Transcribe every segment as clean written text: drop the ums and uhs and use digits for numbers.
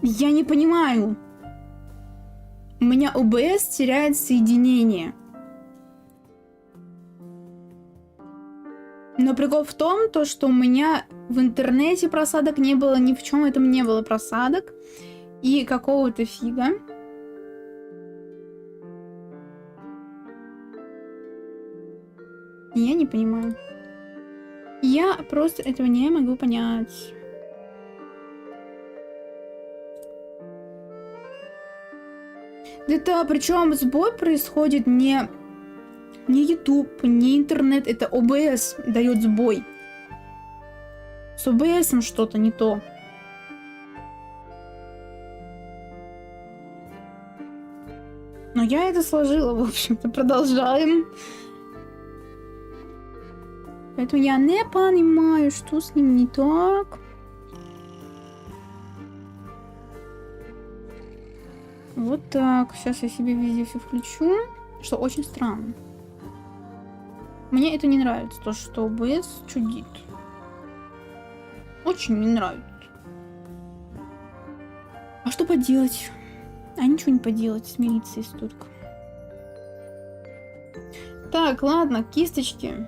Я не понимаю. У меня ОБС теряет соединение. Но прикол в том, то, что у меня в интернете просадок не было, ни в чем этом не было просадок. И какого-то фига. Я не понимаю. Я просто этого не могу понять. Это причем сбой происходит не YouTube, не интернет, это ОБС дает сбой. С ОБСом что-то не то. Но я это сложила, в общем-то, продолжаем. Поэтому я не понимаю, что с ним не так. Вот так. Сейчас я себе везде все включу. Что очень странно. Мне это не нравится, то, что ОБС чудит. Очень не нравится. А что поделать? А ничего не поделать, смириться есть только. Так, ладно, кисточки.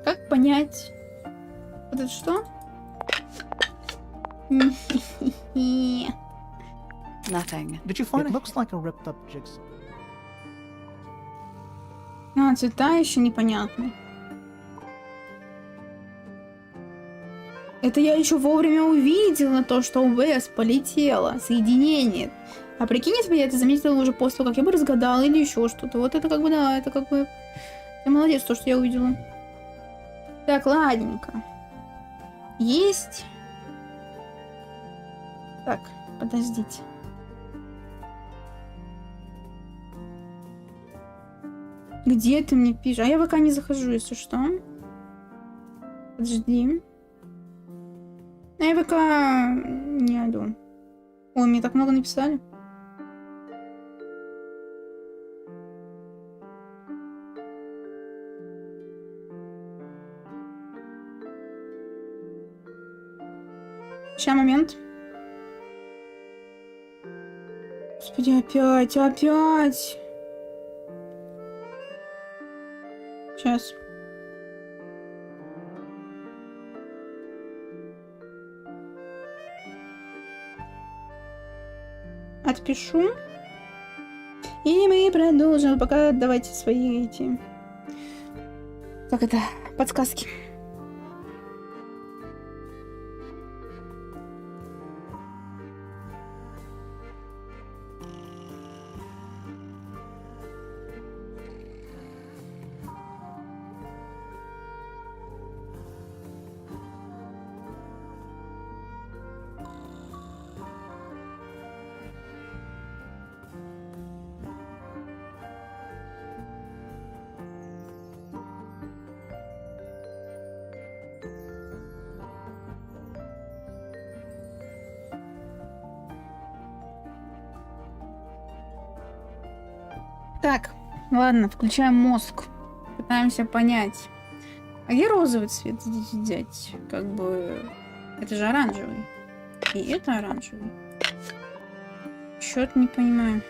Как понять? Вот это что? Nothing. Did you find It it? looks like a ripped up jigsaw. А, цвета еще непонятны. Это я еще вовремя увидела то, что ОБС полетело, соединение. А прикинь, если бы я это заметила уже после того, как я бы разгадала или еще что-то. Вот это как бы, да, это как бы... Я молодец, то, что я увидела. Так, ладненько. Есть. Так, подождите. Где ты мне пишешь? А я пока не захожу, если что. Подожди. А я пока не иду. Ой, мне так много написали. Сейчас, момент. Господи, опять. Сейчас. Отпишу. И мы продолжим. Пока давайте свои эти... Как это? Подсказки. Так, ладно, включаем мозг. Пытаемся понять. А где розовый цвет здесь взять? Как бы... Это же оранжевый. И это оранжевый. Чё-то не понимаю.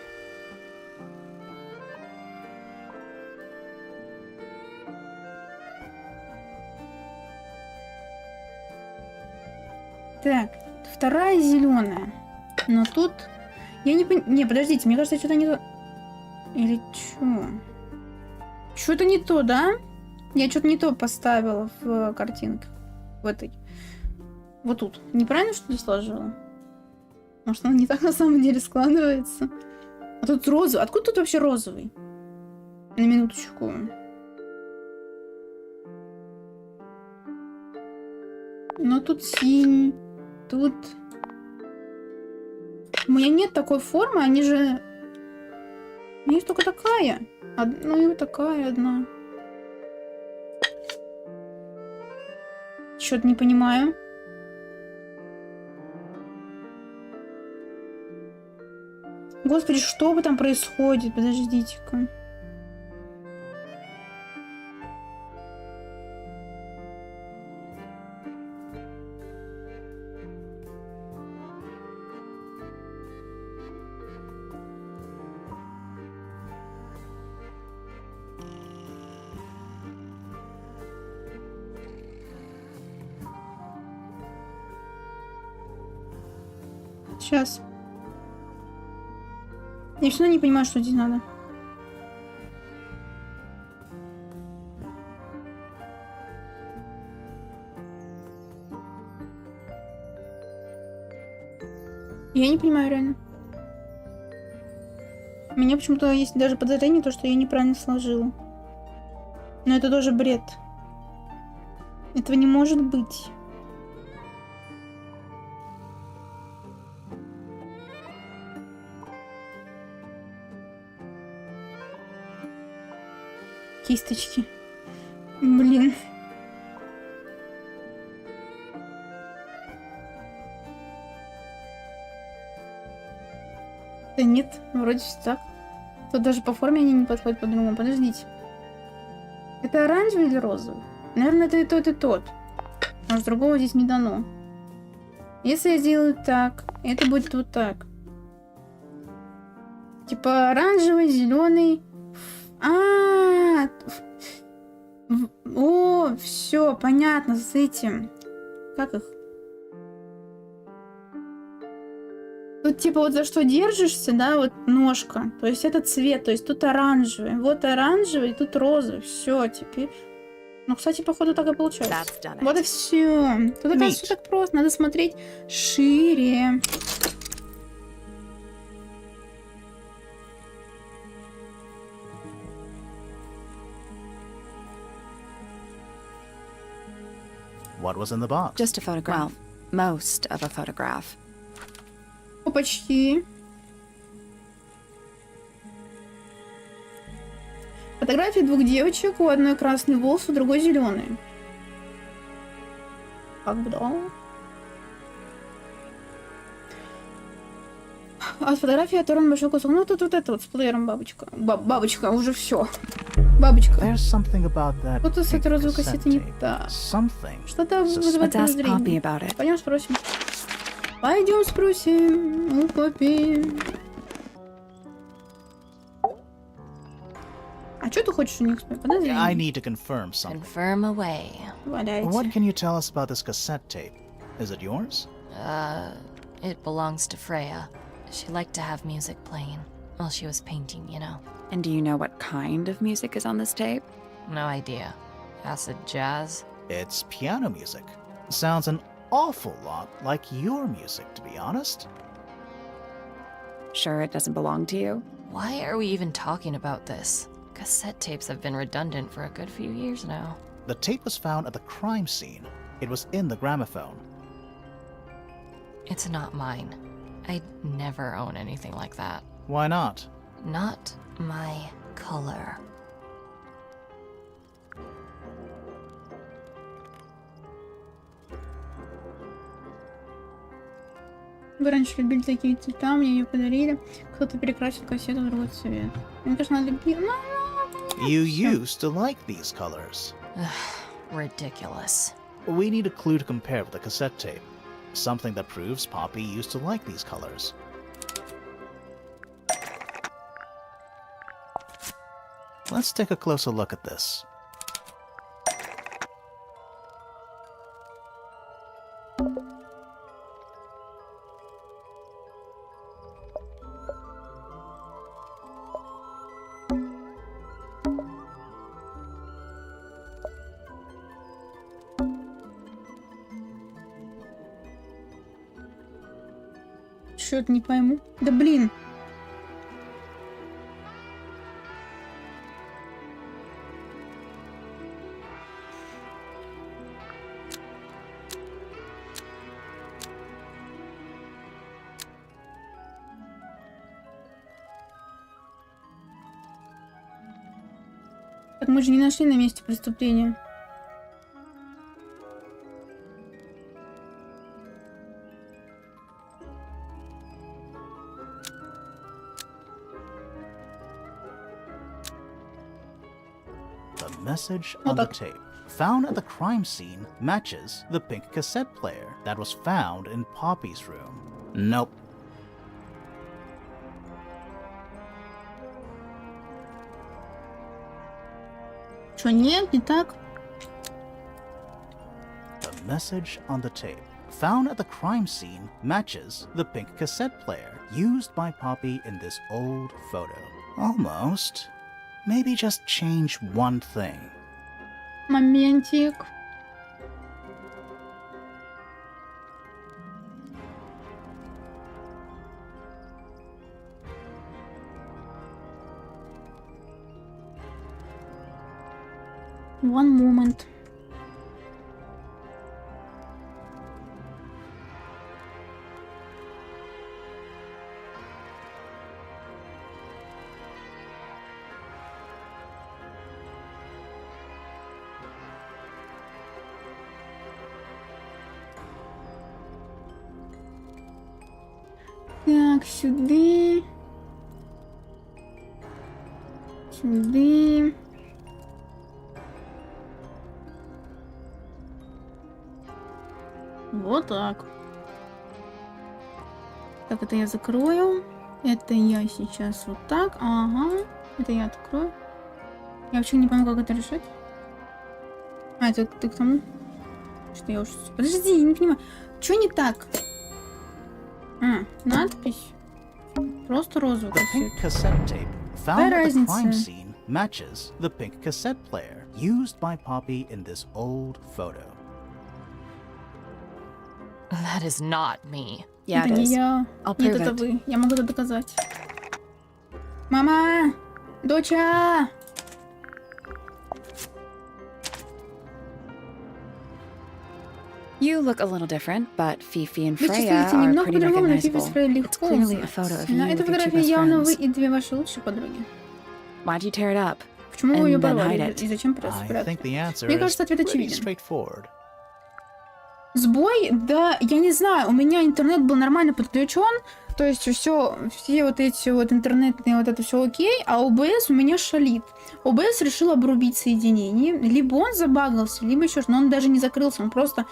Так, вторая зеленая. Но тут... Я не понимаю... Не, подождите, мне кажется, что-то не то... Или чё? Что-то не то, да? Я что-то не то поставила в картинке. В этой. Вот тут. Неправильно что ли сложила? Может, она не так на самом деле складывается? А тут розовый. Откуда тут вообще розовый? На минуточку. Ну, тут синий. Тут... У меня нет такой формы, они же... У меня есть только такая. Ну и вот такая одна. Чё-то не понимаю. Господи, что там происходит? Подождите-ка. Сейчас. Я все равно не понимаю, что здесь надо. Я не понимаю реально. У меня почему-то есть даже подозрение, то, что я неправильно сложила. Но это тоже бред. Этого не может быть. Кисточки. Блин. Да нет, вроде все так. Тут даже по форме они не подходят по-другому. Подождите. Это оранжевый или розовый? Наверное, это и тот, и тот. Может, другого здесь не дано. Если я сделаю так, это будет вот так. Типа оранжевый, зеленый. О, все, понятно с этим. Как их? Тут типа вот за что держишься, да, вот ножка. То есть это цвет, то есть тут оранжевый. Вот оранжевый, тут розовый. Все, теперь. Ну, кстати, походу так и получается. Вот и все. Тут оказывается все так просто. Надо смотреть шире. What was in the box? Just a photograph. Well, most of a photograph. О, почти. Фотографии двух девочек. У одной красный волос, у другой зеленый. Как бы да. А фотографии оторван большой кусок. Ну, тут вот это вот с плеером бабочка. Бабочка, уже все. Бабочка. There's something about that Что-то с этой розовой кассетой не так. Something. Что-то вызывает Let's ask Poppy подозрение. about it. Пойдем спросим. Пойдем спросим у Поппи. А что ты хочешь у них спросить? Подожди. I need to confirm something. Confirm away. Валяйте. What can you tell us about this cassette tape? Is it yours? It belongs to Freya. She liked to have music playing while she was painting, you know. And do you know what kind of music is on this tape? No idea. Acid jazz? It's piano music. Sounds an awful lot like your music, to be honest. Sure it doesn't belong to you? Why are we even talking about this? Cassette tapes have been redundant for a good few years now. The tape was found at the crime scene. It was in the gramophone. It's not mine. I'd never own anything like that. Why not? Not my color. Вы раньше любили такие цвета, мне ее подарили. Кто-то перекрасил кассету в другой цвет. Мне кажется, она любила. You used to like these colors. Ridiculous. We need a clue to compare with the cassette tape. Something that proves Poppy used to like these colors. Let's take a closer look at this. Что-то не пойму. Да блин. Так мы же не нашли на месте преступления. The message on the tape, found at the crime scene, matches the pink cassette player that was found in Poppy's room. Nope. Что, нет, не так? The message on the tape, found at the crime scene matches the pink cassette player used by Poppy in this old photo. Almost. Maybe just change one thing. Моментик. One moment. Так, сюда. Сюда. Вот так. Так, это я закрою. Это я сейчас вот так. Ага. Это я открою. Я вообще не понимаю, как это решать. А, это ты к тому? Что я уж... Подожди, я не понимаю. Что не так? Надпись. Просто розовый. The pink cassette tape found at the crime scene matches the pink cassette player used by Poppy in this old photo. That is not me. Yeah, Это it не is. я. I'll Нет, prove это it. вы. Я могу это доказать. Мама! Доча! You look a little different, but Fifi and Вы Freya чувствуете are немного pretty по-другому, но Фифи recognizable. с Фрей легко It's clearly a узнать. photo of you На with этой your two фотографии best явно вы friends. и две ваши лучшие подруги. Why'd you tear it up? Почему вы ее And then порвали? hide it. И зачем I спрятали? think the answer Мне is кажется, ответ pretty очевиден. straightforward. Сбой? Да, я не знаю. У меня интернет был нормально подключен. То есть все вот эти вот интернетные, вот это все окей, а ОБС у меня шалит. ОБС решил обрубить соединение. Либо он забагался, либо еще что. Но он даже не закрылся, он просто...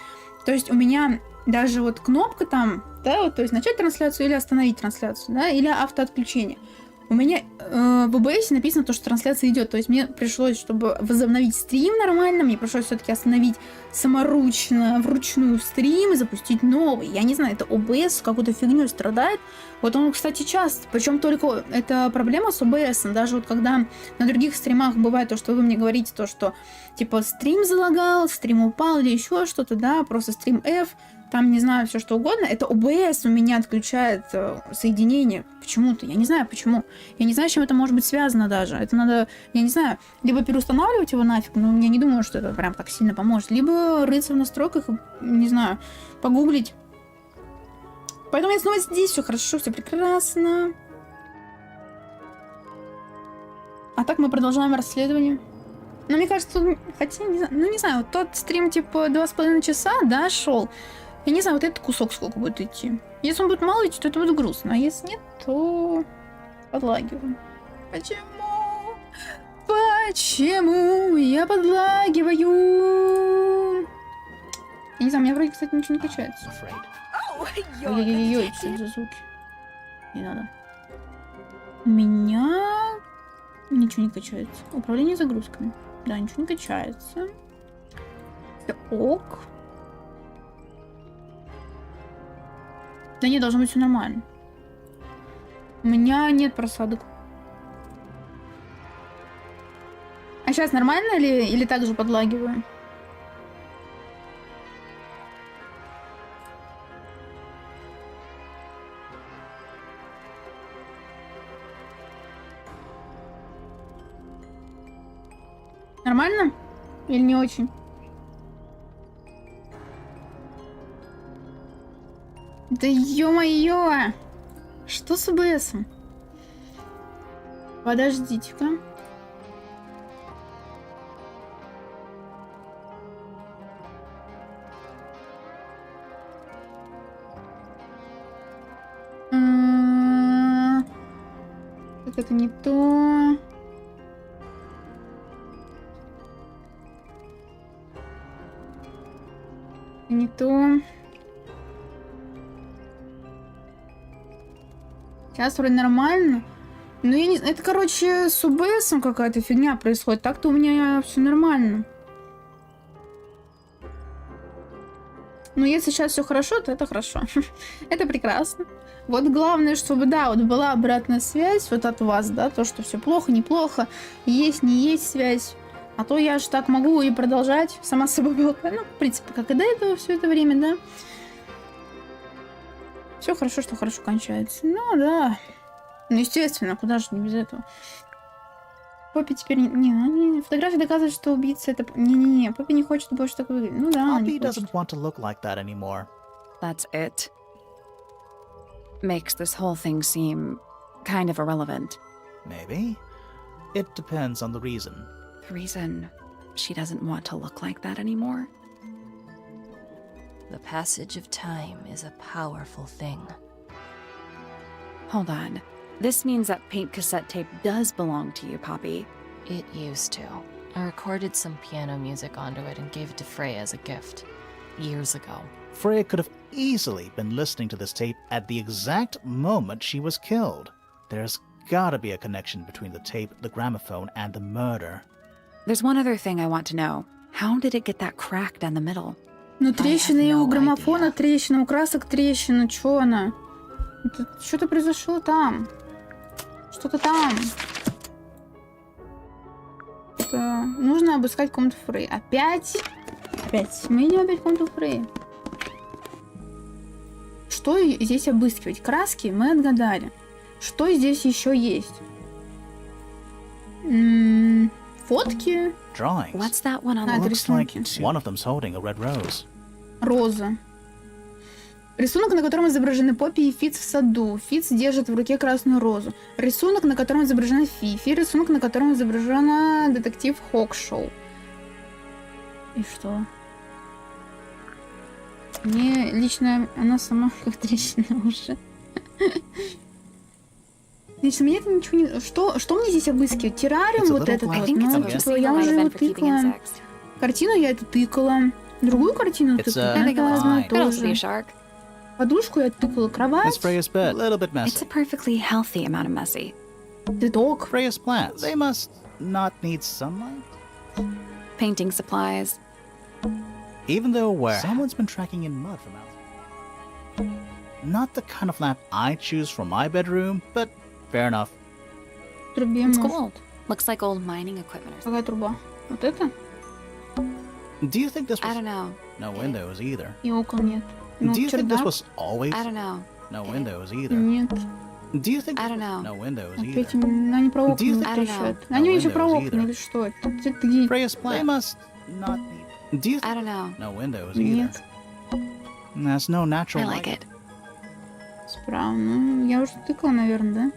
То есть у меня даже вот кнопка там, да, вот, то есть начать трансляцию или остановить трансляцию, да, или автоотключение. У меня в ОБС написано то, что трансляция идет. То есть мне пришлось, чтобы возобновить стрим нормально, мне пришлось все-таки остановить саморучно, вручную стрим и запустить новый. Я не знаю, это ОБС какой-то фигней страдает. Вот он, кстати, часто. Причем только это проблема с ОБС. Даже вот когда на других стримах бывает то, что вы мне говорите, то, что типа стрим залагал, стрим упал или еще что-то, да, просто стрим F, там, не знаю, все что угодно, это ОБС у меня отключает соединение почему-то. Я не знаю, почему. Я не знаю, с чем это может быть связано даже. Это надо, я не знаю, либо переустанавливать его нафиг, но я не думаю, что это прям так сильно поможет, либо рыться в настройках, не знаю, погуглить. Поэтому я снова здесь, все хорошо, все прекрасно. А так мы продолжаем расследование. Но мне кажется, хотя, не знаю, ну не знаю, вот тот стрим типа 2,5 часа, да, шел. Я не знаю, вот этот кусок сколько будет идти. Если он будет мало идти, то это будет грустно. А если нет, то подлагиваю. Почему? Почему я подлагиваю? Я не знаю, у меня вроде, кстати, ничего не качается. Ой-ой-ой, что это за звуки? Не надо. У меня ничего не качается. Управление загрузками. Да, ничего не качается. Всё ок. Да нет, должно быть все нормально. У меня нет просадок. А сейчас нормально или так же подлагиваю? Нормально? Или не очень? Да ё-моё! Что с ОБСом? Подождите-ка. Так это не то. Не то. Сейчас вроде нормально. Ну, я не знаю. Это, короче, с ОБСом какая-то фигня происходит. Так-то у меня все нормально. Ну, если сейчас все хорошо, то это хорошо. Это прекрасно. Вот главное, чтобы, да, вот была обратная связь вот от вас, да, то, что все плохо, неплохо, есть, не есть связь. А то я же так могу и продолжать сама с собой Белка. Ну, в принципе, как и до этого все это время, да. Все хорошо, что хорошо кончается. Ну, да. Ну, естественно, куда же не без этого. Поппи теперь... Не, фотография доказывает, что убийца это... Не-не-не, Поппи не хочет больше так выглядеть. Ну да, Poppy не хочет. doesn't want to look like that anymore. That's it. Makes this whole thing seem kind of irrelevant. Maybe. It depends on the reason. The reason she doesn't want to look like that anymore. The passage of time is a powerful thing. Hold on. This means that paint cassette tape does belong to you, Poppy. It used to. I recorded some piano music onto it and gave it to Freya as a gift. Years ago. Freya could have easily been listening to this tape at the exact moment she was killed. There's gotta be a connection between the tape, the gramophone, and the murder. There's one other thing I want to know. How did it get that crack down the middle? Ну, трещина и у no граммофона, idea. трещина, у красок трещина. Чё она? Что-то произошло там. Что-то там. Это... Нужно обыскать комнату Фрей. Опять? Опять. Мы идем опять в комнату Фрей. Что здесь обыскивать? Краски мы отгадали. Что здесь еще есть? Фотки. Drawings. What's that one on Ah, the Looks like рисунки. one of them's holding a red rose. Роза. Рисунок, на котором изображены Поппи и Фиц в саду. Фиц держит в руке красную розу. Рисунок, на котором изображена Фифи. Рисунок, на котором изображена детектив Хокшоу. И что? Мне лично она сама как трещина уже. Лично мне это ничего не... Что мне здесь обыскивать? Террариум It's a вот little этот black. вот. I think it's Ну, supposed типа, to be я a уже live его event for keeping тыкала. insects. Картину я эту тыкала. Другую картину It's тыкала. a- I think it Это looks одно и fine. Could то also be a же. shark. Подушку я тыкала. That's Кровать. Freya's bed. A little bit It's a messy. perfectly healthy amount of messy. Цветок. Freya's plants. They must not need sunlight. Painting supplies. Even though where someone's been tracking in mud from outside. Not the kind of lamp I choose for my bedroom, but fair enough. В трубе It's может. gold. Looks like old mining equipment or something. Какая труба? Вот это? Do you think this I was don't know. no windows either? И окон нет. Ну, Do you think this чердак? was always I don't know. no windows either? Нет. Do you think I don't know. no windows Опять either? они про окна Do you не think- кричат. No Они еще про windows окна either. или что? Это цветы. Freya's plants. They must not need. Do you I think don't know. no windows either? Нет. There's no natural I like light. it. Справа. Ну, я уже тыкала, наверное, да?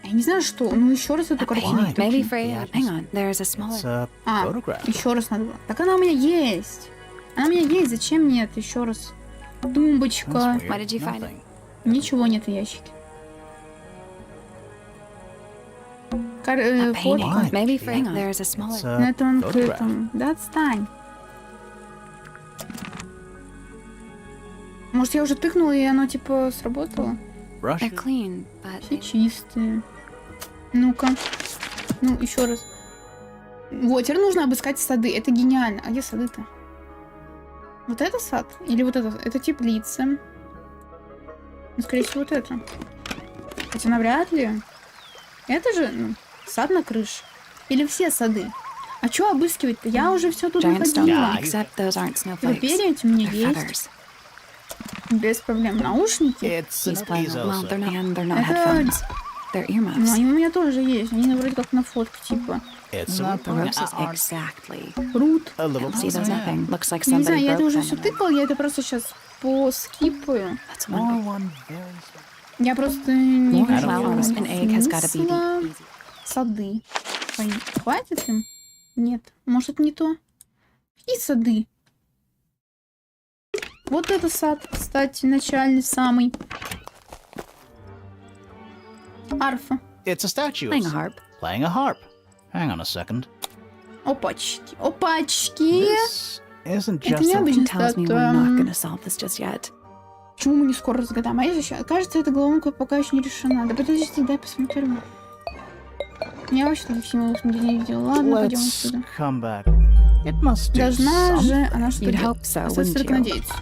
Я не знаю, что. Ну, еще раз эту картину. Why? Maybe Yeah, Freya. Hang on. There's a smaller. It's a А, photograph. еще раз надо было. Так она у меня есть. Она у меня есть. Зачем нет? Еще раз. Тумбочка. That's weird. Why did you find Nothing. Ничего нет в ящике. A painting. Фотка. Why? Maybe Yeah. Freya. There's a It's smaller. Ну, a это он к photograph. этому. Да, отстань. Может, я уже тыкнула, и оно, типа, сработало? Brush. They're clean, but Все чистые. Ну-ка. Ну, еще раз. Вот, теперь нужно обыскать сады. Это гениально. А где сады-то? Вот это сад? Или вот это? Это теплица. Ну, скорее всего, вот это. Хотя навряд ли. Это же сад на крыше. Или все сады? А что обыскивать-то? Я уже все тут giant stone. находила. Yeah. Except those aren't snowflakes. Перья эти у меня They're есть. feathers. Без проблем. Наушники? It's an He's playing. easel. Well, they're not. And they're not Это- headphones. They're Ну, earmuffs. они у меня тоже есть. Они вроде как на фотке, типа. It's The a roses exactly. Рут. a little See, there's nothing. Looks like Не somebody знаю, я это broke уже them все and then- тыкала, я это просто сейчас поскипаю. That's Or one. one very Я просто не More вижу flowers. An egg has got to be смысла. the easy. Сады. Хватит им? Нет. Может, это не то? И сады. Вот это сад, кстати, начальный самый. Арфа. It's a statue. Playing a harp. Playing a harp. Hang on a second. Опачки. Опачки. This isn't Это just не a... обычная Tells me we're статуя. not gonna solve this just yet. Почему мы не скоро разгадаем? А я сейчас... Кажется, эта головоломка пока еще не решена. Да подождите, дай посмотрю. Я вообще таких символов нигде не видела. Ладно, пойдем Let's отсюда. come back. It must do Должна же something. она что-то You'd делать. hope so, Остается wouldn't только you? надеяться.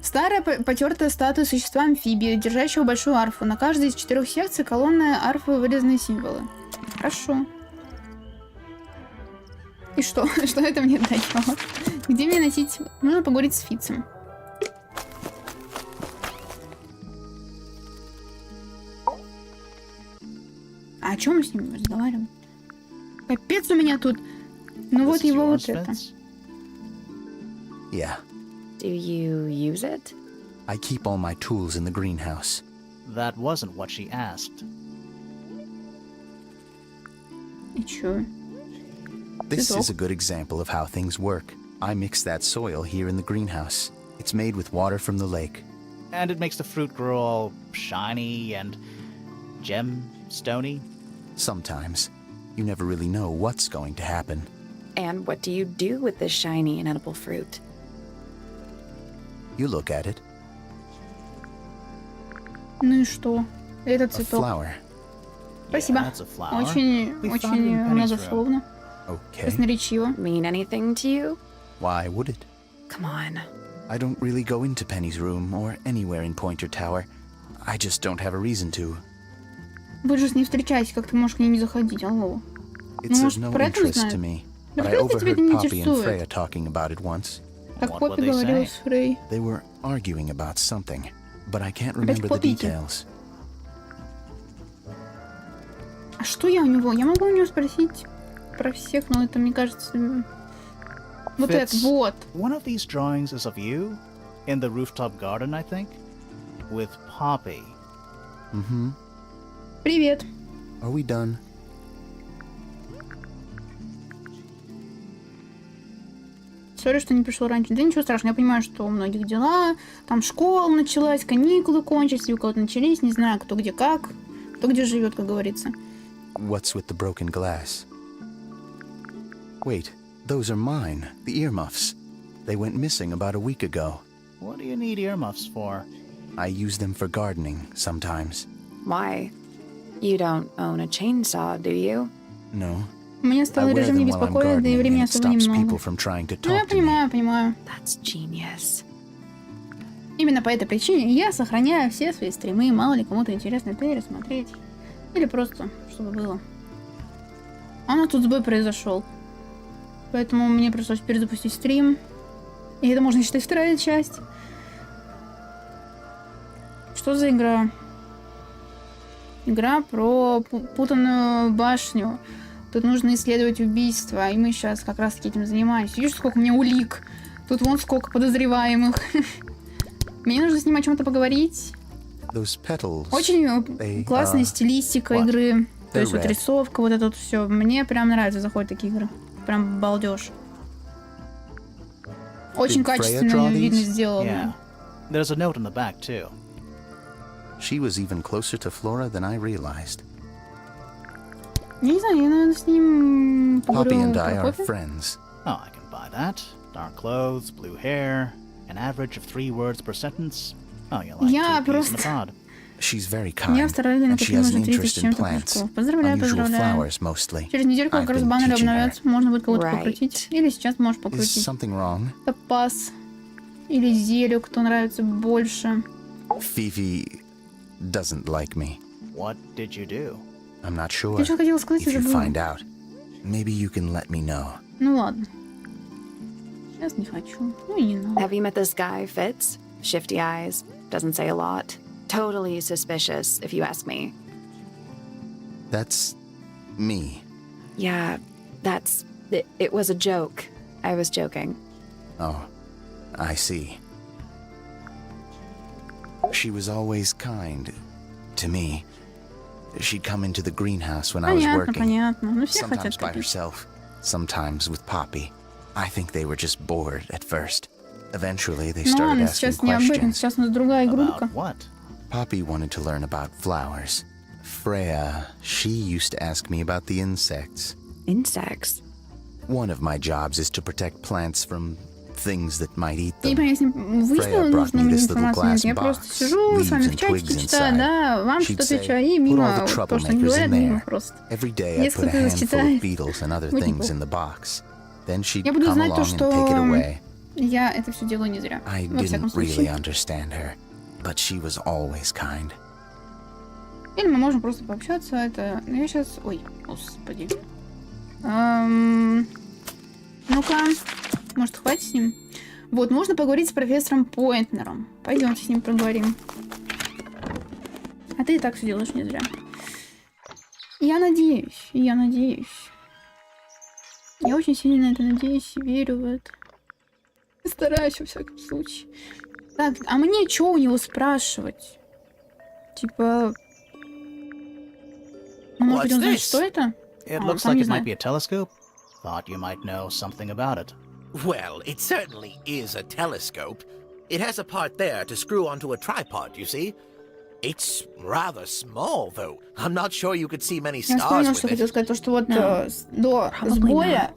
Старая потертая статуя существа-амфибии, держащего большую арфу. На каждой из 4 секций колонны арфы вырезаны символы. Хорошо. И что? Что это мне дает? Где мне носить? Нужно поговорить с Фицем. А о чем мы с ним разговариваем? Капец у меня тут. Ну This вот is его yours, вот это. Fitz? Yeah, Do you use it? I keep all my tools in the greenhouse. That wasn't what she asked. И чё? This Цветок. is a good example of how things work. I mix that soil here in the greenhouse. It's made with water from the lake. And it makes the fruit grow all shiny and gem-stony. Sometimes, you never really know what's going to happen. And what do you do with this shiny and edible fruit? You look at it, Ну и что? Это a цветок. flower. Спасибо. Yeah, that's a flower. Очень, We found it очень in Penny's многословно. Okay. Красноречиво. Mean anything to you? Why would it? Come on. I don't really go into Penny's room or anywhere in Pointer Tower. I just don't have a reason to. Вы же с ней встречаетесь, как ты можешь к ней не заходить, алло. It's может, of no про это interest знает? to me. Да But I правда тебя это overheard не Poppy and интересует? Freya talking about it once. Как What Поппи would they говорила say? с Фрей. They were arguing about something, but I can't Опять remember the Поппики. details. А что я у него? Я могу у него спросить про всех, но это, мне кажется... Вот Fitz, это, вот. One of these drawings is of you in the rooftop garden, I think, with Poppy. Mm-hmm. Привет. Are we done? Сори, что не пришел раньше. Да ничего страшного, я понимаю, что у многих дела. Там школа началась, каникулы кончились, и у кого-то начались, не знаю, кто где как, кто где живет, как говорится. What's with the broken glass? Wait, those are mine, the earmuffs. They went missing about a week ago. What do you need earmuffs for? I use them for gardening sometimes. Why? You don't own a chainsaw, do you? No, У меня I стал wear режим не them while I'm беспокоит, да и gardening, времени and it особо stops people немного. from trying to Ну, я talk to me. понимаю. That's genius. Именно по этой причине я сохраняю все свои стримы, мало ли кому-то интересно пересмотреть. Или просто, чтобы было. А ну тут сбой произошел. Поэтому мне пришлось перезапустить стрим. И это можно считать вторая часть. Что за игра? Игра про путанную башню. Тут нужно исследовать убийство. И мы сейчас как раз таки этим занимаемся. Видишь, сколько у меня улик? Тут вон сколько подозреваемых. Мне нужно с ним о чем-то поговорить. Those petals. Очень They, классная стилистика what? игры. То They're есть вот red. рисовка, вот это вот все. Мне прям нравится, заходят такие игры. Прям балдеж. Очень Did Freya качественно, draw видно, these? сделано. Yeah. There's a note on the back, too. She was even closer to Flora than I realized. Я не знаю, я, наверное, с ним Poppy поговорю and I про are Поппи. friends. Oh, I can buy that. Dark clothes, blue hair, an average of 3 words per sentence. Oh, you're like Я two peas in a просто- pod. She's very Я kind, в Австралии and she накопила has уже an 30 с interest in чем-то plants. кружков. Поздравляю, Unusual поздравляю. flowers mostly. Через недельку как I've раз been баннеры teaching обновятся. Можно будет кого-то Right. покрутить. Или сейчас можешь Is покрутить. something wrong? Топаз. Или зелю, кто нравится больше. Fifi doesn't like me. What did you do? I'm not sure. Я что хотела сказать, If и you забыла. find out, maybe you can let me know. Ну ладно. Сейчас не хочу. Ну и не надо. Have you met this guy, Fitz? Shifty eyes, doesn't say a lot. Totally suspicious, if you ask me. That's me. Yeah, it was a joke. I was joking. Oh, I see. She was always kind to me. She'd come into the greenhouse when I was Понятно, working. понятно. Ну все Sometimes хотят by копить. herself, sometimes with Poppy. I think they were just bored at first. Eventually, they Ну started ладно, asking сейчас не об этом. questions. Сейчас у нас другая игрулька. About what? Poppy wanted to learn about flowers. Freya, she used to ask me about the insects. Insects. One of my jobs is to protect plants from things that might eat Я не them. понимаю, я с ним выяснила Freya brought нужную me мне this little информацию. glass Нет, я просто box, сижу, с вами leaves в and чатике twigs читаю, inside. да, вам She'd что-то say, отвечаю, и "Put мимо, all the то, что не troublemakers бывает, in мимо there." просто. Every day I'd Если put a кто-то handful читает, of beetles and other будь things неплохо. in the box. Then she'd Я буду come знать то, along and take it что away. я это все делаю не зря. I Во всяком didn't really случае. understand her, but she was always kind. Или мы можем просто пообщаться, это... Ну, я сейчас... Ой, господи. Ну-ка, может, хватит с ним? Вот, можно поговорить с профессором Пойнтнером. Пойдемте с ним поговорим. А ты и так все делаешь не зря. Я надеюсь, я надеюсь. Я очень сильно на это надеюсь и верю в это. Стараюсь, во всяком случае. Так, а мне что у него спрашивать? Типа... Ну, может быть, он знает, что это? It Oh, looks сам like не it might знаю. be a telescope. Thought you might know something about it. Well, it certainly is a telescope. It has a part there to screw onto a tripod, you see? It's rather small, though. I'm not sure you could see many Я stars вспомнила, with что хотела it. сказать, то, что вот No, до probably сбоя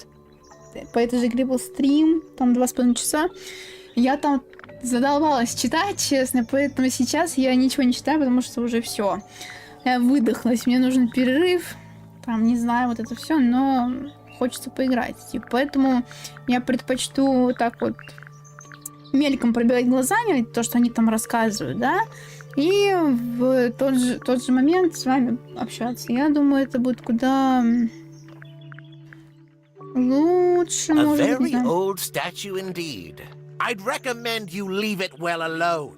not. по этой же игре был стрим, там 2,5 часа. Я там задолбалась читать, честно, поэтому сейчас я ничего не читаю, потому что уже все. Я выдохлась, мне нужен перерыв, там, не знаю, вот это все, но хочется поиграть. Типа, поэтому я предпочту так вот мельком пробегать глазами то, что они там рассказывают, да, и в тот же момент с вами общаться. Я думаю, это будет куда лучше, A может быть, не very знаю. old statue indeed. I'd recommend you leave it well alone.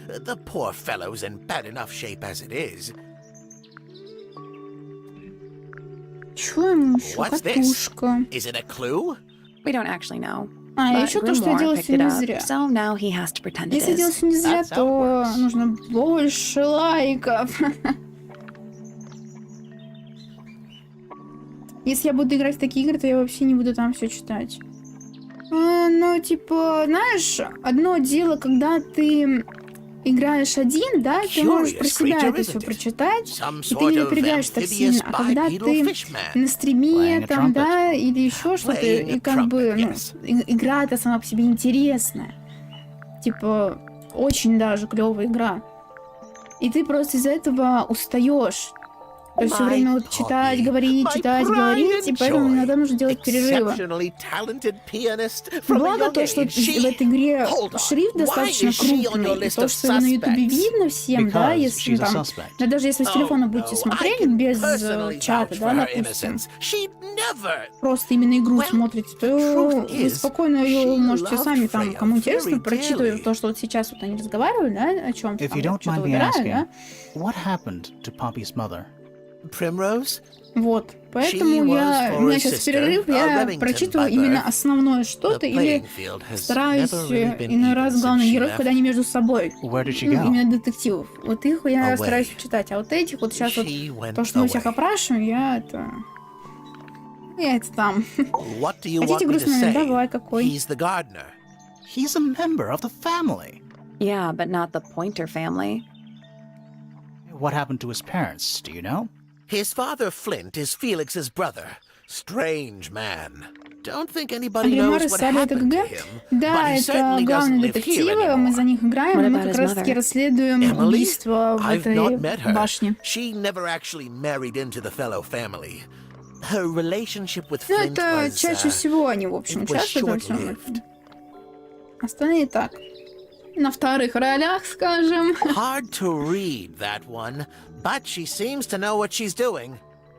The poor fellow's in bad enough shape as it is. Чё ему еще? What's this? Катушка. Is it a clue? We don't actually know. А, But еще то, что я Grimoire делала picked все it не up, зря. so now he has to pretend it Если делать is. все не зря, That's how it то works. нужно больше лайков. Если я буду играть в такие игры, то я вообще не буду там все читать. Ну, типа, знаешь, одно дело, когда ты играешь один, да, ты можешь про себя это все прочитать, Some и ты не sort of напрягаешь так amphibious сильно. А когда bipedal ты fishman. на стриме, Playing a там, trumpet. да, или еще что-то, Playing a и как бы, trumpet, ну, yes. игра-то сама по себе интересная. Типа, очень даже клевая игра. И ты просто из-за этого устаешь. То есть все My время вот читать, hobby, говорить, my читать, pride говорить, и and поэтому joy. иногда нужно делать перерывы. Exceptionally talented pianist from a Благо young то, что age. She- в этой игре Hold on. шрифт Why достаточно is she on your крупный, и list то, of что на ютубе suspects? видно всем, да, Because если she's a там... suspect. Да даже если с телефона Oh, будете no, I смотреть can без personally чата, vouch да, for her допустим, innocence. She'd never. просто именно игру Well, смотрите, то truth вы is, спокойно ее she можете loved сами там, Freya кому интересно, very прочитывая dearly. то, что вот сейчас вот они разговаривают, да, о чем-то If там, you я don't что-то mind me выбираю, asking, да. what happened to Poppy's mother? Primrose? Вот, поэтому She у was for меня a сейчас sister, перерыв, a я Remington прочитываю by именно birth. основное The что-то, или playing field has стараюсь never really been иной even раз since главных she героев, left. когда они между собой. Where did she Ну, go? именно детективов. Вот их я Away. стараюсь читать, а вот этих вот сейчас вот She went то, что мы всех away. опрашиваем, я это там. What do you want Хотите me to грустный момент? say? Давай, какой? He's the gardener. He's a member of the family. Yeah, but not the Pointer family. What happened to his parents, do you know? His father, Flint, is Felix's brother. Strange man. Don't think anybody Гримуар knows из what Сады это happened to ГГ? him, Да, but he это certainly главные doesn't live here детективы, мы за anymore. них играем, What и мы about как his раз-таки mother? расследуем Emily? убийство в I've этой not met her. башне. She never actually married into the fellow family. Her relationship with Ну, Flint это was, чаще всего они, в общем, it was участвуют во всем short-lived. этом. Остальные так. На вторых ролях, скажем. Hard to read, that one, but she seems to know what she's doing.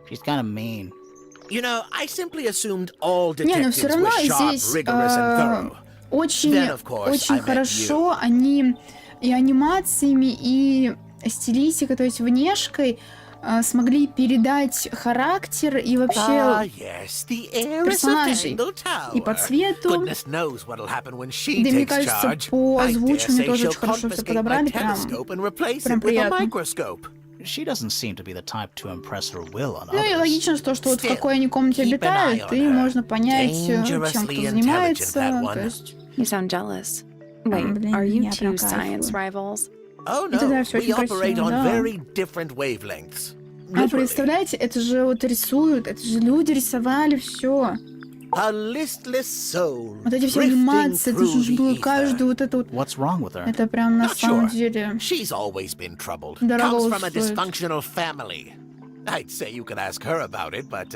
She's kind of mean. You know, I simply assumed all Не, но все detectives равно were sharp, здесь rigorous, and thorough. очень, Then, of course, I очень met хорошо они и анимациями, и стилистикой, то есть внешкой смогли передать характер и вообще Yes, the heiress of персонажей. Tangle Tower. И по цвету. Goodness knows what'll happen when she Да, мне takes кажется, charge. по I озвучиванию dare say тоже she'll очень хорошо все confiscate подобрали, my прям telescope and replace прям it with a приятно. microscope. She doesn't seem to be the type to impress her will on Ну и others. логично, что вот в Still, какой они комнате keep an eye обитают, on и her. можно понять, чем кто Dangerously занимается. intelligent, that one. То есть, You sound jealous. Wait, блин, are you я прям two science кайфую. rivals? Oh Это да, no, всё we очень operate красиво, on да. very different wavelengths. А Literally. представляете, это же вот рисуют, это же люди рисовали все. A listless soul. Вот эти все drifting анимации, это through же the было ether. каждую вот это вот. What's wrong with her? Это прям на Not самом sure. деле. She's always been troubled. Дорого Comes from a стоит. dysfunctional family. I'd say you could ask her about it, but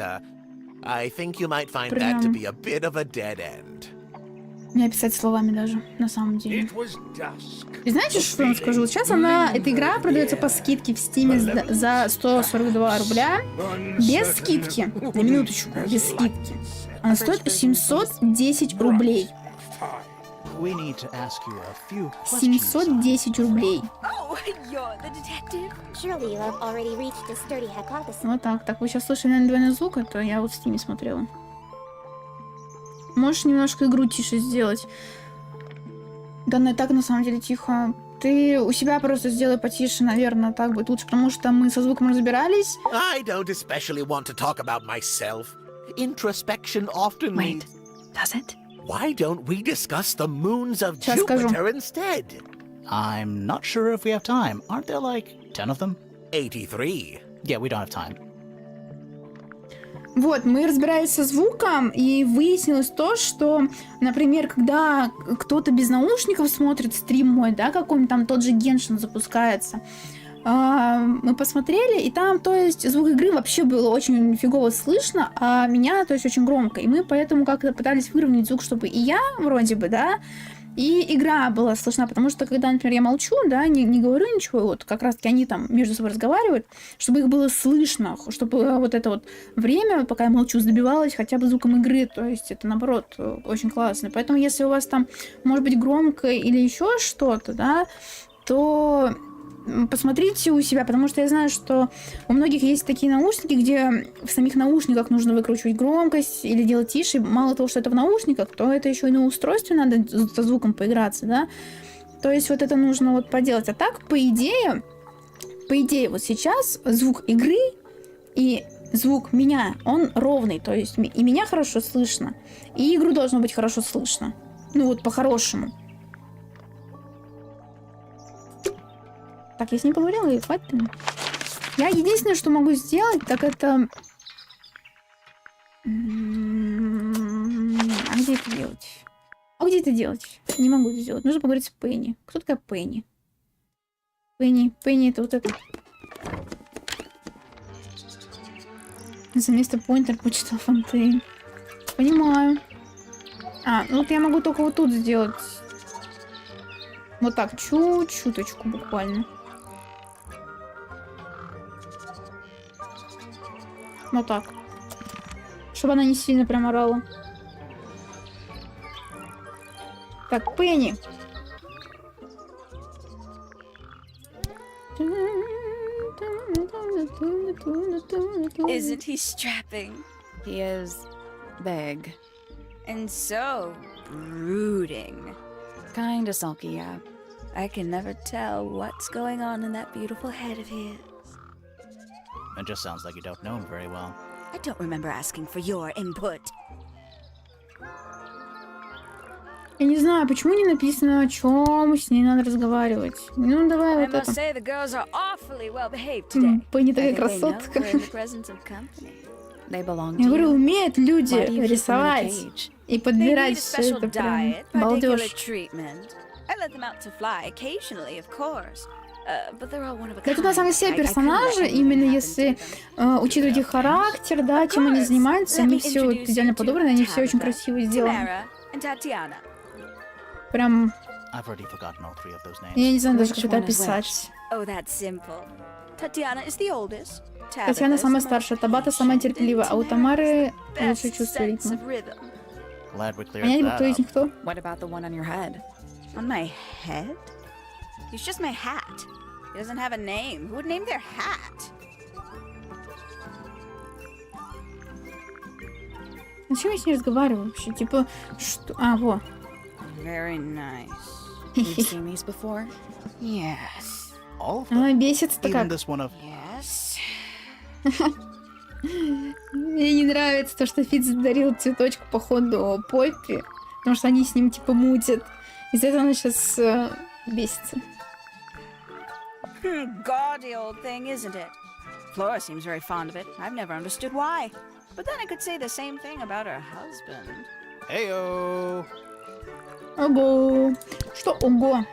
I think you might find that to be a bit of a dead end. Не описать словами даже, на самом деле. It was dusk. И знаете, что я вам скажу? Сейчас эта игра продается по скидке в Стиме за 142 рубля. Без скидки. На минуточку, без скидки. Она стоит 710 рублей. We need to ask you a few questions. 710 рублей. Oh, you're the detective? Surely you have already reached a sturdy hypothesis. Вот так. Так, вы сейчас слышали, наверное, двойной звук, а то я вот в Стиме смотрела. Можешь немножко игру тише сделать? Да, она и так на самом деле тихо. Ты у себя просто сделай потише, наверное, так будет лучше, потому что мы со звуком разбирались. I don't especially want to talk about myself. Introspection often Wait, leads... does it? Why don't we discuss the moons of Сейчас скажу. Jupiter instead? I'm not sure if we have time. Aren't there like 10 of them? 83. Yeah, we don't have time. Вот, мы разбирались со звуком, и выяснилось то, что, например, когда кто-то без наушников смотрит стрим мой, да, какой-нибудь там тот же Геншин запускается, мы посмотрели, и там, то есть, звук игры вообще было очень фигово слышно, а меня, то есть, очень громко. И мы поэтому как-то пытались выровнять звук, чтобы и я, вроде бы, да, и игра была слышна, потому что, когда, например, я молчу, да, не говорю ничего, вот как раз-таки они там между собой разговаривают, чтобы их было слышно, чтобы вот это вот время, пока я молчу, забивалось хотя бы звуком игры, то есть это, наоборот, очень классно. Поэтому, если у вас там, может быть, громко или еще что-то, да, то посмотрите у себя, потому что я знаю, что у многих есть такие наушники, где в самих наушниках нужно выкручивать громкость или делать тише. Мало того, что это в наушниках, то это еще и на устройстве надо со звуком поиграться, да. То есть вот это нужно вот поделать. А так, по идее, вот сейчас звук игры и звук меня, он ровный. То есть и меня хорошо слышно, и игру должно быть хорошо слышно. Ну вот по-хорошему. Так, я с ним поговорила, и хватит. Я единственное, что могу сделать, так это... А где это делать? А где это делать? Не могу это сделать. Нужно поговорить с Пенни. Кто такая Пенни? Пенни это вот это. За место поинтер почитал Фонтейн. Понимаю. Ну вот я могу только вот тут сделать. Вот так, чуть-чуточку буквально. Вот так. Чтобы она не сильно прям орала. Так, Пенни. Isn't he strapping? He is big. And so brooding. Kinda sulky, yeah. I can never tell what's going on in that beautiful head of his. It just sounds like you don't know him very well. I don't remember asking for your input. Я не знаю, почему не написано, о чем с ней надо разговаривать. Ну, давай I вот must это. say the girls are awfully well behaved today. Пенни I такая think they know красотка. we're in the presence of company. They belong Я to говорю, you. умеют люди Why do you keep them in a рисовать cage? и They need подбирать a все special это прям diet, particular балдеж. treatment. I let them out to fly occasionally, of course. But they're all one of a Да kind. тут на самом деле все I couldn't let персонажи, anything именно happen если to them. учитывать их характер, да, чем они занимаются, они все вот идеально подобраны, они все очень красиво сделаны. Tamara and Tatiana. Прям, I've already forgotten all three of those names. я не знаю даже, Which как это one is описать. Oh, that's simple. Tatiana is the oldest. Татьяна самая старшая, Табата самая терпеливая, а у Тамары лучше чувство ритма. Glad we cleared Понять бы, that кто из up. них кто? What about the one on your head? On my head? He's just my hat. He doesn't have a name. Who would name their hat? Зачем я с ней разговариваю вообще? Типа, что? А, во. Very nice. You've seen these before? Yes. All of them? Она бесится-то Even как. this one of... Yes. Мне не нравится то, что Фитц дарил цветочку по ходу Поппи, потому что они с ним типа мутят. Из-за этого она сейчас бесится. Gaudy old thing, isn't it? Flora seems very fond of it. I've never understood why. But then I could say the same thing about her husband. Heyo! Ого. Что ого?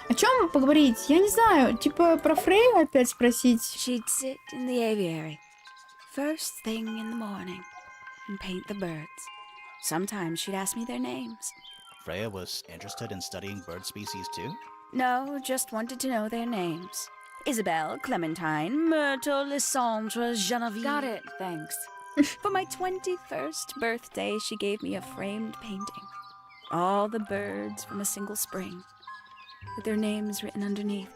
О чем поговорить? Я не знаю. Типа про Фрею опять спросить? She'd sit in the aviary, first thing in the morning, and paint the birds. Sometimes she'd ask me their names. Freya was interested in studying bird species too? No, just wanted to know their names. Isabelle, Clementine, Myrtle, Lysandre, Genevieve. Got it, thanks. For my 21st birthday, she gave me a framed painting. All the birds from a single spring, with their names written underneath.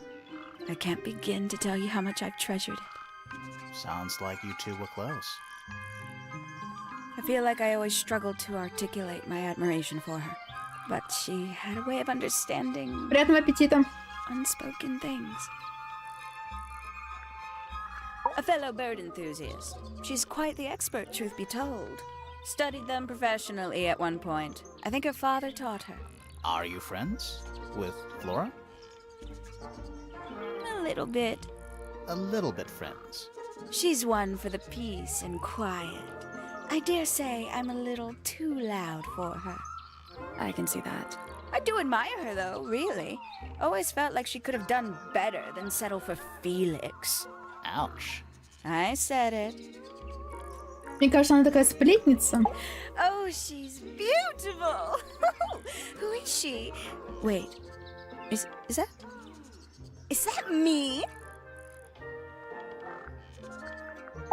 I can't begin to tell you how much I've treasured it. Sounds like you two were close. I feel like I always struggled to articulate my admiration for her. But she had a way of understanding Приятного аппетита. unspoken things. A fellow bird enthusiast. She's quite the expert, truth be told. Studied them professionally at one point. I think her father taught her. Are you friends with Flora? A little bit. A little bit friends. She's one for the peace and quiet. I dare say I'm a little too loud for her. I can see that. I do admire her, though, really. Always felt like she could have done better than settle for Felix. Ouch. I said it. Мне кажется, она такая сплетница. Oh, she's beautiful. Who is she? Wait, is that me?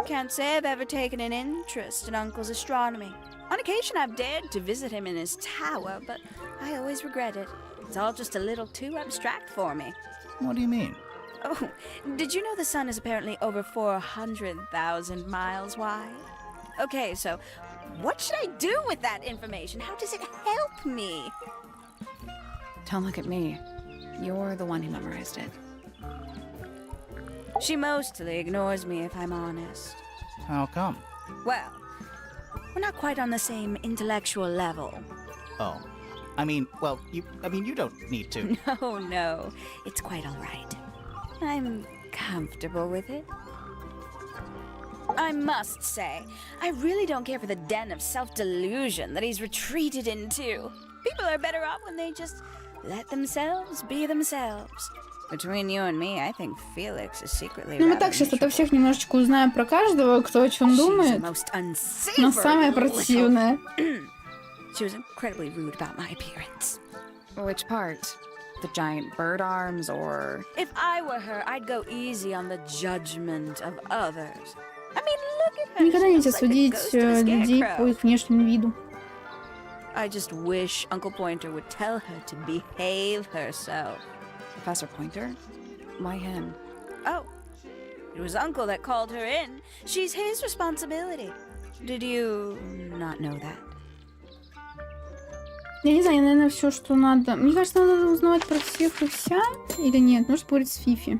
Can't say I've ever taken an interest in Uncle's astronomy. On occasion, I've dared to visit him in his tower, but I always regret it. It's all just a little too abstract for me. What do you mean? Oh, did you know the sun is apparently over 400,000 miles wide? Okay, so what should I do with that information? How does it help me? Don't look at me. You're the one who memorized it. She mostly ignores me, if I'm honest. How come? Well, we're not quite on the same intellectual level. Oh. You don't need to. No, it's quite all right. I'm comfortable with it. I must say, I really don't care for the den of self-delusion that he's retreated into. People are better off when they just let themselves be themselves. Between you and me, I think Felix is secretly Ну, мы rather так сейчас ото miserable. всех немножечко узнаем про каждого, кто о чем She's the думает. most unsavory Но самое little- противное. She was incredibly rude about my appearance. Which part? The giant bird arms, or... If I were her, I'd go easy on the judgment of others. I mean, look at her. Никогда She нельзя looks like a судить ghost of a людей по scarecrow. их внешнему виду. I just wish Uncle Pointer would tell her to behave herself. Professor Pointer? Why him? Oh, it was Uncle that called her in. She's his responsibility. Did you not know that? Я не знаю, наверное, все, что надо. Мне кажется, надо узнавать про всех и вся. Или нет? Нужно поговорить с Фифи.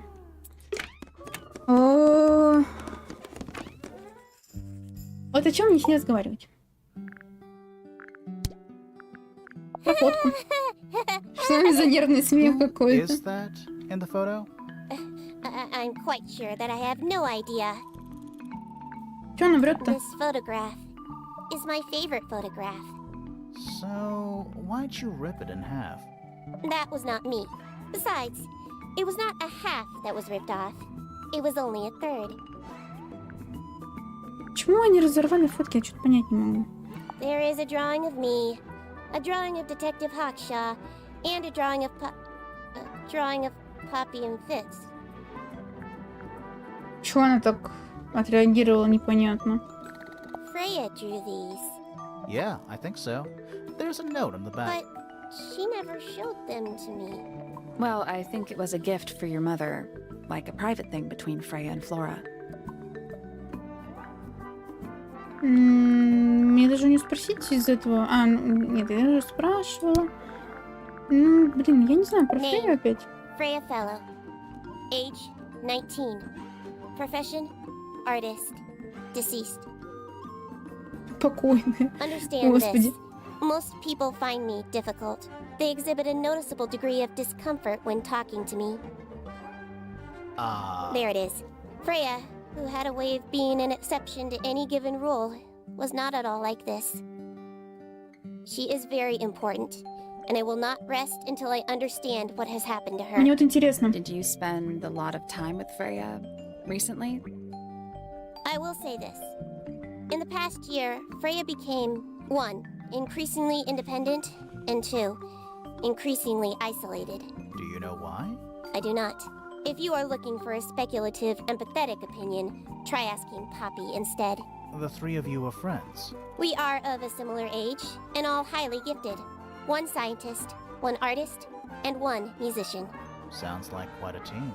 О. Вот о чем мне с ней разговаривать? Про фотку. Что за нервный смех какой-то? Is that in the photo? I'm quite sure that I have no idea. Что она врет-то? This photograph is my favorite photograph. So, why'd you rip it in half? That was not me. Besides, it was not a half that was ripped off. It was only a third. Почему они разорвали фотки? Я что-то понять не могу. There is a drawing of me, a drawing of Detective Hawkshaw, and a drawing of Poppy and Fitz. Чего она так отреагировала, непонятно. Freya drew these, Yeah, I think so. There's a note on the back. but she never showed them to me. Well, I think it was a gift for your mother. Like a private thing between Freya and Flora. Мне даже не спросить из этого. А, ну, нет, я уже спрашивала. Ну, блин, я не знаю, про Фрею опять. Freya Fellow. Age 19. Profession artist. Deceased. Спокойная. Understand Господи. this. Most people find me difficult. They exhibit a noticeable degree of discomfort when talking to me. There it is. Freya, who had a way of being an exception to any given rule, was not at all like this. She is very important, and I will not rest until I understand what has happened to her. Мне вот интересно. Did you spend a lot of time with Freya recently? I will say this. In the past year, Freya became, 1, increasingly independent, and 2, increasingly isolated. Do you know why? I do not. If you are looking for a speculative, empathetic opinion, try asking Poppy instead. The three of you are friends. We are of a similar age, and all highly gifted. 1 scientist, 1 artist, and 1 musician. Sounds like quite a team.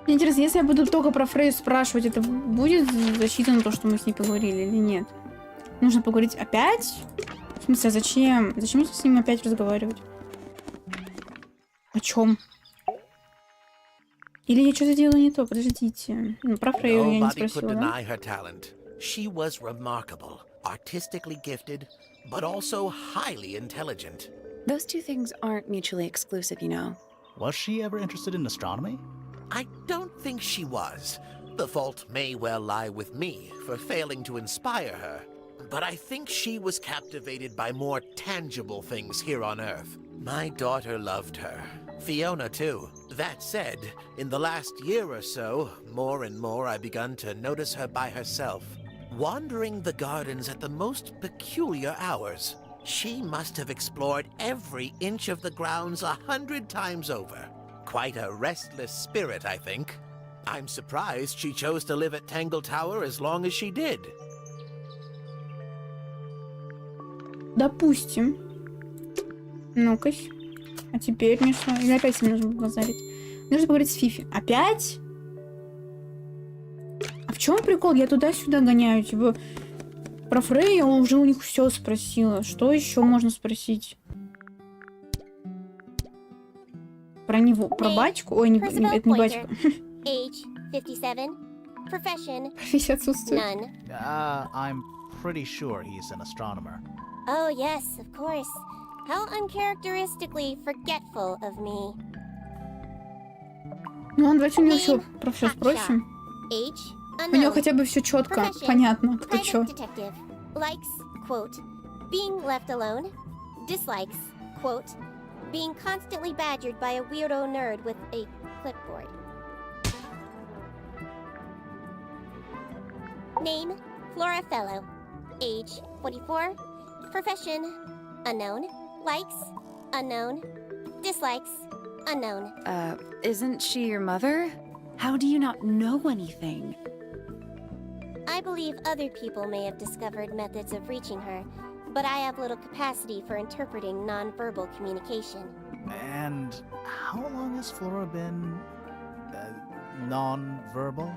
Мне интересно, если я буду только про Фрейю спрашивать, это будет засчитано то, что мы с ней поговорили или нет? Нужно поговорить опять? В смысле, а зачем? Зачем мне с ним опять разговаривать? О чем? Или я что-то делаю не то? Подождите. Ну, про Фрейю я не Nobody спросила, could да? deny her talent. She was remarkable, artistically gifted, but also highly intelligent. Those two things aren't mutually exclusive, you know. Was she ever interested in astronomy? I don't think she was. The fault may well lie with me for failing to inspire her. But I think she was captivated by more tangible things here on Earth. My daughter loved her. Fiona, too. That said, in the last year or so, more and more I begun to notice her by herself, wandering the gardens at the most peculiar hours. She must have explored every inch of the grounds 100 times over. Quite a restless spirit, I think. I'm surprised she chose to live at Tangle Tower as long as she did. Допустим. Ну-ка. А теперь мне что? Или опять мне нужно базарить? Нужно поговорить с Фифи. Опять? А в чем прикол? Я туда-сюда гоняю. Типа, про Фрей я уже у них все спросила. Что еще можно спросить? Про него. Про батьку? Ой, это не батька. Age 57. Profession Профессия отсутствует. none. I'm pretty sure he's an astronomer. Oh yes, of course. How uncharacteristically forgetful of me. Ну, давайте у него все про все спросим. Age У него unknown. хотя бы все четко, Profession, понятно, кто Private чё. detective. Likes, quote, being left alone. Dislikes, quote, being constantly badgered by a weirdo nerd with a clipboard. Name, Flora Fellow. Age, 44. Profession, unknown. Likes, unknown. Dislikes, unknown. Isn't she your mother? How do you not know anything? I believe other people may have discovered methods of reaching her, but I have little capacity for interpreting nonverbal communication. And how long has Flora been non-verbal?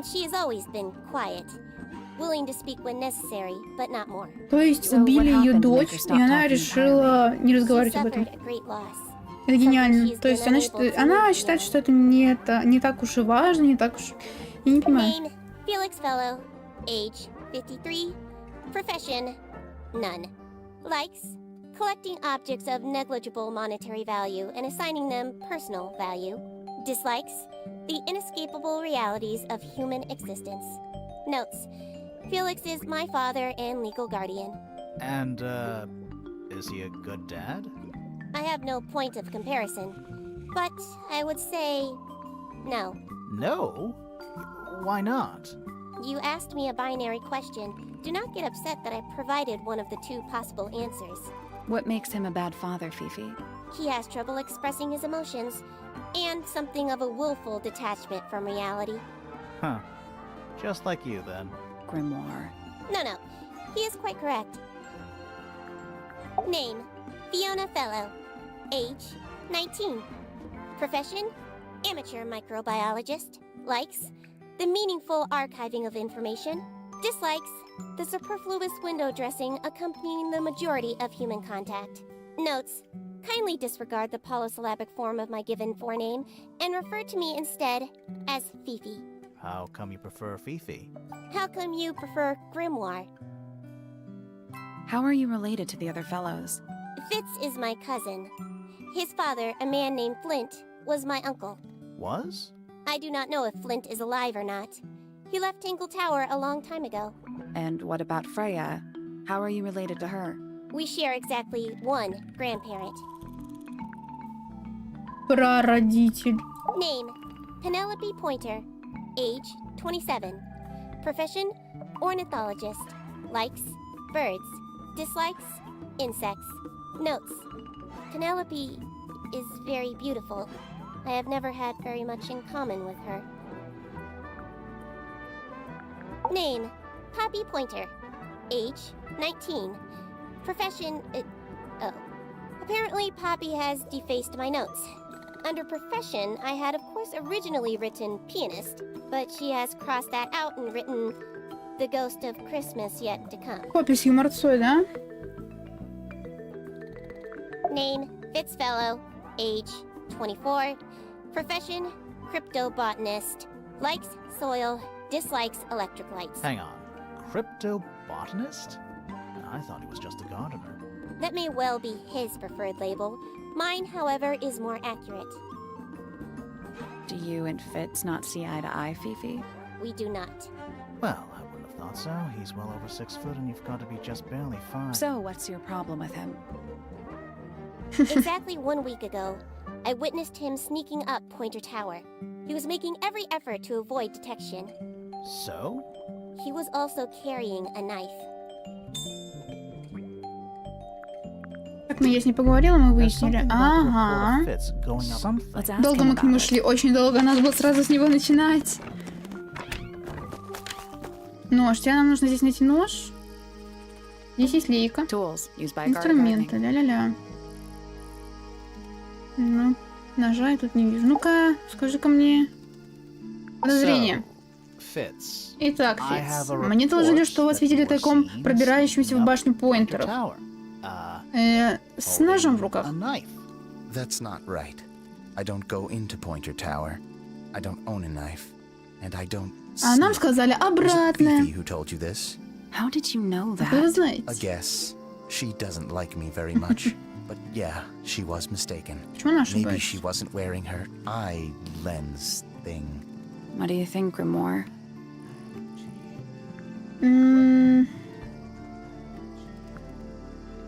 She has always been quiet, willing to speak when necessary, but not more. То есть So убили what ее happened to make дочь, her и stop она talking решила не She разговаривать об этом. suffered a great loss. Это гениально. she's То есть been она, unable to она live считает, beyond. что это не так уж и важно, не так уж... Я не понимаю. Name, Felix Fellow. Age, 53. Profession, none. Likes, collecting objects of negligible monetary value and assigning them personal value. Dislikes, the inescapable realities of human existence. Notes, Felix is my father and legal guardian. And, is he a good dad? I have no point of comparison, but I would say no. No? Why not? You asked me a binary question. Do not get upset that I provided one of the 2 possible answers. What makes him a bad father, Fifi? He has trouble expressing his emotions, and something of a willful detachment from reality. Huh. Just like you, then. Grimoire. No, he is quite correct. Name, Fiona Fellow. Age, 19. Profession, amateur microbiologist. Likes, the meaningful archiving of information. Dislikes, the superfluous window dressing accompanying the majority of human contact. Notes, kindly disregard the polysyllabic form of my given forename and refer to me instead as Fifi. How come you prefer Fifi? How come you prefer Grimoire? How are you related to the other fellows? Fitz is my cousin. His father, a man named Flint, was my uncle. was? I do not know if Flint is alive or not. He left Tangle Tower a long time ago. And what about Freya? How are you related to her? We share exactly one grandparent. Прародитель. Name, Penelope Pointer. Age, 27. Profession, ornithologist. Likes, birds. Dislikes, insects. Notes, Penelope is very beautiful. I have never had very much in common with her. Name, Poppy Pointer. Age, 19. Profession, oh. Apparently Poppy has defaced my notes. Under profession, I had of course originally written pianist, but she has crossed that out and written the ghost of Christmas yet to come. Поппи с юморцой, да? Name, Fitzfellow. Age, 24. Profession, cryptobotanist. Likes soil, dislikes electric lights. Hang on. Cryptobotanist? I thought he was just a gardener. That may well be his preferred label. Mine, however, is more accurate. Do you and Fitz not see eye to eye, Fifi? We do not. Well, I wouldn't have thought so. He's well over 6 foot and you've got to be just barely 5. So what's your problem with him? Exactly 1 week ago, I witnessed him sneaking up Pointer Tower. He was making every effort to avoid detection. So? He was also carrying a knife. Так, я с ней поговорила, мы There's выяснили. something about the report Ага. of Fitz going up. Something. Let's ask Долго him мы к нему about шли, it. очень долго. Надо было сразу с него начинать. Нож. Тебе нам нужно здесь найти нож. Здесь есть лейка. Tools used by gardening. Инструменты. Ля-ля-ля. Ну, ножа я тут не вижу. Ну-ка, скажи-ка мне. Подозрение. So, Fitz. Итак, I Фитц, have a мне доложили, report что вас that видели you were тайком seen пробирающимся в sneaking башню up Pointer поинтеров. Tower. С ножом в руках. A knife. That's not right. I don't go into Pointer Tower. I don't own a knife. And I don't А нам sneak. сказали Was it обратное. Fifi who told you this? How did you know Как вы that? A знаете? guess. She doesn't like me very much. But yeah, she was mistaken. Почему она Maybe she ошибается? wasn't wearing her eye lens thing. What do you think, Grimoire?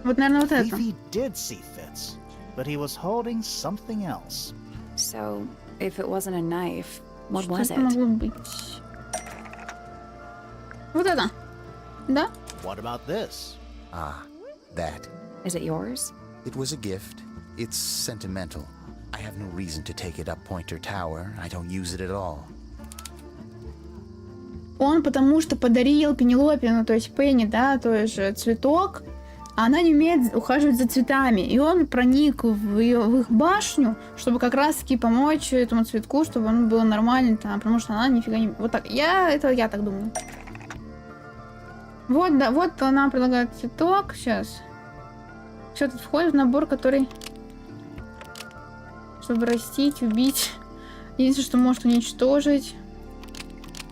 Вот, наверное, вот это. Fifi did see Fitz, but he was holding something else. So, if it wasn't a knife, what Что was это it? могло быть? Вот это. Да? What about this? Ah, that. Is it yours? It was a gift. It's sentimental. I have no reason to take it up Pointer Tower. I don't use it at all. Он потому что подарил Пенелопе, ну то есть Пенни, да, то есть цветок, а она не умеет ухаживать за цветами. И он проник в их башню, чтобы как раз-таки помочь этому цветку, чтобы он был нормальный, там, потому что она нифига не... Вот так, я так думаю. Вот, да, вот она предлагает цветок, сейчас. Все тут входит в набор, который... Чтобы растить, убить. Единственное, что может уничтожить.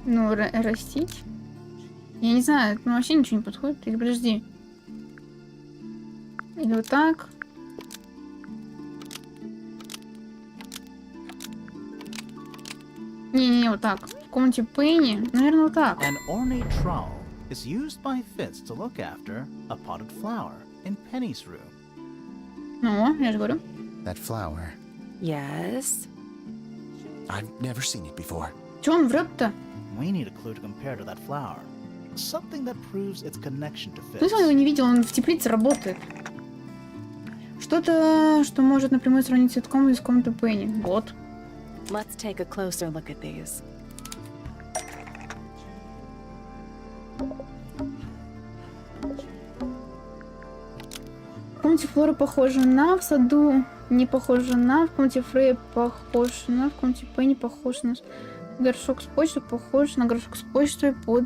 Ну, растить. Я не знаю, ну вообще ничего не подходит. Или подожди. Или вот так. Не-не-не, вот так. В комнате Пенни, наверное, вот так. An ornate trowel is used by Fitz to look after a potted flower in Penny's room. Ну, я же говорю. That flower. Yes. I've never seen it before. Че он врет-то? We need a clue to compare to that flower. Something that proves its connection to Ну, Fitz. если он его не видел, он в теплице работает. Что-то, что может напрямую сравнить с цветком из комнаты Пенни. Вот. Let's take a closer look at these. В комнате Флоры похожа на, в саду не похожа на, в комнате Фрея похожа на, в комнате Пенни похожа на. Горшок с почтой похож на горшок с почтой под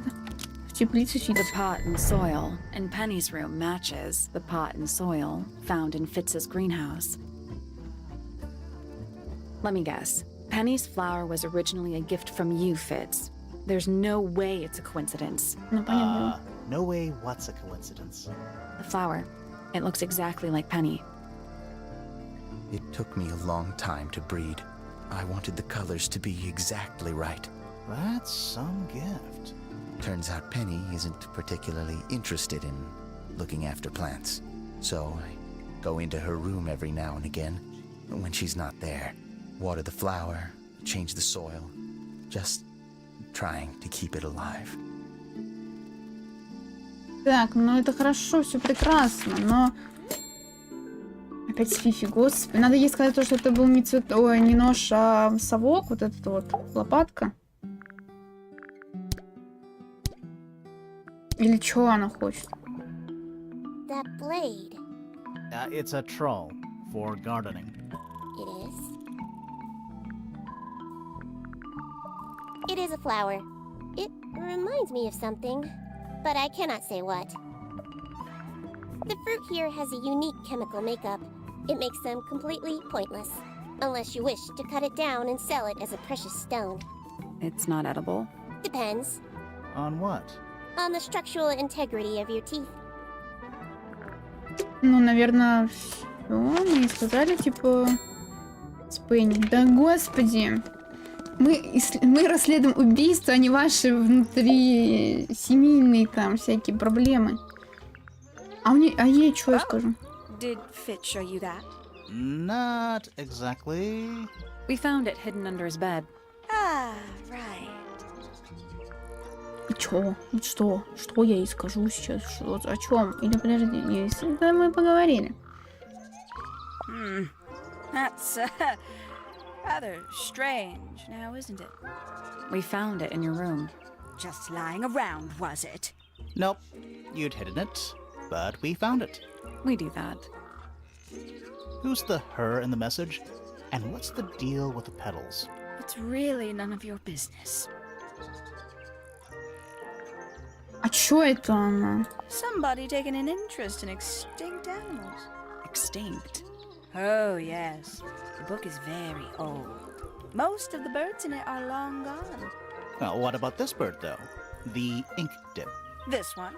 в теплице The Фитц. pot and soil in Penny's room matches the pot and soil found in Fitz's greenhouse. Let me guess. Penny's flower was originally a gift from you, Fitz. There's no way it's a coincidence. Ну, понятно. No way what's a coincidence. The flower. It looks exactly like Penny. It took me a long time to breed. I wanted the colors to be exactly right. That's some gift. Turns out Penny isn't particularly interested in looking after plants. So I go into her room every now and again when she's not there. Water the flower, change the soil. Just trying to keep it alive. Так, ну это хорошо, все прекрасно, но... Опять с Фифи, господи. Надо ей сказать то, что это был не цвет... Ой, не нож, а совок, вот этот вот, лопатка. Или что она хочет? That blade. It's a troll for gardening. It is. It is a flower. It reminds me of something, but I cannot say what. The fruit here has a unique chemical makeup. It makes them completely pointless, unless you wish to cut it down and sell it as a precious stone. It's not edible. Depends On what? on the structural integrity of your teeth. Ну, наверное, все. Мне сказали, типа, с Пенни. Да господи. Мы расследуем убийство, а не ваши внутри семейные там всякие проблемы. А ей что я скажу? Did Fitz show you that? Not exactly. We found it hidden under his bed. Ah, right. И чё? И что? Что я ей скажу сейчас? Что? О чем? Или подожди, если да, мы поговорили. That's rather strange now, isn't it? We found it in your room. Just lying around, was it? Nope. You'd hidden it, but we found it. We do that. Who's the her in the message? And what's the deal with the petals? It's really none of your business. А чё это она? Somebody taking an interest in extinct animals. Extinct. Oh, yes. The book is very old. Most of the birds in it are long gone. Well, what about this bird, though? The ink dip. This one,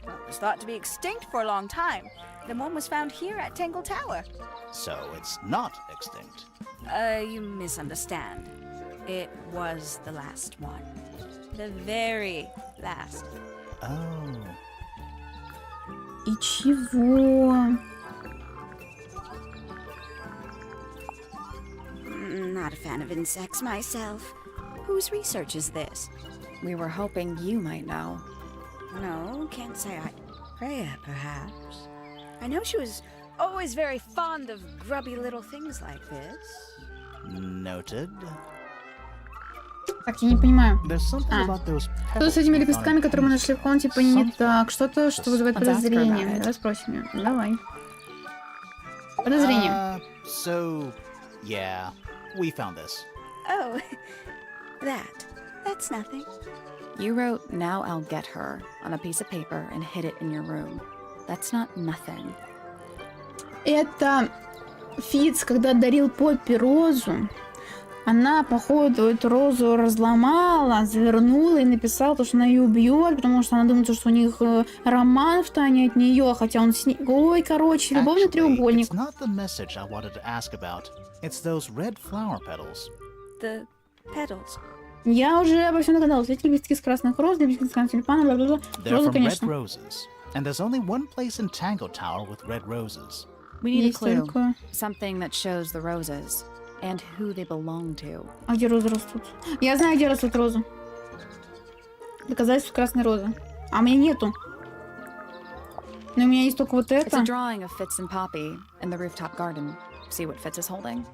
well, was thought to be extinct for a long time. Then one was found here at Tangle Tower. So it's not extinct. You misunderstand. It was the last one. The very last. Oh. И чего? Not a fan of insects myself. Whose research is this? We were hoping you might know. No, can't say I... Freya, perhaps. I know she was always very fond of grubby little things like this. Noted. Так, я не понимаю. There's something about those Что с этими лепестками, которые мы нашли в комнате, типа не так? Что-то, что вызывает подозрение. Давай спросим ее. Давай. Подозрение. So, yeah, we found this. Oh, that's nothing. You wrote, "Now I'll get her," on a piece of paper and hid it in your room. That's not nothing. Это Фитц, когда дарил Поппи розу, она, походу, эту розу разломала, завернула и написала, что она ее убьет, потому что она думает, что у них роман в тайне от нее, хотя он с ней... Ой, короче, любовный треугольник. It's not the message I wanted to ask about. It's those red flower petals. The petals. Я уже обо всем догадалась. Эти лепестки с красных роз, лепестки с красных тюльпанов, бла-бла-бла. They're Розы, from red конечно. roses. And there's only one place in Tangle Tower with red roses. We need a Есть clue. только... Something that shows the roses and who they belong to. А где розы растут? Я знаю, где растут розы. Доказательство красной розы. А у меня нету. Но у меня есть только вот It's это. a drawing of Fitz and Poppy in the rooftop garden. See what Fitz is holding?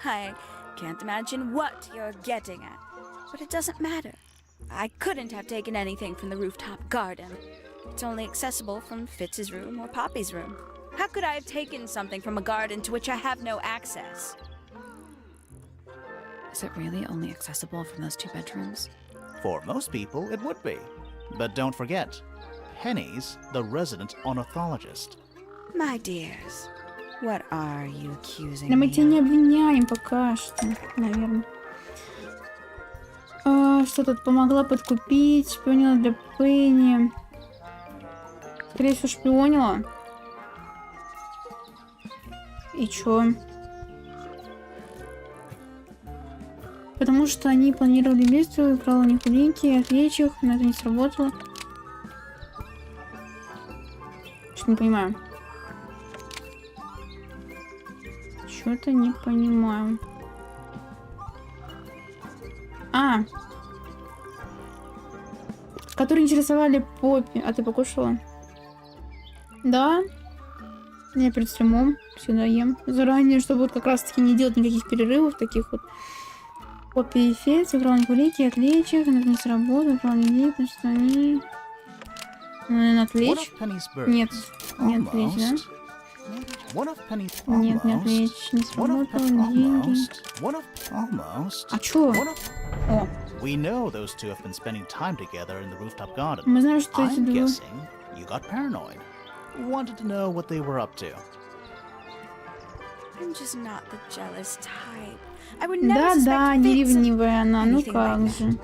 I can't imagine what you're getting at, but it doesn't matter. I couldn't have taken anything from the rooftop garden. It's only accessible from Fitz's room or Poppy's room. How could I have taken something from a garden to which I have no access? Is it really only accessible from those two bedrooms? For most people, it would be. But don't forget, Penny's the resident ornithologist. My dears, what are you accusing Да мы me тебя не of? обвиняем пока что, наверное. Что тут помогла подкупить, шпионила для Пенни. Скорее всего, шпионила. И чё? Потому что они планировали убийство, украл у них улики, отвлечь их, но это не сработало. Что-то не понимаю. Что-то не понимаю. Которые интересовали Поппи. А ты покушала? Да. Я перед стримом всегда ем заранее, чтобы вот как раз таки не делать никаких перерывов таких вот. Поппи эффект, сыграл улики, отвлечь их, это не сработало, украл людей, потому что они... Наверное, отвлечь? Нет, не отвлечь, да? Нет, не отвлечь, не сработало, деньги. А чё? О. We know those two have been spending time together in the rooftop garden. Мы знаем, что эти I'm двое... guessing you got paranoid. Wanted to know what they were up to. I'm just not the jealous type. I would never Да, suspect не Fitz of ревнивая она, ну anything как like же. that.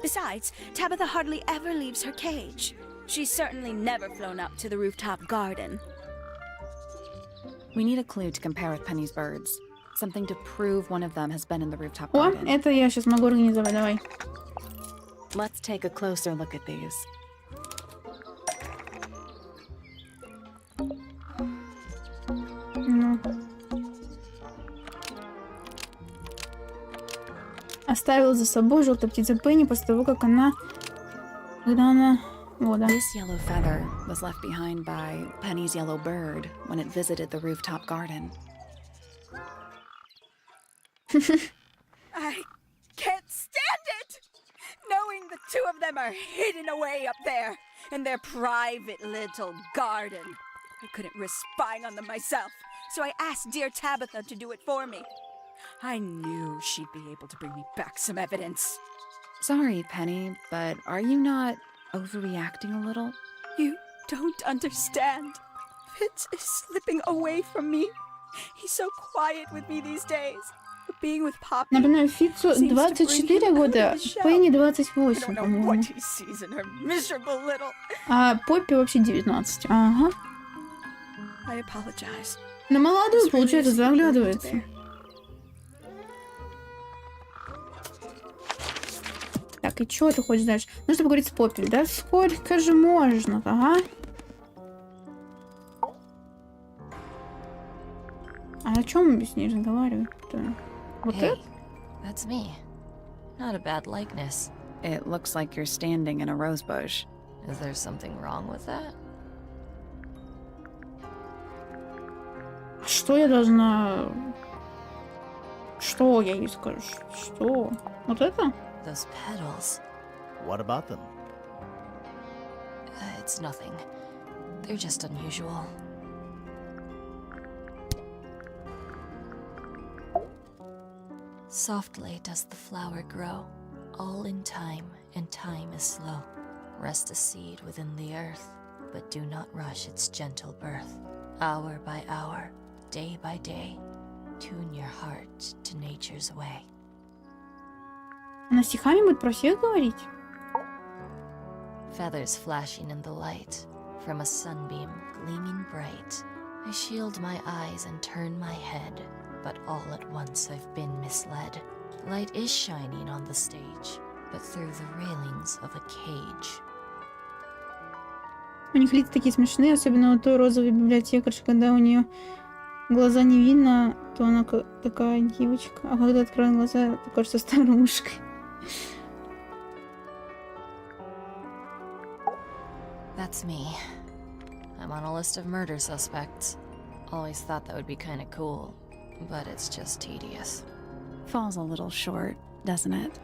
Besides, Tabitha hardly ever leaves her cage. She's certainly never flown up to the rooftop garden. We need a clue to compare with Penny's birds. Something to prove one of them has been in the rooftop О, garden. это я сейчас могу организовать, давай. Let's take a closer look at these. Ну. Оставила за собой желтая птица Пенни после того, как она... Когда она... Вот, да. This yellow feather was left behind by Penny's yellow bird when it visited the rooftop garden. I can't stand it! Knowing the two of them are hidden away up there in their private little garden. I couldn't risk spying on them myself, so I asked dear Tabitha to do it for me. I knew she'd be able to bring me back some evidence. Sorry, Penny, but are you not overreacting a little? You don't understand. Fitz is slipping away from me. He's so quiet with me these days. But being with Poppy Напоминаю, Фитцу 24 года, Пенни 28, по-моему. А Поппи вообще 19. Ага. I apologize. На молодую, получается, заглядывается. Так, и чё ты хочешь дальше? Нужно поговорить с Поппи. Да сколько же можно? Ага. А о чем мы с ней разговариваем-то? Вот Hey, это? that's me. Not a bad likeness. It looks like you're standing in a rose bush. Is there something wrong with that? Что я должна... Что я ей скажу? Что? Вот это? Those petals. What about them? It's nothing. They're just unusual. Softly does the flower grow, all in time, and time is slow. Rest a seed within the earth, but do not rush its gentle birth. Hour by hour, day by day, tune your heart to nature's way. Она стихами будет про всех говорить? Feathers flashing in the light, from a sunbeam gleaming bright. I shield my eyes and turn my head, but all at once I've been misled. Light is shining on the stage, but through the railings of a cage. У них лица такие смешные, особенно у той розовой библиотекарши, когда у нее глаза не видно, то она такая девочка, а когда открывает глаза, то кажется старушкой. That's me. I'm on a list of murder suspects. Always thought that would be kind of cool, but it's just tedious. Falls a little short, doesn't it?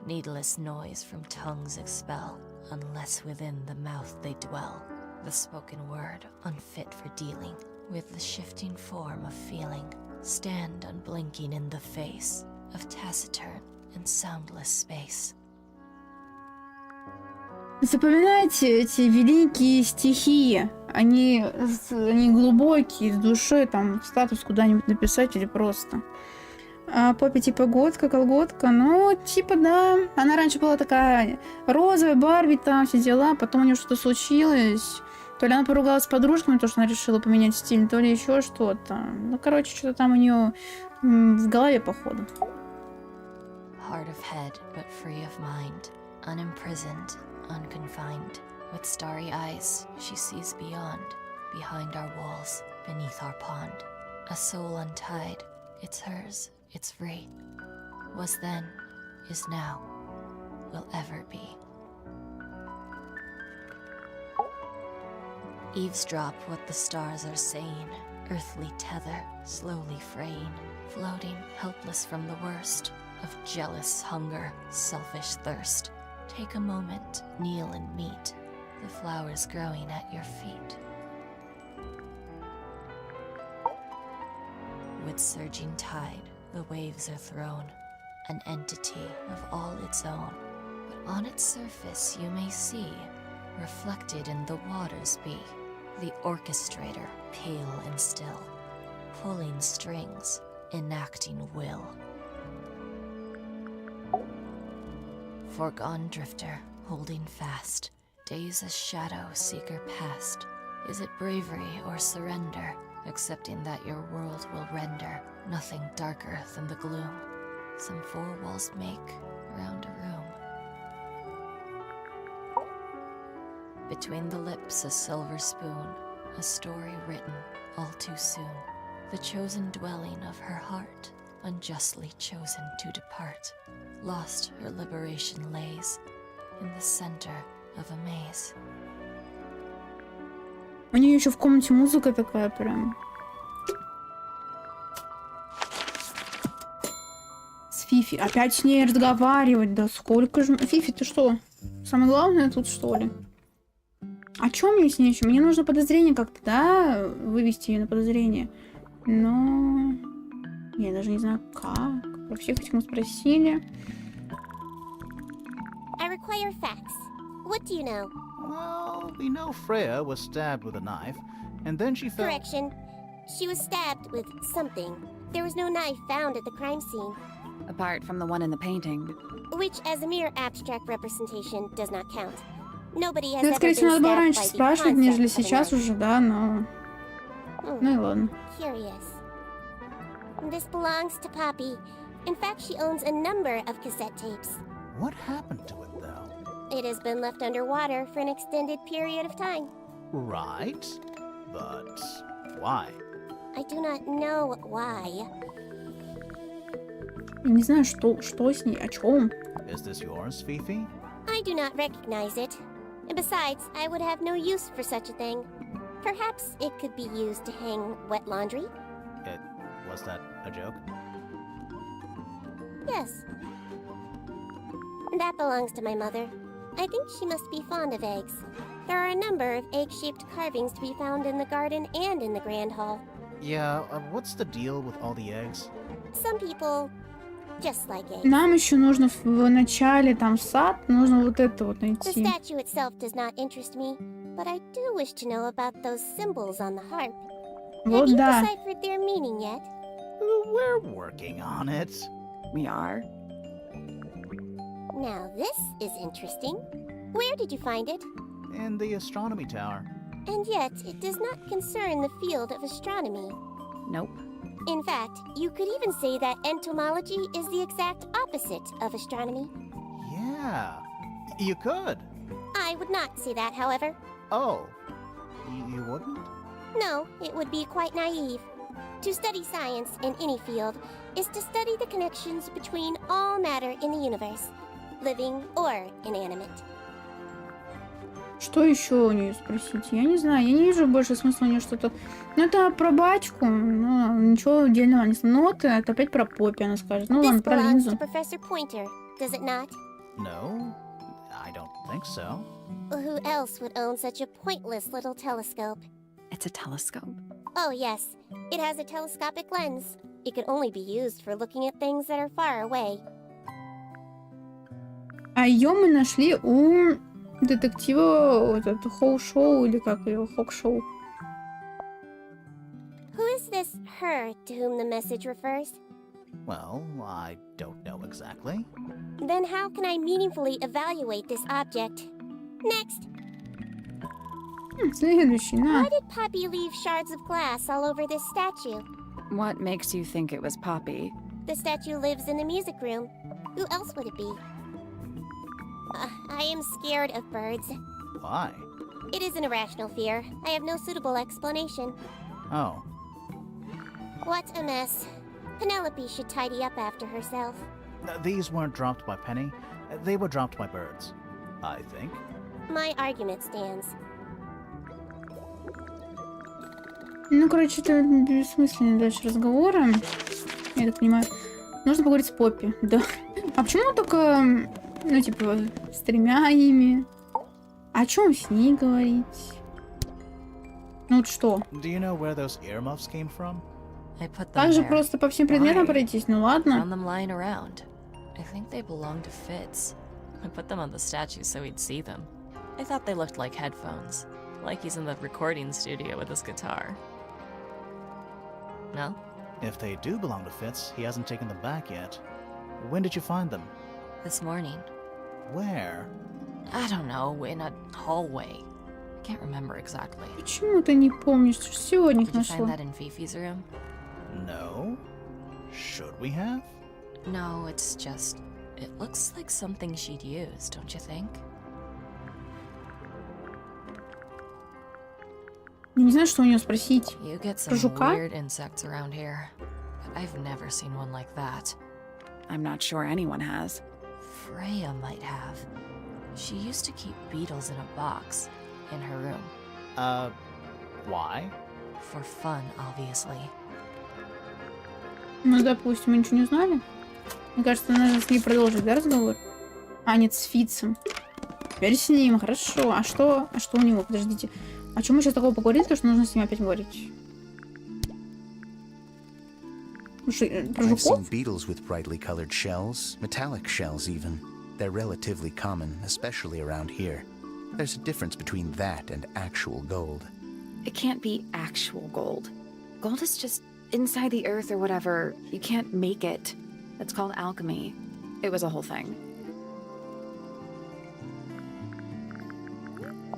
Needless noise from tongues expel, unless within the mouth they dwell. The spoken word, unfit for dealing with the shifting form of feeling. Stand unblinking in the face of taciturn and soundless space. Запоминайте эти великие стихи. Они глубокие, с душой, там, статус куда-нибудь написать или просто. А Поппи типа годка, колготка, ну, типа, да. Она раньше была такая розовая, Барби, там, все дела, потом у нее что-то случилось. То ли она поругалась с подружками, то, что она решила поменять стиль, то ли еще что-то. Ну, короче, что-то там у нее в голове, походу. Hard of head, but free of mind. Unimprisoned, unconfined. With starry eyes, she sees beyond. Behind our walls, beneath our pond. A soul untied. It's hers, it's free. Was then, is now, will ever be. Eavesdrop what the stars are saying. Earthly tether, slowly fraying. Floating, helpless from the worst of jealous hunger, selfish thirst. Take a moment, kneel and meet the flowers growing at your feet. With surging tide, the waves are thrown, an entity of all its own. But on its surface you may see, reflected in the waters be, the orchestrator, pale and still, pulling strings, enacting will. Foregone drifter, holding fast, days a shadow seeker past. Is it bravery or surrender, accepting that your world will render nothing darker than the gloom some four walls make around a room? Between the lips a silver spoon, a story written all too soon. The chosen dwelling of her heart, unjustly chosen to depart. Lost her liberation lays in the center of a maze. У нее еще в комнате музыка такая прям. С Фифи. Опять с ней разговаривать. Да сколько же... Фифи, ты что? Самое главное тут, что ли? О чем мне с ней еще? Мне нужно подозрение как-то, да? Вывести ее на подозрение. Но... Я даже не знаю, как. Про всех этих мы спросили. I require facts. What do you know? Well, we know Freya was stabbed with a knife, and then she fell... Correction. She was stabbed with something. There was no knife found at the crime scene. Apart from the one in the painting. Which, as a mere abstract representation, does not count. Nobody has Ну, ever скорее всего, надо been было stabbed раньше by the спрашивать, concept нежели of a сейчас knife. уже, да, но... Ну и ладно. Curious. This belongs to Poppy. In fact, she owns a number of cassette tapes. What happened to it, though? It has been left underwater for an extended period of time. Right, but why? I do not know why. Я не знаю, что с ней, о чем. Is this yours, Fifi? I do not recognize it. And besides, I would have no use for such a thing. Perhaps it could be used to hang wet laundry? Was that a joke? Yes. That belongs to my mother. I think she must be fond of eggs. There are a number of egg-shaped carvings to be found in the garden and in the grand hall. Yeah, what's the deal with all the eggs? Some people just like eggs. Нам еще нужно в начале там сад, нужно вот это вот The найти. statue itself does not interest me, but I do wish to know about those symbols on the harp. Have Вот you да. deciphered their meaning yet? We're working on it. We are. Now this is interesting. Where did you find it? In the astronomy tower. And yet, it does not concern the field of astronomy. Nope. In fact, you could even say that entomology is the exact opposite of astronomy. Yeah, you could. I would not say that, however. Oh, you wouldn't? No, it would be quite naive. To study science in any field is to study the connections between all matter in the universe, living or inanimate. Что еще у нее спросить? Я не знаю, я не вижу больше смысла у нее что-то... Ну, это про батьку, ну, ничего отдельного не... Ну, вот это опять про Поппи, она скажет. Ну, This ладно, про belongs Линзу. to Professor Pointer, does it not? No, I don't think so. Who else would own such a pointless little telescope? It's a telescope. Oh, yes. It has a telescopic lens. It could only be used for looking at things that are far away. А ее мы нашли у детектива вот это Хоу-шоу или как его, Хок-шоу. Who is this her to whom the message refers? Well, I don't know exactly. Then how can I meaningfully evaluate this object? Next! Следующий, на. Why did Poppy leave shards of glass all over this statue? What makes you think it was Poppy? The statue lives in the music room. Who else would it be? I am scared of birds. Why? It is an irrational fear. I have no suitable explanation. Oh, What a mess. Penelope should tidy up after herself. these weren't dropped by Penny. They were dropped by birds, I think. My argument stands. Ну, короче, это бессмысленные дальше разговоры. Я так понимаю. Нужно поговорить с Поппи, да. А почему только, ну, типа, с тремя ими? О чем с ней говорить? Ну вот что? Do you know where those earmuffs came from? I put them Так же there. просто по всем предметам Why? пройтись? Ну Found ладно. them lying around. I think they belong to Fitz. I put them on the statue so he'd see them. I thought they looked like headphones, like he's in the recording studio with his guitar. No? If they do belong to Fitz, he hasn't taken them back yet. When did you find them? This morning. Where? I don't know, in a hallway. I can't remember exactly. Почему ты не помнишь, что сегодня их Did you find нашла? that in Fifi's room? No. Should we have? No, it's just... It looks like something she'd use, don't you think? Я не знаю, что у нее спросить. You get Про some жука? weird insects around here. But I've never seen one like that. I'm not sure anyone has. Freya might have. She used to keep beetles in a box in her room. Why? For fun, obviously. Ну, допустим, мы ничего не узнали. Мне кажется, надо с ней продолжить, да, разговор? А, нет, с Фитцем. Теперь с ним, хорошо. А что у него? Подождите. О чем мы сейчас такого поговорили, то что нужно с ним опять говорить? Про I've seen жуков? beetles with brightly colored shells, metallic shells even. They're relatively common, especially around here. There's a difference between that and actual gold. It can't be actual gold. Gold is just inside the earth or whatever. You can't make it. That's called alchemy. It was a whole thing.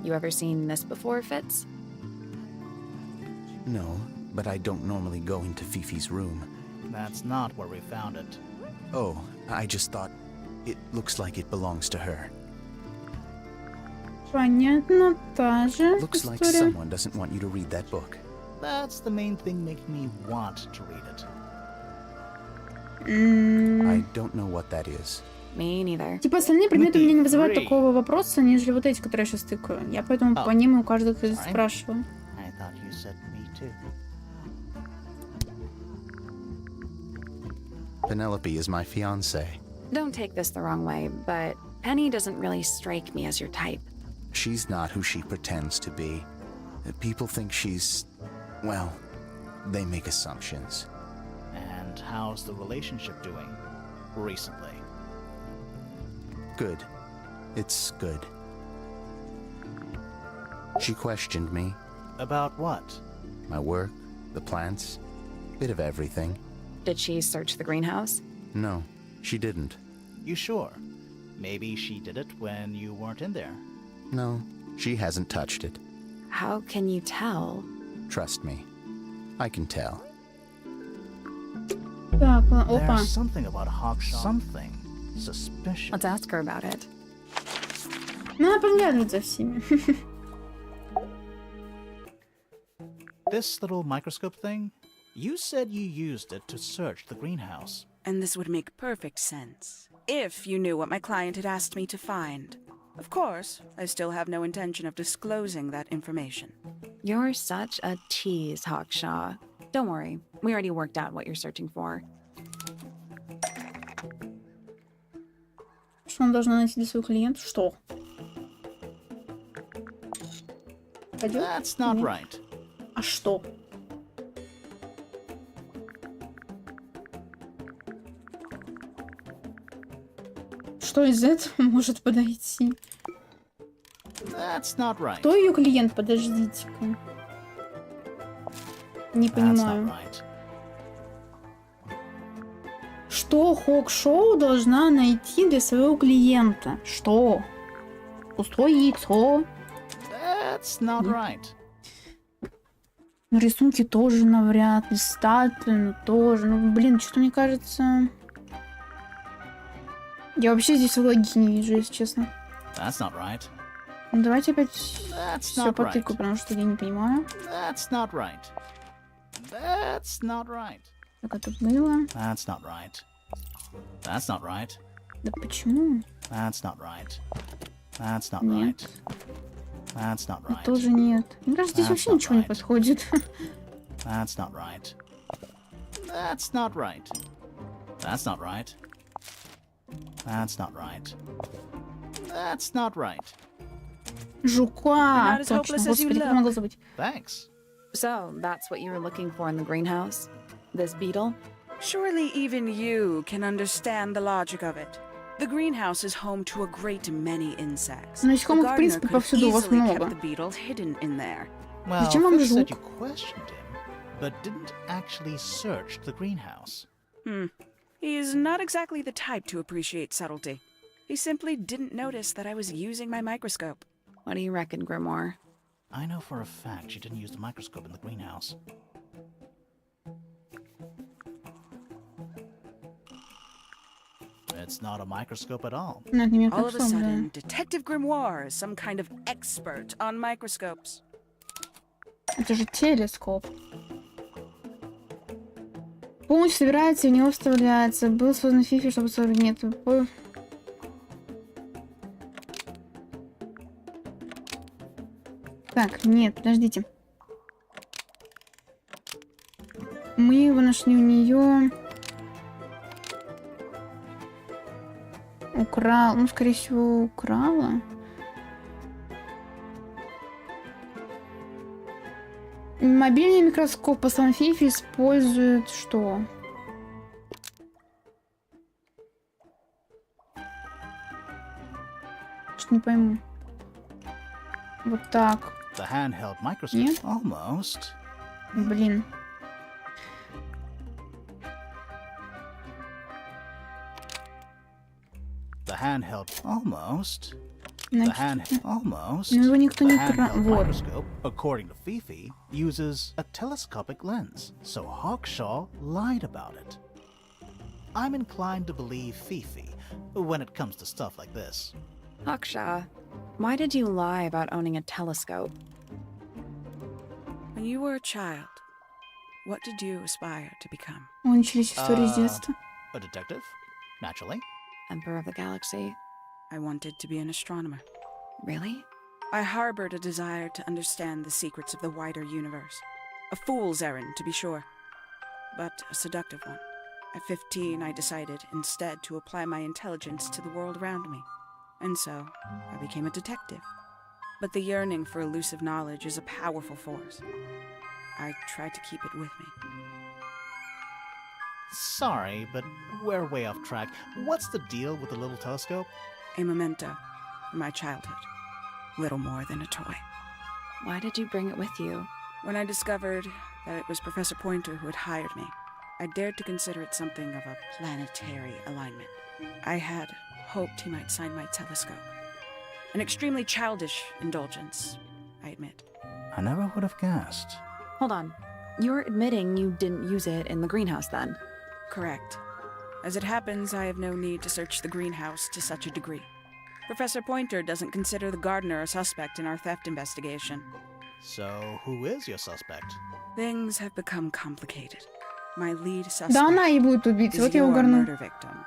You ever seen this before, Fitz? No, but I don't normally go into Fifi's room. That's not where we found it. Oh, I just thought it looks like it belongs to her. Понятно, та же Looks like история. someone doesn't want you to read that book. That's the main thing making me want to read it. I don't know what that is. Me neither. Типа остальные предметы у меня не вызывают Three. такого вопроса, нежели вот эти, которые я сейчас тыкаю. Я поэтому по ним и у каждого Sorry. спрашиваю. I thought you said me too. Penelope is my fiancée. Don't take this the wrong way, but Penny doesn't really strike me as your type. She's not who she pretends to be. People think she's... well, they make assumptions. And how's the relationship doing recently? Good. It's good. She questioned me, About what? my work, the plants, bit of everything. Did she search the greenhouse? No, she didn't. You sure? Maybe she did it when you weren't in there. No, she hasn't touched it. How can you tell? Trust me. I can tell. Так, опа. There's something about Hawkshaw. Something suspicious. Let's ask her about it. Надо подглядывать за всеми. This little microscope thing? You said you used it to search the greenhouse. And this would make perfect sense, if you knew what my client had asked me to find. Of course, I still have no intention of disclosing that information. You're such a tease, Hawkshaw. Don't worry, we already worked out what you're searching for. Что он должен найти для своего клиента? Что? Пойдёт? That's not Нет. right. А что? Что из этого может подойти? That's not right. Кто ее клиент? Подождите-ка. Не That's not понимаю. right. Что Хок-шоу должна найти для своего клиента? Что? Пустое яйцо? That's not right. Ну, рисунки тоже навряд ли, статуи, ну, тоже. Ну, блин, что-то мне кажется... Я вообще здесь логики не вижу, если честно. That's not right. Ну, давайте опять That's все not потыкаю, right. потому что я не понимаю. That's not right. That's not right. Как это было? That's not right. That's not right. Да почему? That's not right. That's not Нет. right. That's not И right. тоже нет. Мне кажется, здесь That's вообще not ничего не right. подходит. That's not right. That's not right. That's not right. That's not right. That's not right. Жука! Not as Точно, hopeless as you господи, как я могла забыть? Thanks. So, that's what you were looking for in the greenhouse? This beetle? Surely even you can understand the logic of it. The greenhouse is home to a great many insects. The Насекомых, в gardener принципе, could have повсюду у вас easily kept много. the beetle hidden in there. Well, Зачем вам Fitz said жук? you questioned him, but didn't actually search the greenhouse. He is not exactly the type to appreciate subtlety. He simply didn't notice that I was using my microscope. What do you reckon, Grimoire? I know for a fact she didn't use the microscope in the greenhouse. It's not a microscope at all. Ну, это не All of a микроскоп, да. sudden, Detective Grimoire is some kind of expert on microscopes. Это же телескоп. Полностью собирается и в него вставляется. Был создан Фифи, чтобы создать... Нет. Так, нет, подождите. Мы его нашли у нее. Украл. Ну, скорее всего, украла. Мобильный микроскоп, по словам Фифи, использует что? Что не пойму. Вот так. The handheld microscope. Нет? Almost. Блин. The handheld. Almost. The Значит, hand. Almost. ну его никто The не тра... handheld Вот. microscope, according to Fifi, uses a telescopic lens, so Hawkshaw lied about it. I'm inclined to believe Fifi when it comes to stuff like this. Hawkshaw, why did you lie about owning a telescope? When you were a child, what did you aspire to become? О, начались истории с детства. A detective? Naturally. Emperor of the Galaxy? I wanted to be an astronomer. Really? I harbored a desire to understand the secrets of the wider universe. A fool's errand, to be sure, but a seductive one. At 15, I decided instead to apply my intelligence to the world around me. And so, I became a detective. But the yearning for elusive knowledge is a powerful force. I tried to keep it with me. Sorry, but we're way off track. What's the deal with the little telescope? A memento from my childhood. Little more than a toy. Why did you bring it with you? When I discovered that it was Professor Pointer who had hired me, I dared to consider it something of a planetary alignment. I had hoped he might sign my telescope. An extremely childish indulgence, I admit. I never would have guessed. Hold on. You're admitting you didn't use it in the greenhouse then? Correct. As it happens, I have no need to search the greenhouse to such a degree. Professor Pointer doesn't consider the gardener a suspect in our theft investigation. So, who is your suspect? Things have become complicated. My lead Да suspect она и будет убийцей. is Вот я your угорну. murder victim.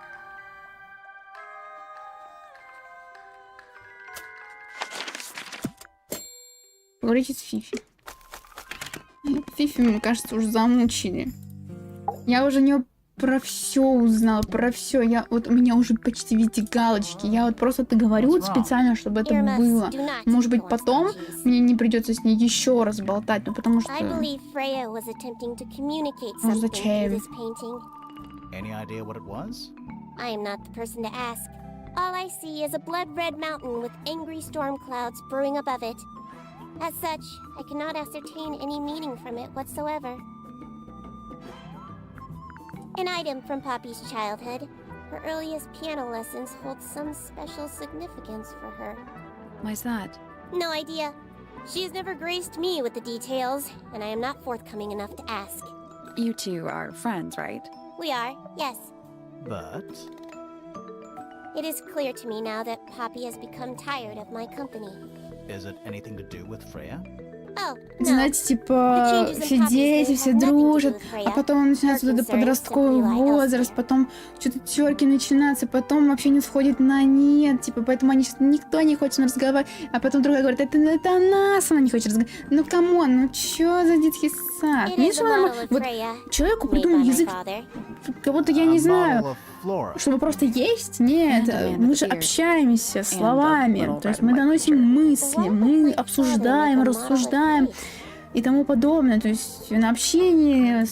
Говорите с Фифи. Фифи, мне кажется, уже замучили. Я уже не про все узнала, про все. Вот у меня уже почти везде галочки. Я вот просто это говорю вот специально, чтобы это было. Может быть, потом мне не придется с ней еще раз болтать, ну потому что... I believe Freya was attempting to communicate Ну, something зачем? through this painting. Any idea what it was? I am not the person to ask. All I see is a blood-red mountain with angry storm clouds brewing above it. As such, I cannot ascertain any meaning from it whatsoever. An item from Poppy's childhood. Her earliest piano lessons hold some special significance for her. Why's that? No idea. She has never graced me with the details, and I am not forthcoming enough to ask. You two are friends, right? We are, yes. But It is clear to me now that Poppy has become tired of my company. is it anything to do with Freya? Oh, no. Знаете, типа, все дети, все дружат, а потом начинается вот этот подростковый возраст, потом что-то терки начинаются, потом вообще не сходит на нет, типа, поэтому они сейчас никто не хочет разговаривать, а потом другая говорит, это нас, она не хочет разговаривать. Ну, камон, ну чё за детский сад? It Видишь, is a model of вот Freya, человеку made придумал by my язык, father. кого-то, я A не model знаю, of Flora. чтобы просто есть? Нет, And мы же appears. общаемся словами, little то есть red and мы white доносим picture. мысли, мы обсуждаем, Why рассуждаем и тому подобное. То есть на общении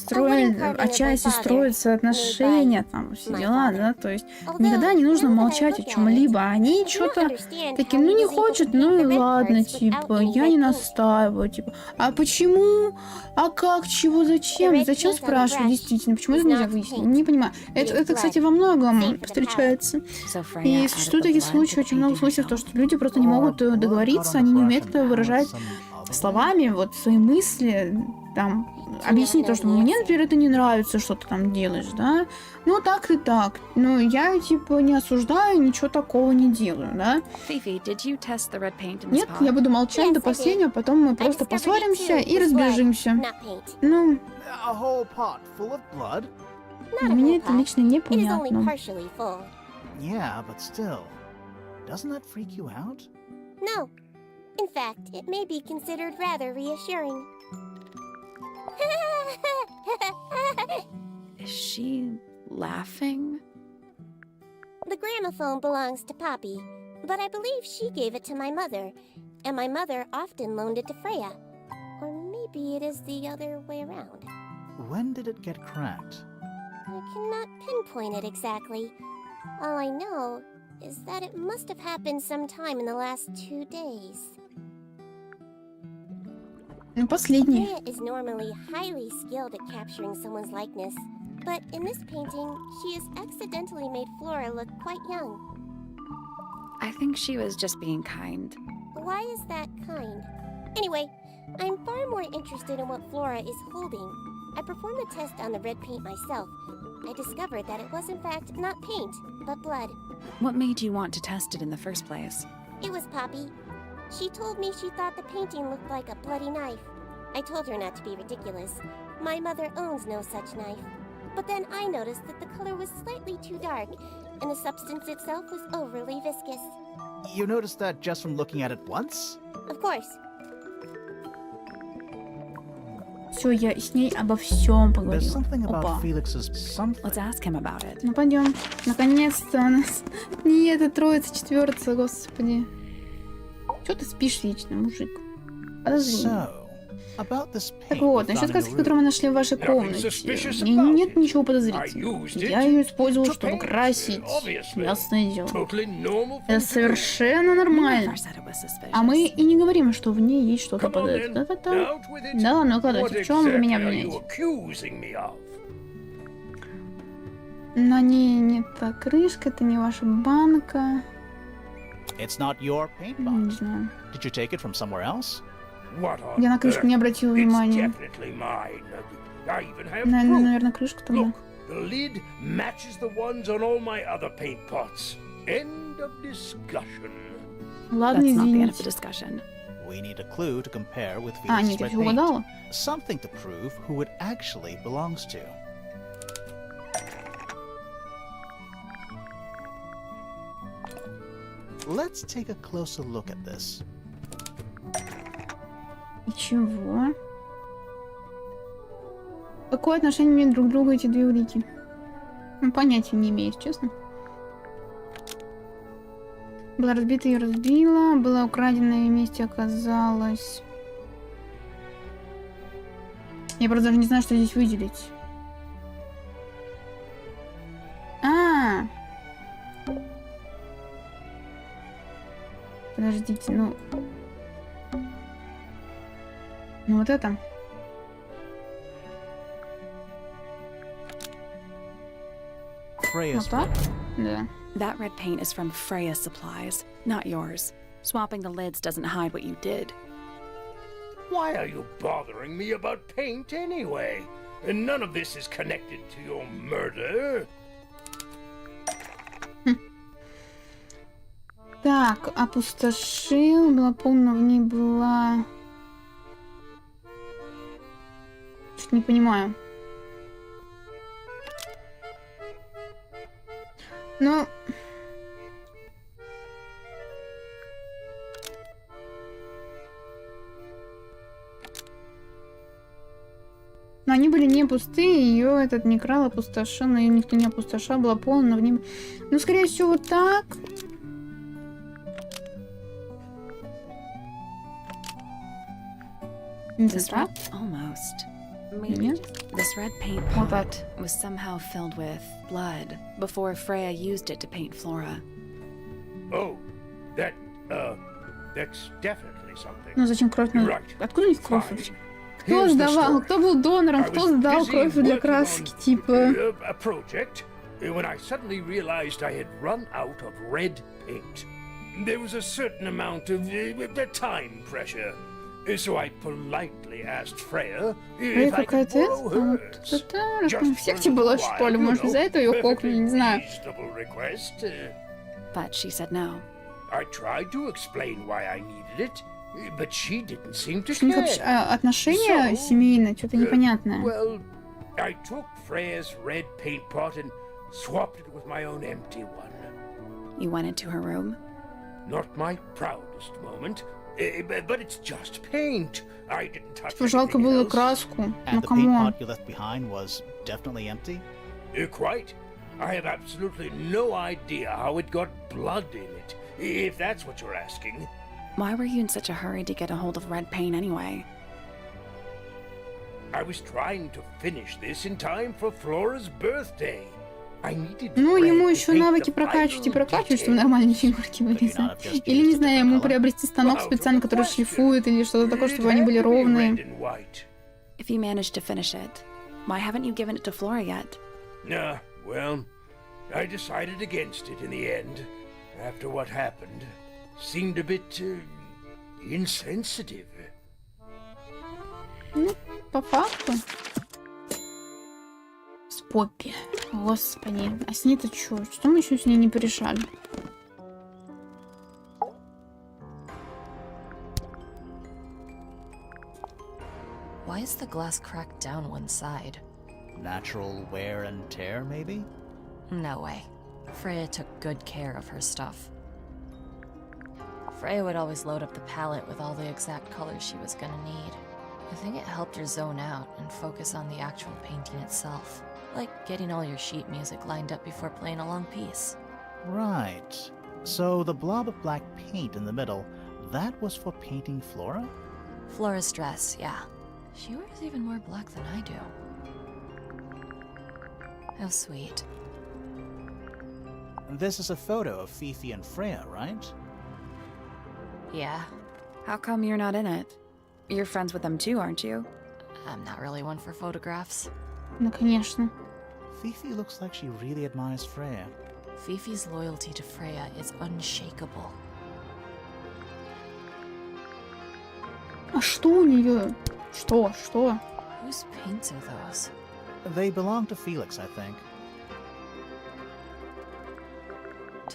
отчасти строятся отношения, там все дела, да, то есть никогда не нужно молчать о чем-либо. Они что-то такие, ну не хочет, ну и ладно, типа, я не настаиваю, типа, а почему, а как, чего, зачем, зачем спрашивать, действительно, почему это нельзя выяснить, не понимаю. Это, кстати, во многом встречается. So Freya И added существует the таких blood случаев, to очень много paint случаев, то, herself. что люди просто не могут договориться, они не умеют это выражать словами, вот свои мысли, там, объяснить то, что мне, например, это не нравится, что ты там делаешь, да, ну так и так, но я, типа, не осуждаю, ничего такого не делаю, да. Fifi, did you test the red paint in the Нет, spot? я буду молчать до последнего, потом мы просто посваримся и разбежимся. Not paint. Ну, A whole pot full of blood? Not для a меня whole это pot. лично It is only непонятно. partially full. Yeah, but still. Doesn't that freak you out? No. In fact, it may be considered rather reassuring. Is she laughing? The gramophone belongs to Poppy, but I believe she gave it to my mother, and my mother often loaned it to Freya. Or maybe it is the other way around. When did it get cracked? I cannot pinpoint it exactly. All I know is that it must have happened sometime in the last 2 days. Ну, последний. Freya is normally highly skilled at capturing someone's likeness, but in this painting, she has accidentally made Flora look quite young. I think she was just being kind. Why is that kind? Anyway, I'm far more interested in what Flora is holding. I performed the test on the red paint myself. I discovered that it was in fact not paint, but blood. What made you want to test it in the first place? It was Poppy. She told me she thought the painting looked like a bloody knife. I told her not to be ridiculous. My mother owns no such knife. But then I noticed that the color was slightly too dark, and the substance itself was overly viscous. You noticed that just from looking at it once? Of course. Все, я с ней обо всем There's поговорила. something about Опа. Felix's something. Let's ask him about it. Ну пойдем. Наконец-то у нас не эта троица, четверца, господи. Че ты спишь вечно, мужик? Подожди. So, about this Так paint вот, we насчет found in краски, your которую мы room. нашли в вашей Nothing комнате. suspicious Не- about Нет it. ничего I подозрительного. used Я it ее использовал, to чтобы paint, красить. obviously. Ясное дело. Totally normal Это thing to do. совершенно We нормально. never said it was suspicious. А мы и не говорим, что в ней есть что-то Come on подозрительное. then, Да-да-да. out with it. Да, ну What кладайте, в чем вы меня exactly are you обвиняете? accusing me of? На ней нет та крышка, это не ваша банка. It's not your paint Не box. знаю. Did you take it from somewhere else? What on Я на крышку не earth? обратила It's внимания. definitely mine. I even have Наверное, proof. наверное, крышка тогда. Look, the lid matches the ones on all my other paint pots. End of discussion. Ладно, That's not the end of the извините. discussion. We need a clue to compare with А, Felix's нет, я red все paint. угадала. Something to prove who it actually belongs to. Let's take a closer look at this. И чего? Какое отношение имеют друг к другу эти две улики? Ну, понятия не имею, если честно. Была разбита, ее разбила. Была украдена, и вместе оказалась. Я просто даже не знаю, что здесь выделить. А! Подождите, ну... Ну вот это. Freya's Вот так? red. Да. That red paint is from Freya's supplies, not yours. Swapping the lids doesn't hide what you did. Why are you bothering me about paint anyway? And none of this is connected to your murder. Так, опустошил, была полна, в ней была... Что-то не понимаю. Ну... Но они были не пустые, ее этот не крал, опустошил, но ее никто не опустошал, была полна в ней... Ну, скорее всего, вот так. This red, almost. Maybe this red paint pot was somehow filled with blood before Freya used it to paint Flora. Oh, that's definitely something. Ну, зачем кровь? Ну, откуда у них кровь вообще? Кто сдавал? Кто был донором? Кто сдал кровь для краски, типа? A project when I suddenly realized I had run out of red paint. There was a certain amount of time pressure. So I politely asked Freya if I could borrow hers. В секте было, что ли? Может, из-за этого ее кокнули, не знаю. But she said no. I tried to explain why I needed it, but she didn't seem to У них вообще отношения семейные, что-то непонятное. Well, I took Freya's red paint pot and swapped it with my own empty one. You went into her room? Not my proudest moment. But it's just paint. I didn't touch Жалко было краску. And the paint pot you left behind was definitely empty? Quite. I have absolutely no idea how it got blood in it, if that's what you're asking. Why were you in such a hurry to get a hold of red paint anyway? I was trying to finish this in time for Flora's birthday. Ну, ему еще навыки прокачивать и прокачивать, чтобы нормальные фигурки вырезать. Или, не знаю, ему приобрести станок специально, который шлифует, или что-то такое, чтобы они были ровные. If you managed to finish it, why haven't you given it to Flora yet? Well, I decided against it in the end. After what happened, seemed a bit insensitive. Ну, по факту. С Поппи. Господи. А с ней-то что? Что мы еще с ней не порешали? Why is the glass cracked down one side? Natural wear and tear, maybe? No way. Freya took good care of her stuff. Freya would always load up the palette with all the exact colors she was gonna need. I think it helped her zone out and focus on the actual painting itself. Like getting all your sheet music lined up before playing a long piece. Right. So the blob of black paint in the middle, that was for painting Flora? Flora's dress, yeah. She wears even more black than I do. How sweet. This is a photo of Fifi and Freya, right? Yeah. How come you're not in it? You're friends with them too, aren't you? I'm not really one for photographs. Ну, конечно. Fifi looks like she really admires Freya. Fifi's loyalty to Freya is unshakable. А что у нее? Что? Whose paints are those? They belong to Felix, I think.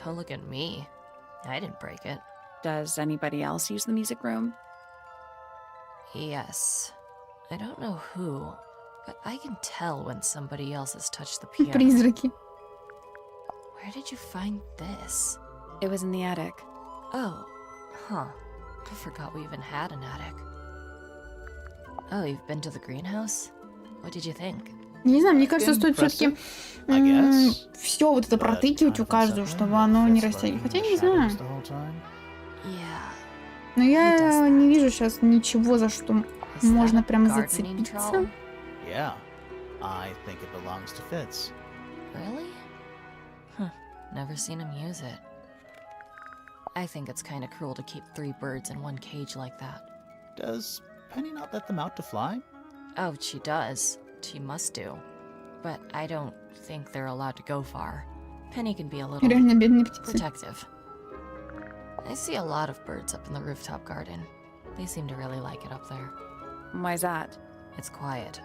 Don't look at me. I didn't break it. Does anybody else use the music room? Yes. I don't know who, but I can tell when somebody else has touched the piano. Призраки. Where did you find this? It was in the attic. Oh, huh. I forgot we even had an attic. Oh, you've been to the greenhouse? What did you think? Не знаю, мне кажется, стоит все-таки все вот это протыкивать у каждого, чтобы оно не растягивало. Хотя я не знаю. Но я не вижу сейчас ничего, за что можно прям зацепиться. Yeah, I think it belongs to Fitz. Really? Huh. Never seen him use it. I think it's kind of cruel to keep 3 birds in one cage like that. Does Penny not let them out to fly? Oh, she does. She must do. But I don't think they're allowed to go far. Penny can be a little Реально бедные птицы. protective. I see a lot of birds up in the rooftop garden. They seem to really like it up there. Why's that? It's quiet.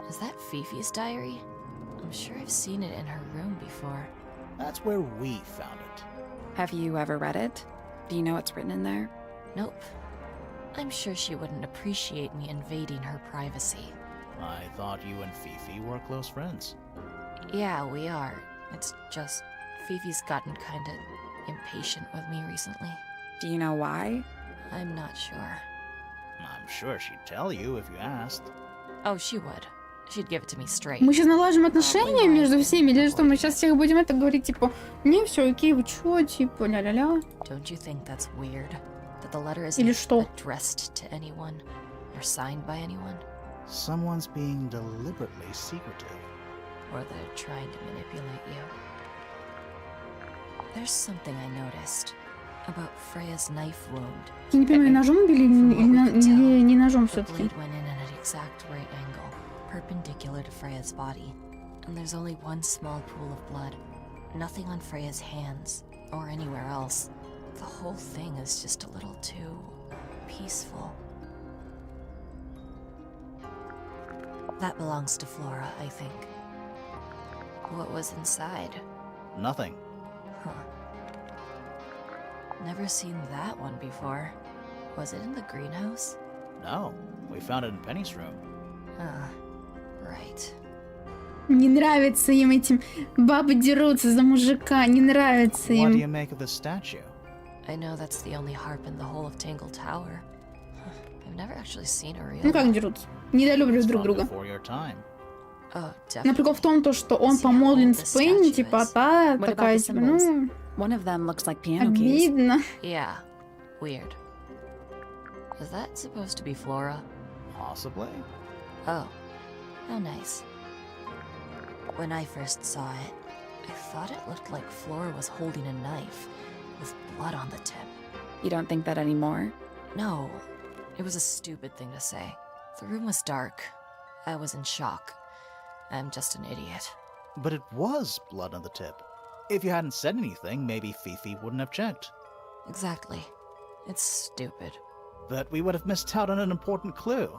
Is that Fifi's diary? I'm sure I've seen it in her room before. That's where we found it. Have you ever read it? Do you know what's written in there? Nope. I'm sure she wouldn't appreciate me invading her privacy. I thought you and Fifi were close friends. Yeah, we are. It's just Fifi's gotten kinda impatient with me recently. Do you know why? I'm not sure. I'm sure she'd tell you if you asked. Oh, she would. She'd give it to me straight. Мы сейчас налажим отношения между всеми, или что? Мы сейчас всех будем это говорить, типа, не, все окей, вы чё, типа, ля-ля-ля. Don't you think that's weird? That the letter Или isn't что? addressed to anyone or signed by anyone? Someone's being deliberately secretive. Or they're trying to manipulate you. There's something I noticed about Freya's knife wound. Я не понимаю, ножом убили или не ножом The все-таки? blade went in at an exact right angle, perpendicular to Freya's body. And there's only one small pool of blood. Nothing on Freya's hands, or anywhere else. The whole thing is just a little too peaceful. That belongs to Flora, I think. What was inside? Nothing. Huh. Never seen that one before. Was it in the greenhouse? No, we found it in Penny's room. Right. Не нравится им этим. Бабы дерутся за мужика, не нравится What do you им. make of this statue? I know that's the only harp in the whole of Tangle Tower. Huh. I've never actually seen a real Ну как one. дерутся? Недолюбливают It's друг from друга. before your time. Oh, Но прикол definitely. в том, то, что он помолвлен с Пенни, типа, а та What такая, about the типа, symbols? ну, One of them looks like piano keys. обидно. Yeah. Weird. Is that supposed to be Flora? Possibly. Oh. How nice. When I first saw it, I thought it looked like Flora was holding a knife with blood on the tip. You don't think that anymore? No, it was a stupid thing to say. The room was dark. I was in shock. I'm just an idiot. But it was blood on the tip. If you hadn't said anything, maybe Fifi wouldn't have checked. Exactly. It's stupid. But we would have missed out on an important clue.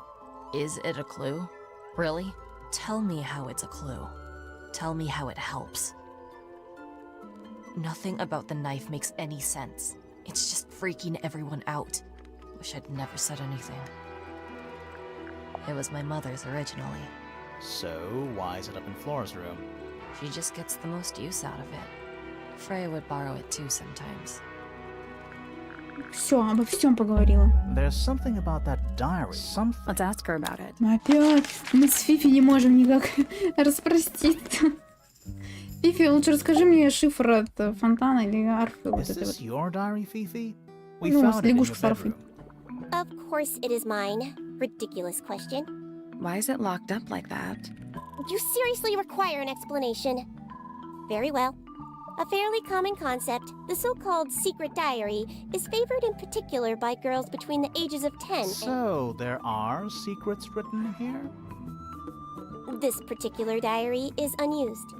Is it a clue? Really? Tell me how it's a clue. Tell me how it helps. Nothing about the knife makes any sense. It's just freaking everyone out. Wish I'd never said anything. It was my mother's originally. So, why is it up in Flora's room? She just gets the most use out of it. Freya would borrow it too sometimes. Все, обо всем поговорила. There's something about that diary. Something. Let's ask her about it. Опять. Мы с Фифи не можем никак распроститься. Фифи, лучше расскажи мне шифр от фонтана или арфы. Вот Is это this вот. your diary, Fifi? We Ну, found it in your лягушка с арфой. bedroom. Of course it is mine. Ridiculous question. Why is it locked up like that? You seriously require an explanation. Very well. A fairly common concept, the so-called secret diary, is favored in particular by girls between the ages of 10 So, there are secrets written here? and this particular diary is unused.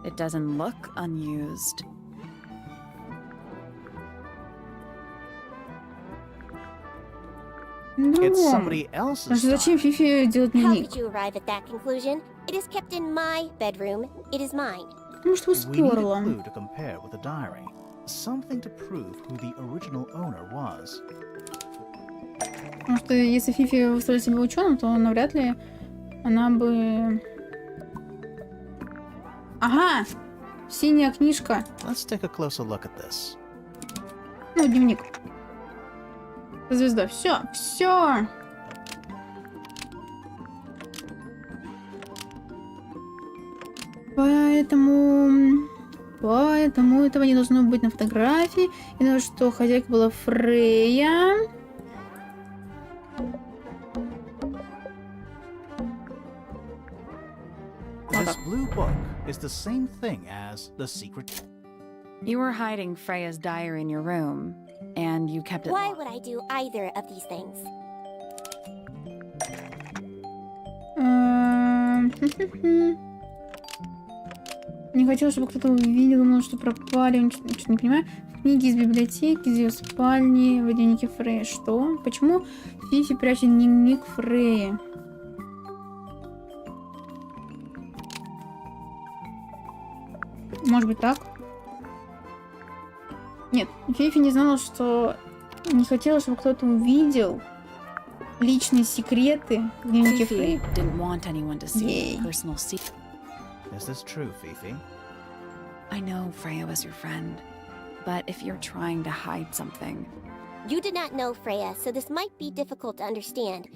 It doesn't look unused. Ну, It's somebody else's значит, зачем diary. Фифи делать How дневник? did you arrive at that conclusion? It is kept in my bedroom. It is mine. Потому что We need a усперла. clue to compare with the diary. Something to prove who the original owner was. Потому что если Фифи выставляет себя ученым, то навряд ли она бы... Ага! Синяя книжка. Let's take a closer look at this. Ну, дневник. Звезда. Все, все. Поэтому этого не должно быть на фотографии. И надо, что хозяйка была Фрея. This blue book is the same thing as the secret. You were hiding Freya's diary in your room, and you kept it Why locked. would I do either of these things? Не хотела, чтобы кто-то увидел, думала, что пропали. Ничего не понимаю. Книги из библиотеки, из ее спальни, в дневнике Фрея. Что? Почему Фифи прячет дневник Фрея? Может быть так? Нет, Фифи не знала, что не хотела, чтобы кто-то увидел личные секреты в дневнике Фрея. Didn't want anyone to see Yay. her personal secret. Is this true, Fifi? I know Freya was your friend, but if you're trying to hide something, You did not know Freya, so this might be difficult to understand.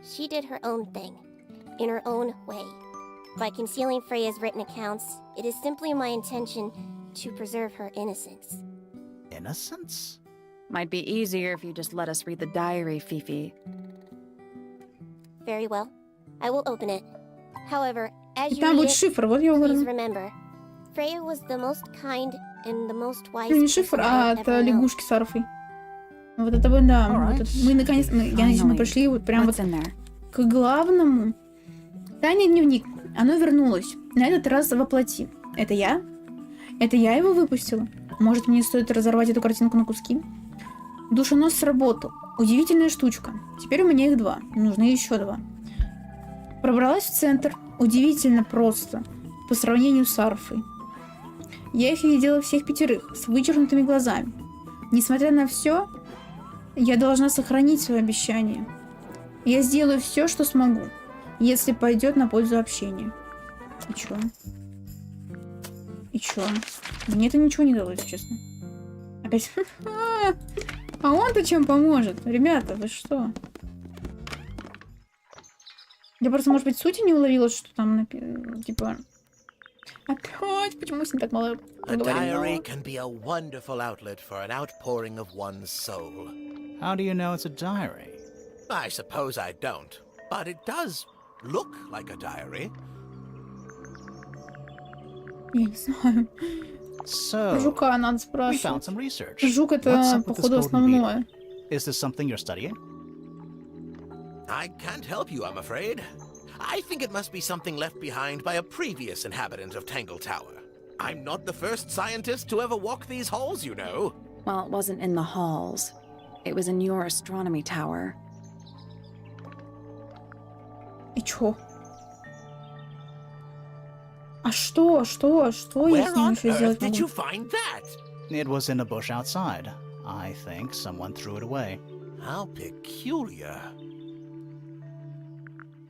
She did her own thing, in her own way. By concealing Freya's written accounts, it is simply my intention to preserve her innocence. Innocence? might be easier if you just let us read the diary, Fifi. Very well. I will open it. However, as you Там read будет it, шифр, вот я please говорю. remember, Freya was the most kind and the most wise Не person шифр, I а have это ever known. лягушки с арфой. Вот это вот, да. Alright. Вот это. Мы наконец, я надеюсь, мы Finally. пришли вот прям What's вот in there? к главному. Тайный дневник. Оно вернулось. На этот раз воплоти. Это я? Это я его выпустила? Может, мне стоит разорвать эту картинку на куски? Душонос сработал. Удивительная штучка. Теперь у меня их 2. Нужны еще 2. Пробралась в центр. Удивительно просто. По сравнению с арфой. Я их видела всех 5 с вычеркнутыми глазами. Несмотря на все, я должна сохранить свое обещание. Я сделаю все, что смогу, если пойдет на пользу общения. И чё? И чё? Мне это ничего не дало, если честно. Опять. А он-то чем поможет? Ребята, вы что? Я просто, может быть, сути не уловила, что там типа... Опять? Почему с ним так мало A diary говорим? can be a wonderful outlet for an outpouring of one's soul. How do you know it's a diary? I suppose I don't, but it does look like a diary. Я не знаю. So, Жука надо we found спрашивать. some research. Жук What's это, up with this походу, golden основное. beetle? Is this something you're studying? I can't help you, I'm afraid. I think it must be something left behind by a previous inhabitant of Tangle Tower. I'm not the first scientist to ever walk these halls, you know. Well, it wasn't in the halls. It was in your astronomy tower. И чё? А что я Where с ним on еще earth сделать did могу? you find that? It was in a bush outside. I think someone threw it away. How peculiar.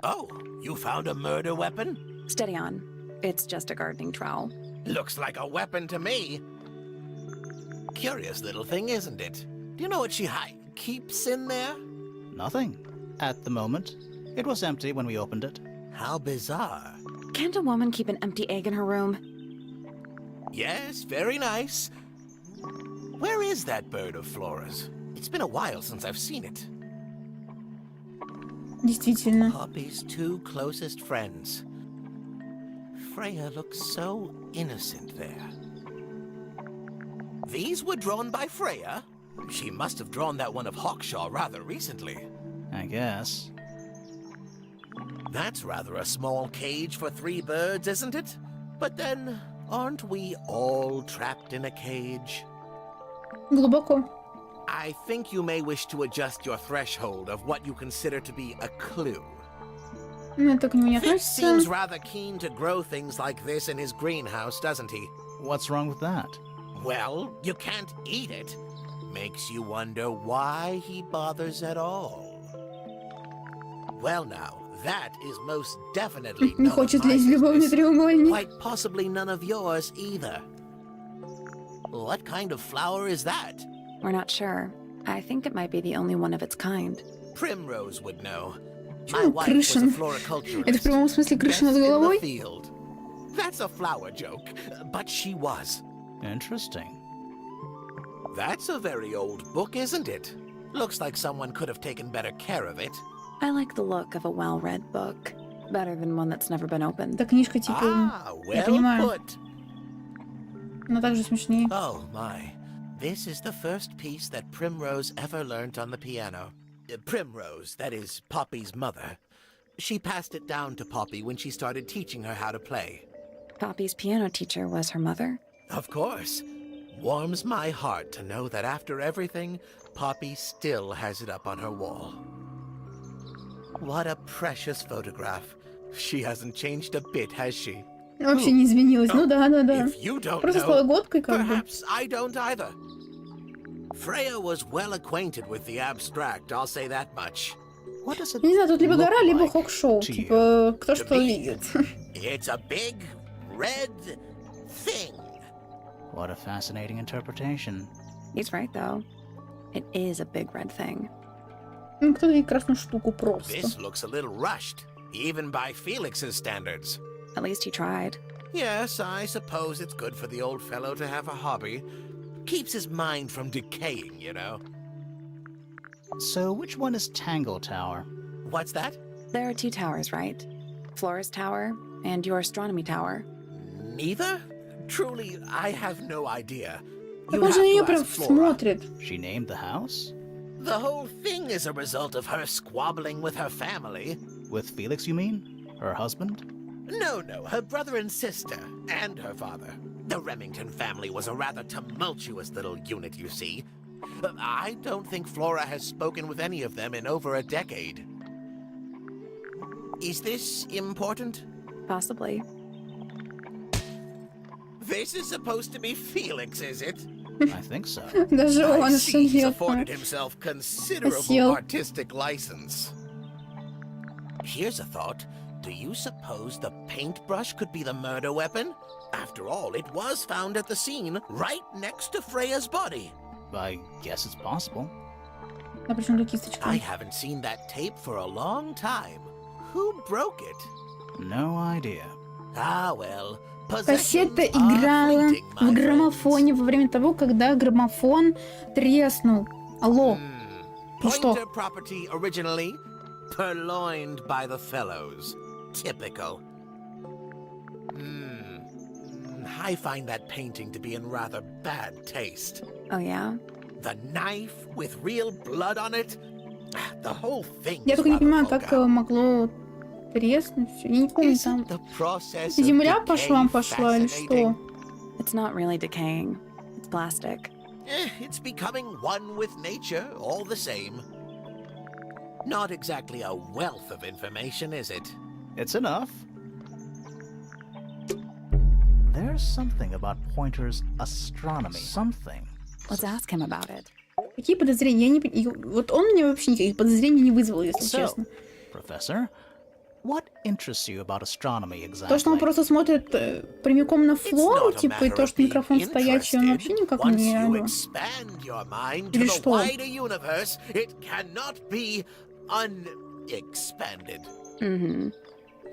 Oh, you found a murder weapon? Steady on. It's just a gardening trowel. Looks like a weapon to me. Curious little thing, isn't it? Do you know what she keeps in there? Nothing. At the moment. It was empty when we opened it. How bizarre. Can't a woman keep an empty egg in her room? Yes, very nice. Where is that bird of Flora's? It's been a while since I've seen it. Действительно. Poppy's 2 closest friends. Freya looks so innocent there. These were drawn by Freya? She must have drawn that one of Hawkshaw rather recently. I guess. That's rather a small cage for 3 birds, isn't it? But then, aren't we all trapped in a cage? Глубоко. I think you may wish to adjust your threshold of what you consider to be a clue. Ну, это к нему не Fitz относится. seems rather keen to grow things like this in his greenhouse, doesn't he? What's wrong with that? Well, you can't eat it. Makes you wonder why he bothers at all. Well now, that is most definitely Не none of хочет my лезть в любовный business. треугольник. Quite possibly none of yours either. What kind of flower is that? We're not sure. I think it might be the only one of its kind. Primrose would know. Почему My wife was a крыша? floriculturist. Это в прямом смысле крыша над Best in the головой? field. That's a flower joke, but she was. Interesting. That's a very old book, isn't it? Looks like someone could have taken better care of it. I like the look of a well-read book. Better than one that's never been opened. Это книжка типа... Ah, Я well понимаю. put. Но также смешнее. Oh my. This is the first piece that Primrose ever learnt on the piano. Primrose, that is Poppy's mother. She passed it down to Poppy when she started teaching her how to play. Poppy's piano teacher was her mother? Of course. Warms my heart to know that after everything, Poppy still has it up on her wall. What a precious photograph. She hasn't changed a bit, has she? Вообще не изменилась. Ну да. If you don't Просто стала know, годкой как бы. perhaps I don't either. Freya was well acquainted with the abstract, I'll say that much. What does it Не знаю, тут либо look гора, либо like хок-шоу. to you? Типа, кто To что me, видит. It's a big, red thing. What a fascinating interpretation. He's right, though. It is a big red thing. Ну, кто-то видит красную штуку просто. This looks a little rushed, even by Felix's standards. At least he tried. Yes, I suppose it's good for the old fellow to have a hobby. Keeps his mind from decaying, you know. So which one is Tangle Tower? What's that? There are 2 towers, right? Flora's tower and your astronomy tower. Neither? Truly, I have no idea. Так You'd он же have на нее to прям ask Flora. смотрит. She named the house? The whole thing is a result of her squabbling with her family. With Felix, you mean? Her husband? No, her brother and sister, and her father. The Remington family was a rather tumultuous little unit, you see. I don't think Flora has spoken with any of them in over a decade. Is this important? Possibly. This is supposed to be Felix, is it? I think so. Даже I он see he's шумел. afforded himself considerable Осел. artistic license. Here's a thought. Do you suppose the paintbrush could be the murder weapon? After all, it was found at the scene, right next to Freya's body. I guess it's possible. А при чем тут кисточка? I haven't seen that tape for a long time. Who broke it? No idea. Ah, well. Кассета Possessions are играла fleeting, в my граммофоне во время того, когда граммофон треснул. Алло. friends. Ну что? Pointer property originally purloined by the fellows. Typical. I find that painting to be in rather bad taste. Oh, yeah? The knife with real blood on it. The whole thing. Я is только не rather понимаю, как vulgar. могло треснуть. Я не помню там. Isn't the process of Земля по decay швам пошла или fascinating? что? It's not really decaying. It's plastic. It's becoming one with nature, all the same. Not exactly a wealth of information, is it? It's enough. There's something about Pointer's astronomy. Something. Let's ask him about it. Какие подозрения? Я не понимаю. Вот он мне вообще никаких подозрений не вызвал, если So, честно. Professor, what interests you about astronomy exactly? То, что он просто смотрит прямиком на It's Флору, not a типа, и matter то, of что микрофон being стоячий, он вообще interested. никак Once не... you алло. expand your mind to Или the что? wider universe, it cannot be unexpanded. Mm-hmm.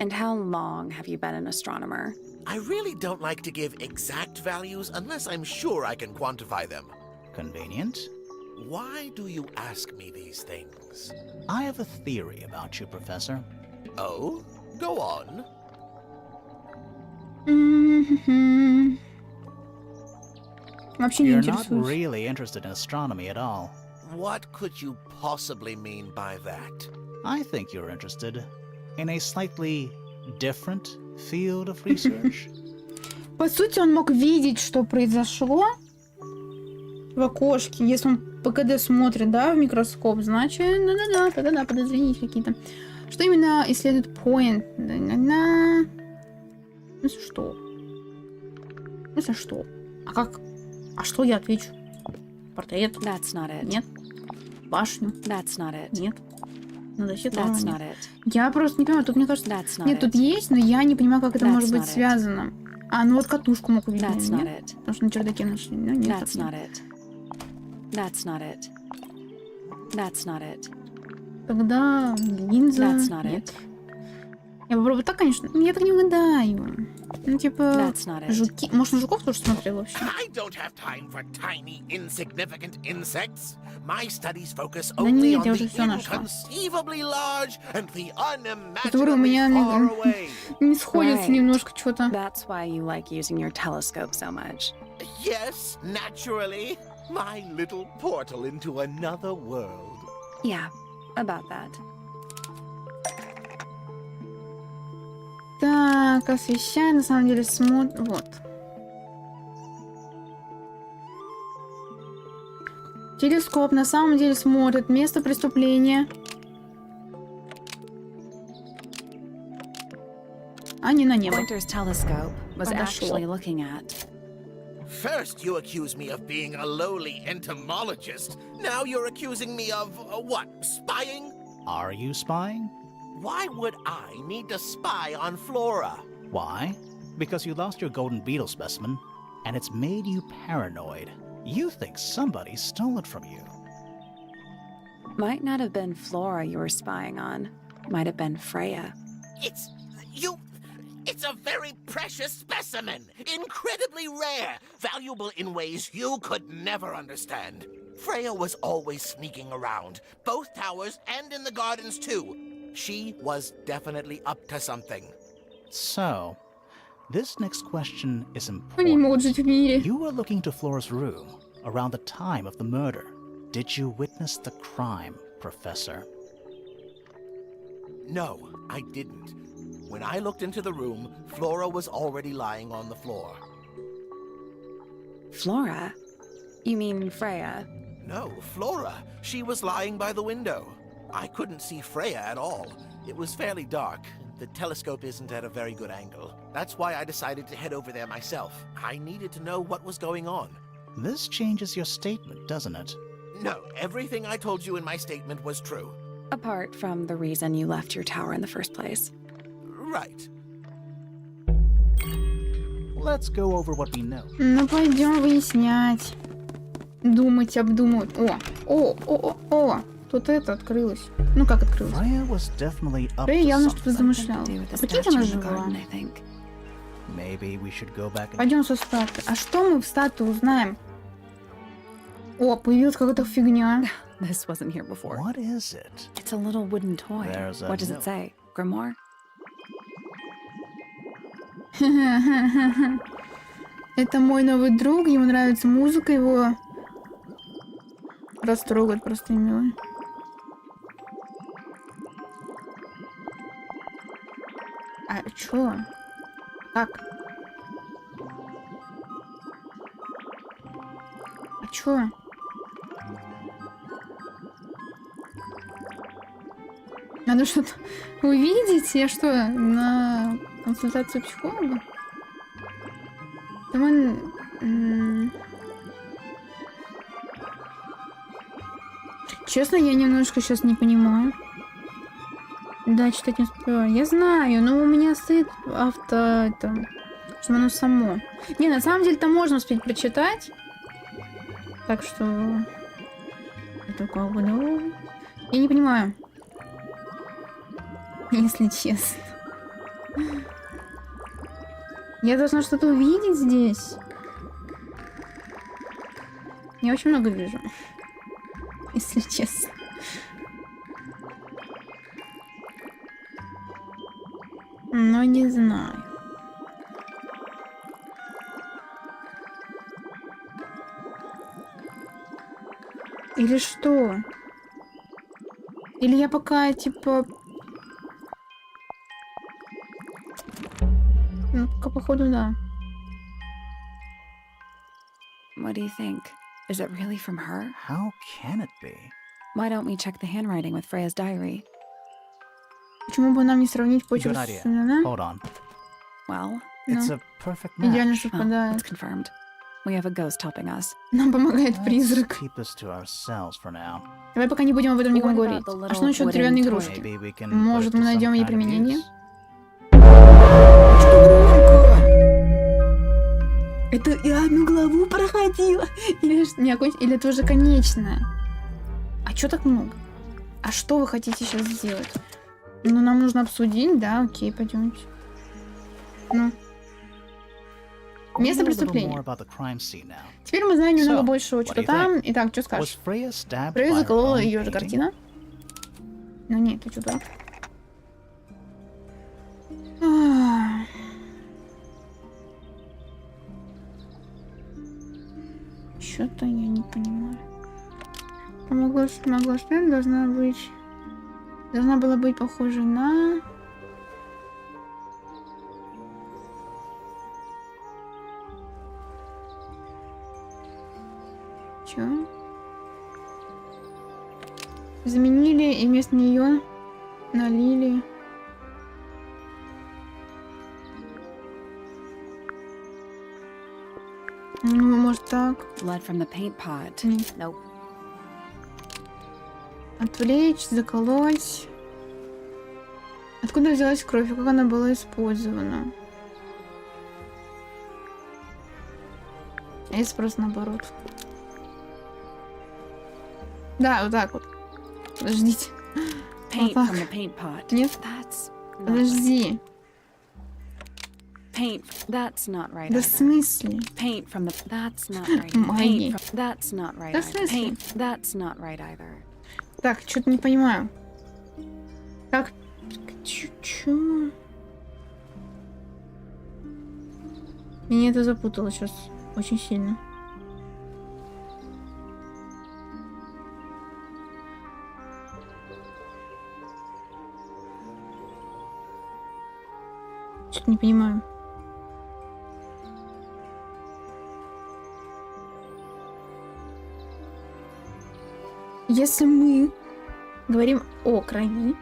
And how long have you been an astronomer? I really don't like to give exact values unless I'm sure I can quantify them. Convenient. Why do you ask me these things? I have a theory about you, Professor. Oh? Go on. Мгм. Вообще не You're not интересуюсь. really interested in astronomy at all. What could you possibly mean by that? I think you're interested in a slightly different field of research. По сути, он мог видеть, что произошло в окошке. Если он по КД смотрит, да, в микроскоп, значит, да-да-да, подозрения есть какие-то. Что именно исследует Point? Да-да-да. Ну, что? Ну, что? А как? А что я отвечу? Портрет? That's not it. Нет. Башню? That's not it. Нет. Ну, защита? That's Нет. not it. Я просто не понимаю, тут мне кажется... That's not Нет, it. тут есть, но я не понимаю, как это That's может быть not it. связано. А, ну вот катушку мог увидеть, That's not нет? it. Потому что на чердаке нашли. Ну, нет, That's так not нет. it. That's not it. That's not it. Тогда линза... That's not Нет. it. Я попробую так, конечно. Я так не угадаю. Ну, типа... That's not it. Жуки... Может, на жуков тоже смотрел вообще? I don't have time for tiny, insignificant insects. My studies focus Да only нет, on я the уже всё нашла. inconceivably large and the Говорю, у меня unimaginably far away. не сходится Right. немножко что-то. That's why you like using your telescope so much. Yes, naturally. My little portal into another world. Yeah, about that. Так, освещай, на самом деле смотр... Вот. Телескоп на самом деле смотрит место преступления. А не на небо. Pointer's telescope was Подошло. actually looking at. First, you accuse me of being a lowly entomologist. Now you're accusing me of, what, spying? Are you spying? Why would I need to spy on Flora? Why? Because you lost your golden beetle specimen, and it's made you paranoid. You think somebody stole it from you. Might not have been Flora you were spying on. Might have been Freya. It's a very precious specimen. Incredibly rare. Valuable in ways you could never understand. Freya was always sneaking around. Both towers and in the gardens too. She was definitely up to something. So, this next question is Они не important. могут жить в мире. You were looking to Flora's room around the time of the murder. Did you witness the crime, Professor? No, I didn't. When I looked into the room, Flora was already lying on the floor. Flora? You mean Freya? No, Flora. She was lying by the window. I couldn't see Freya at all. It was fairly dark. The telescope isn't at a very good angle. That's why I decided to head over there myself. I needed to know what was going on. This changes your statement, doesn't it? No, everything I told you in my statement was true. Apart from the reason you left your tower in the first place. Right. Let's go over what we know. Ну, пойдем выяснять. Думать, обдумывать. О. Тут это открылось. Ну, как открылось? Freya was definitely up Freya to явно что-то something. замышляла. Do with the Прикиньте, statue она in the жива. garden, I think. Maybe we should go back and... Пойдем со статы. А что мы в стату узнаем? О, появилась какая-то фигня. This wasn't here before. What is it? It's a little wooden toy. There's a What does note. it say? Grimoire? Это мой новый друг, ему нравится музыка, его растрогать просто мило. А чё? Как? А чё? Надо что-то увидеть? Я что, на консультацию психолога? Там он... Честно, я немножко сейчас не понимаю. Да, читать не успеваю. Я знаю, но у меня стоит это, что оно само. Не, на самом деле там можно успеть прочитать. Так что... Это как бы, ну... Я не понимаю. Если честно. Я должна что-то увидеть здесь. Я очень много вижу. Если честно. Но не знаю. Или что? Или я пока, типа... Ну, пока, походу, да. What do you think? Is it really from her? How can it be? Why don't we check the handwriting with Freya's diary? Почему бы нам не сравнить Good почерк idea. с именами? Hold on. Well, It's Ну, a perfect match. идеально it's совпадает. confirmed. We have a ghost helping us. Нам помогает Let's призрак. keep this to ourselves for now. Давай пока не будем об этом никому What говорить. about the А что little насчет wooden деревянной toy? игрушки? Maybe we can Может, put it мы to some найдем ей kind of применение? use? Это я одну главу проходила. Или не или это уже конечная? А чё так много? А что вы хотите сейчас сделать? Ну, нам нужно обсудить, да, окей, пойдемте. Ну. Место We know a little more преступления. about the crime scene now. Теперь мы знаем немного So, больше, what что do you там. think? Итак, что Was скажешь? Freya stabbed Freya by her заколола own ее же painting? картина. Ну нет, ты что-то... Ах. Что-то я не понимаю. Помогло, что должна быть... Должна была быть похожа на... Чё? Заменили и вместо нее налили. Ну, может так. Blood from the paint pot. Нет. Nope. Отвлечь, заколоть. Откуда взялась кровь и как она была использована? А если просто наоборот? Да, вот так вот. Подождите. Paint Вот from так. the paint pot. Нет, That's not подожди. paint. That's not right. Да в either. смысле? Paint from the. That's not right. Магии. Paint from. That's not right. Да в either. смысле? Paint. That's not right either. Так, что-то не понимаю. Как? Чё? Меня это запутало сейчас очень сильно. Что-то не понимаю. Если мы говорим о крови,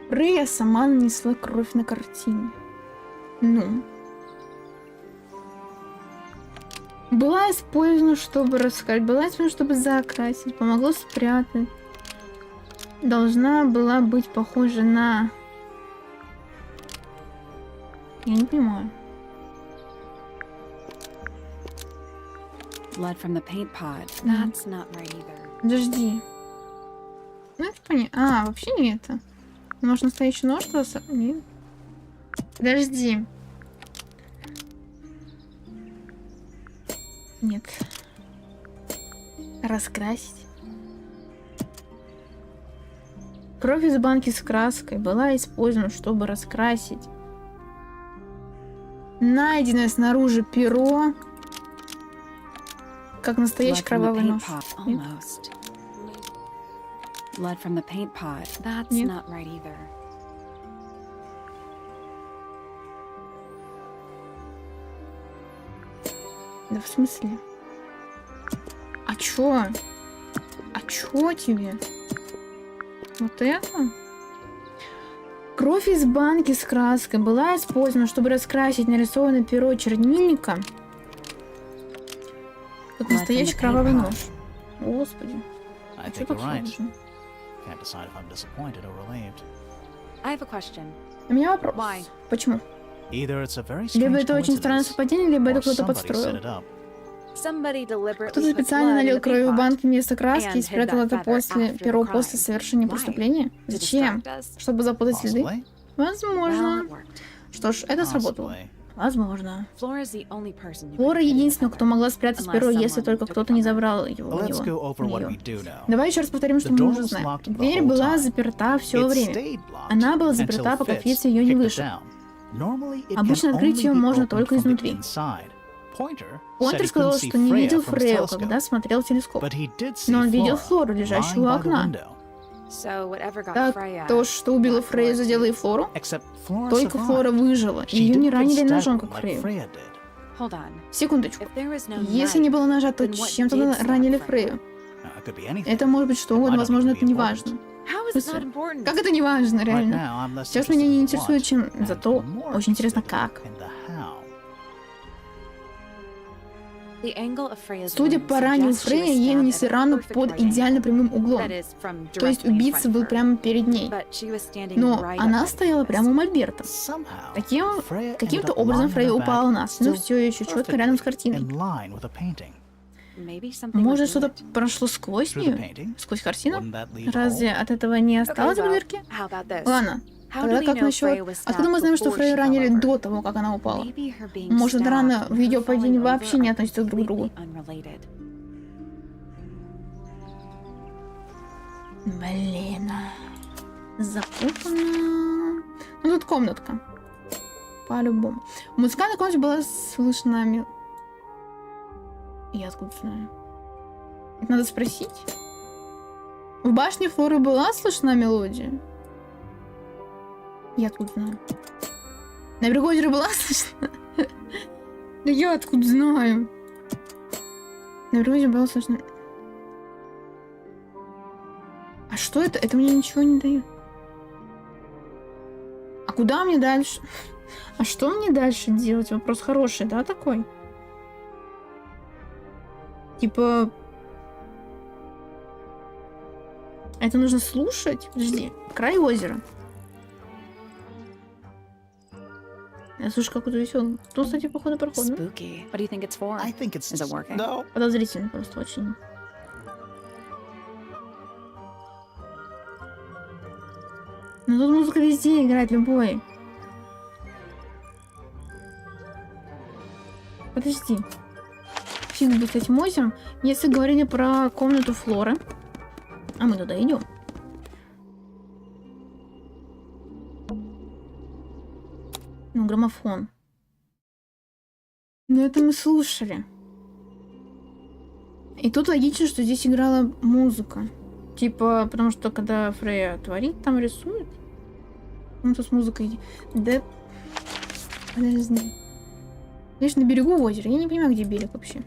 Рея сама нанесла кровь на картину. Ну. Была использована, чтобы рассказать, была использована, чтобы закрасить, помогло спрятать. Должна была быть похожа на... Я не понимаю. Blood from the paint pot. That's not right either. Подожди. Ну, это понятно. А, вообще не это. Может, настоящий нож? Нет. Подожди. Нет. Раскрасить. Кровь из банки с краской была использована, чтобы раскрасить. Найденное снаружи перо, как настоящий кровавый нож. Нет? Almost. Blood from the paint pot. That's Нет. not right either. Да в смысле? А чё? А чё тебе? Вот это? Кровь из банки с краской была использована, чтобы раскрасить нарисованное перо чернильника, как настоящий кровавый нож. Господи. I А чё think так you're right. сложно? Can't decide if I'm disappointed or relieved. I have a question. У меня вопрос. Why? Почему? Either it's a very Либо strange это очень странное coincidence, совпадение, либо это or кто-то somebody set подстроил. it up. Somebody deliberately Кто-то put специально blood in налил the кровь в paint pot. банки вместо краски и and спрятал hid это that после feather перо after the после crime. совершения Why? преступления. To Зачем? distract us? Чтобы запутать следы? Possibly. Возможно. Well, it worked. Что ж, это сработало. Possibly. Возможно. Flora's the only person who Флора could have hidden единственная, the кто feather. могла спрятать Unless перо, если someone только took it кто-то не from her. забрал его у Let's go него. over у what неё. we do know. Давай еще раз повторим, что The мы door уже was знаем. locked the Дверь whole была time. заперта все It время. stayed locked Она была until заперта, пока Fitz Фитц ее не kicked it вышиб. down. Normally, it Обычно can открыть only её be можно opened только from the изнутри. inside. Pointer Поинтер said he сказал, couldn't see что не Freya видел from his Фрею, telescope, когда смотрел в телескоп. but he did see Но он видел Flora Флору, лежащую у lying by the окна. window. So whatever got Так, Freya, то, что убило got Фрею, Flora задело и too. Флору. Except Flora Только Флора survived. выжила, и She ее не didn't get ранили ножом, stabbed как like Фрею. Freya did. Hold on. Секундочку. If there was no Если knife, не было ножа, то then what чем did тогда stab ранили Freya? Фрею? It could be anything. Это может быть что угодно, Might not возможно, even это be не important. важно. How is it not Слушай, important? как это не важно, Right реально? now, I'm less Сейчас меня interested не in интересует, what, чем and зато more очень интересно, interested как. in the how. The angle of Freya's Судя wound по ранению suggests she Фрея, was ей stabbed нанесли at a рану perfect под right angle. идеально прямым углом. That is, from То есть directly in убийца front был of her. прямо перед ней. But she was standing Но right она up стояла against прямо у it. Мольберта. Somehow, Таким, Freya ended каким-то up образом lying Фрея on her упала back, на спину, still все еще четко рядом с картиной. in line with the painting. Maybe something Может, was что-то moved. прошло сквозь Through the нее? painting? Сквозь картину? Wouldn't that leave a Разве hole? от этого не осталось в well, дырке? how about this? Ладно. How Тогда do we как know насчет... Freya was Откуда мы stabbed знаем, что before Фрею she fell ранили over? до того, как она упала? Maybe her being Может, stabbed рана and в ее her падении falling вообще over не are относятся друг к другу. completely unrelated. Блин. Запутано. Ну, тут комнатка. По-любому. В музыкальной комнате была слышна... Я откуда знаю? Это надо спросить. В башне Флоры была слышна мелодия? Я откуда знаю? На берегу озера была слышна? Да я откуда знаю? На вроде было сложно. А что это? Это мне ничего не дает. А куда мне дальше? А что мне дальше делать? Вопрос хороший, да, такой? Типа... Это нужно слушать? Подожди. Край озера. Я слышу какую-то веселую. Тут, кстати, походу проход. Spooky. What do you think it's for? I think it's... Is it working? No. Подозрительно просто очень. Ну тут музыка везде играет, любой. Подожди. Фиг бы с этим озером. Если говорили про комнату Флоры, а мы туда идем. Ну, граммофон. Ну, это мы слушали. И тут логично, что здесь играла музыка. Типа, потому что когда Фрея творит, там рисует. Ну, тут с музыкой... Да... Подожди. Конечно, на берегу озера. Я не понимаю, где берег вообще.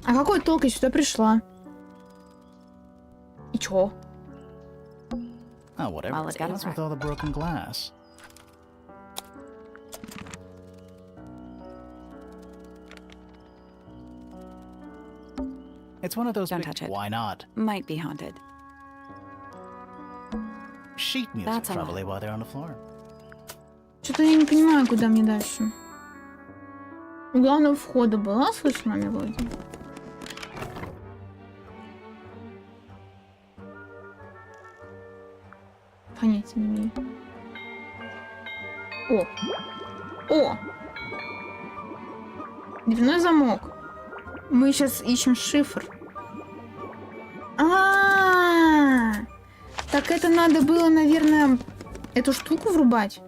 А какой толк, я сюда пришла? И чё? Oh, whatever Well, it it got is it with all the broken glass. It's one of those Don't big... touch it. Why not? Might be haunted. Sheet music That's a lot. probably while they're on the floor. Что-то я не понимаю, куда мне дальше. У главного входа была слышна мелодия? Понятия не имею. О! О! Дверной замок. Мы сейчас ищем шифр. Так это надо было, наверное, эту штуку врубать.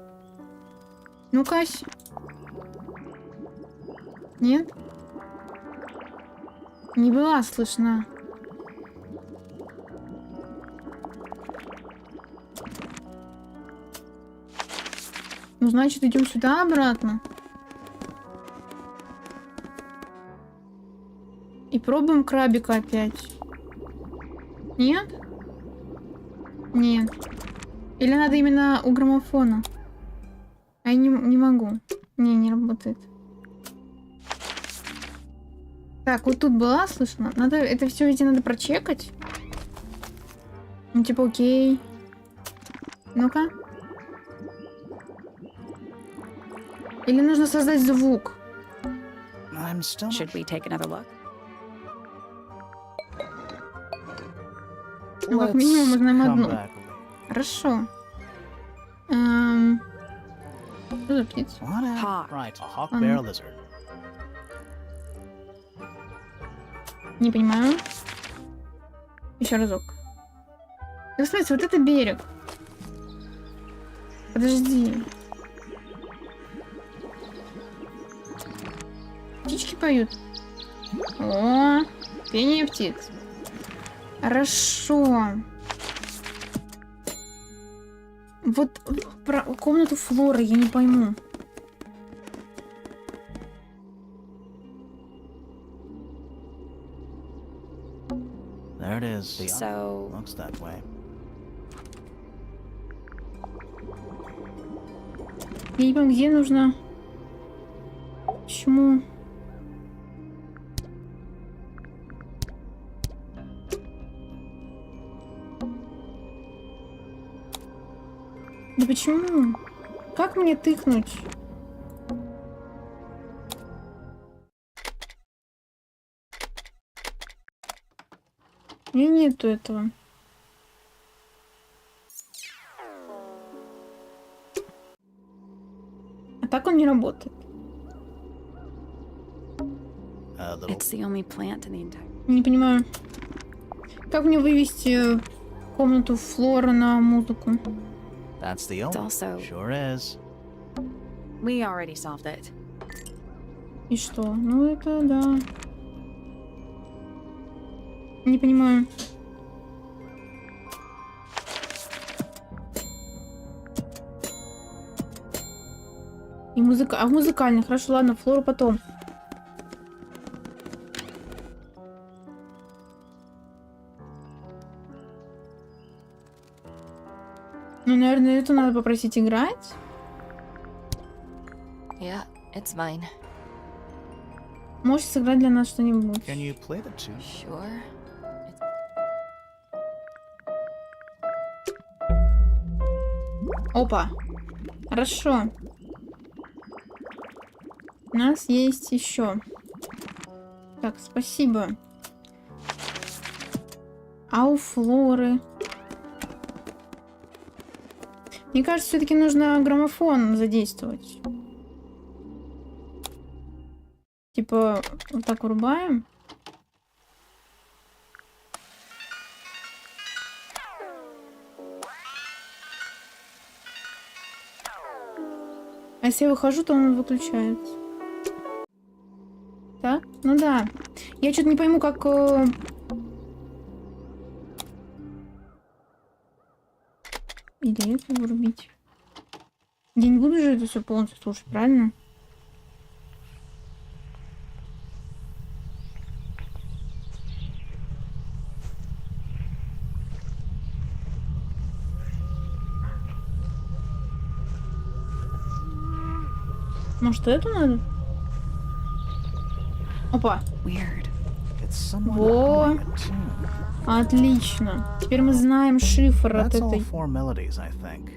Ну-ка. Нет? Не была слышна. Ну, значит, идем сюда обратно. И пробуем крабика опять. Нет? Нет. Или надо именно у граммофона? А я не могу. Не работает. Так, вот тут была слышно. Надо это все везде надо прочекать. Ну, типа, окей. Ну-ка. Или нужно создать звук? I'm still... Should we take another look? Ну, как минимум, мы знаем come одну. back. Хорошо. Что за птица? What a... Hawk. Right, a hawk bear lizard. Не понимаю. Еще разок. Так, смотрите, вот это берег. Подожди. Птички поют. О, пение птиц. Хорошо. Вот про комнату Флоры я не пойму. There it is. The So- looks that way. Я не понимаю, где нужно... Почему? Да почему? Как мне тыкнуть? У меня нету этого. А так он не работает. A little... It's the only plant in the entire... Не понимаю. Как мне вывести комнату Флора на музыку? That's the It's only... also... Sure is. We already solved it. И что? Ну это да. Не понимаю. И музыка... А в музыкальной? Хорошо, ладно, Флору потом. Ну, наверное, эту надо попросить играть. Yeah, it's mine. Можешь сыграть для нас что-нибудь? Can you play the tune? Sure. Опа. Хорошо. У нас есть еще. Так, спасибо. Ауфлоры. Мне кажется, все-таки нужно граммофон задействовать. Типа, вот так врубаем. А если я выхожу, то он выключается. Так? Ну да. Я что-то не пойму, как... Или это вырубить. Я не буду же это все полностью слушать, правильно? Может, эту надо? Опа. Weird. It's someone Во. humming a tune. Отлично. Теперь мы знаем шифр от That's all этой. four melodies, I think.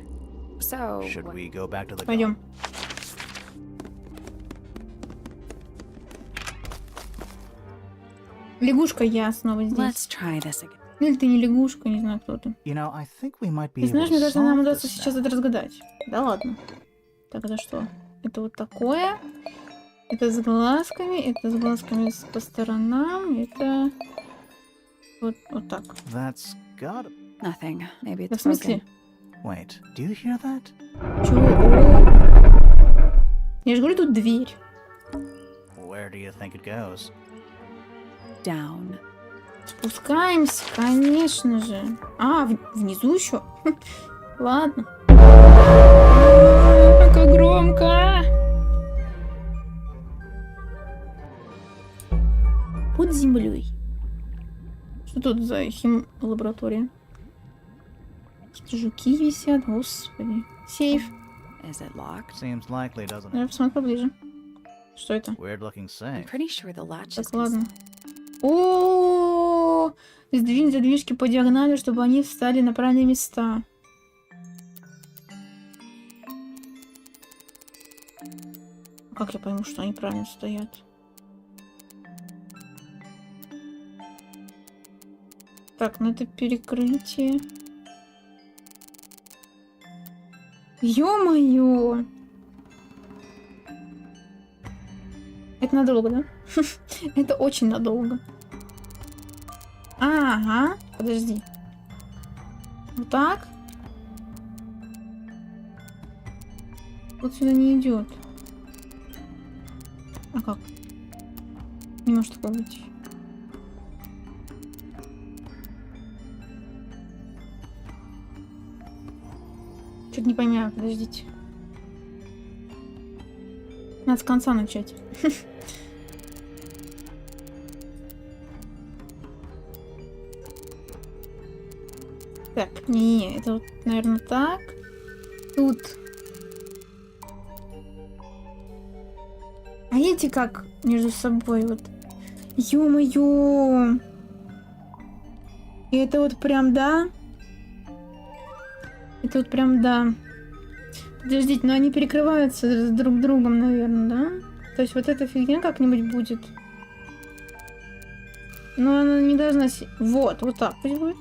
So, Should we go back to the Пойдем. Лягушка, я снова здесь. let's try this again. Ну или ты не лягушка, не знаю, кто ты. You know, I think we might be Ты able знаешь, to мне кажется, нам solve удастся this сейчас now. это разгадать. Да ладно. Так, это что? Это вот такое. Это с глазками. Это с глазками по сторонам. Это... Вот так. That's got. Nothing. Maybe Да it's в смысле? broken. Wait, do you hear that? Чего? О! Я же говорю, тут дверь. Where do you think it goes? Down. Спускаемся, конечно же. А, внизу еще? Ладно. Как громко! Под землей. Что тут за хим-лаборатория? Какие-то жуки висят, господи. Сейф. Is it locked? Seems likely, doesn't Давай it? посмотрим поближе. Что это? Weird looking I'm safe. pretty sure the latch is Так, ладно. inside. О, сдвинь задвижки по диагонали, чтобы они встали на правильные места. Как я пойму, что они правильно стоят? Так, ну это перекрытие. Ё-моё! Это надолго, да? Это очень надолго. Ага, подожди. Вот так. Вот сюда не идет. А как? Не может такого быть. Что-то не понимаю, подождите. Надо с конца начать. Так, не, это вот, наверное, так. Тут. А эти как между собой вот. Ё-моё. И это вот прям, да? Это вот прям, да. Подождите, но они перекрываются с друг другом, наверное, да? То есть вот эта фигня как-нибудь будет. Но она не должна... Вот, вот так пусть будет.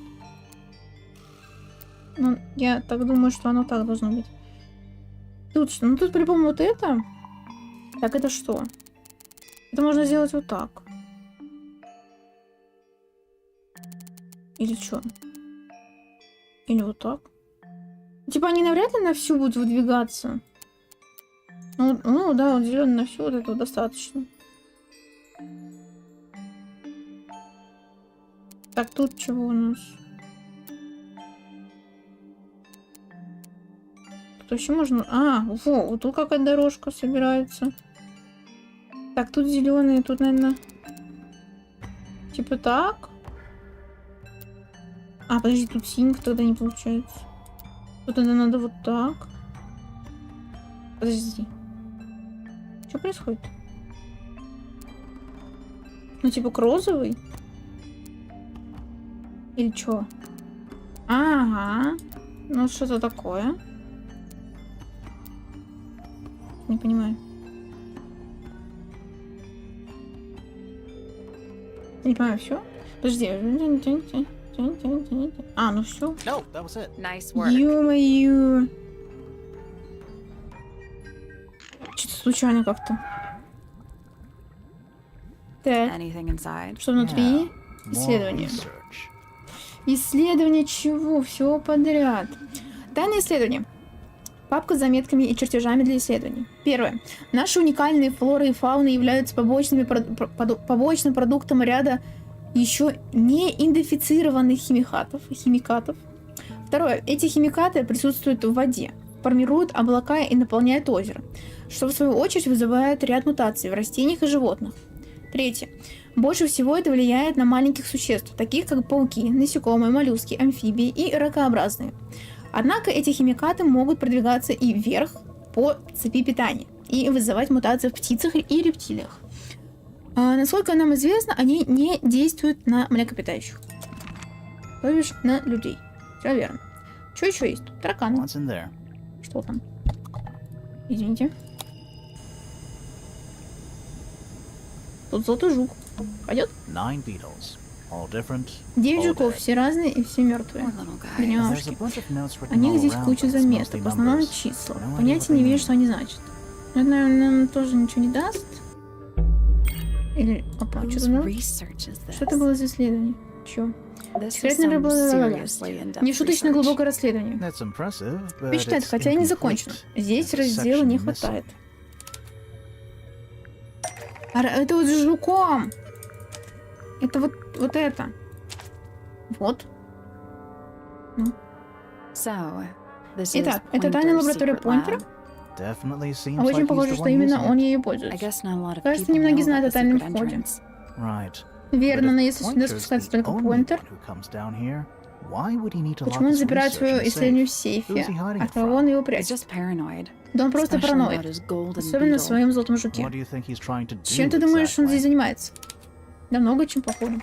Ну, я так думаю, что оно так должно быть. Тут что? Ну, тут по-любому вот это. Так, это что? Это можно сделать вот так. Или что? Или вот так? Типа они навряд ли на всю будут выдвигаться. Ну да, вот зеленый на всю, вот этого достаточно. Так, тут чего у нас? Тут еще можно... А, во, вот тут какая-то дорожка собирается. Так, тут зеленые, тут, наверное... Типа так. А, подожди, тут синих тогда не получается. Вот это надо вот так. Подожди. Что происходит? Ну, типа, к розовый? Или чё? Ага. Ну, что-то такое. Не понимаю. Не понимаю, все? Подожди. А, ну все. No, that was it. Nice work. Ё-моё. Что-то случайно как-то. Так, Anything inside? что внутри? Yeah, more Исследование. research. Исследование чего? Всего подряд. Тайное исследование. Папка с заметками и чертежами для исследований. Первое. Наши уникальные флоры и фауны являются побочным продуктом ряда еще не идентифицированных химикатов. Второе. Эти химикаты присутствуют в воде, формируют облака и наполняют озеро, что в свою очередь вызывает ряд мутаций в растениях и животных. Третье. Больше всего это влияет на маленьких существ, таких как пауки, насекомые, моллюски, амфибии и ракообразные. Однако эти химикаты могут продвигаться и вверх по цепи питания и вызывать мутации в птицах и рептилиях. Насколько нам известно, они не действуют на млекопитающих, то бишь на людей. Все верно. Что еще есть? Тараканы. What's in there? Что там? Извините. Тут золотой жук. Пойдет? 9 beetles, all different. 9 all жуков, dead. все разные и все мертвые. Poor little guy. There's a Бедняжки. bunch of notes written О них all здесь around, куча but it's заметок, mostly в основном numbers. числа. No idea Понятия what не they имею, mean. что они значат. Но это, наверное, нам тоже ничего не даст. Или... Опа, Whose что-то было? research is this? Что это было за исследование? Чё? This is Секретное some рыболовство. seriously in-depth Нешуточно research. глубокое расследование. That's impressive, but Впечатляет, it's хотя и не incomplete. закончено. Здесь There's a раздела не section missing. хватает. Это вот с жуком. Это вот это. Вот. So, this is Итак, это тайная Pointer's лаборатория secret Поинтера. lab. Definitely seems Очень like he's похоже, the что one именно using он it. ею I пользуется. guess not a lot of Кажется, people немногие know знают about о тайном the secret входе. entrance. Right. Верно, But но if если сюда Pointer's спускается the только only Поинтер, one who comes down here, why would he need to почему lock он his запирает research свое in the исследование в safe? сейфе? Who's he hiding От it кого from? он его He's прячет? just paranoid. Да он просто Especially параноик. about his golden Особенно в beetle. своем золотом жуке. What do you think he's trying to do Чем ты думаешь, он exactly? здесь занимается? Да много чем, походу.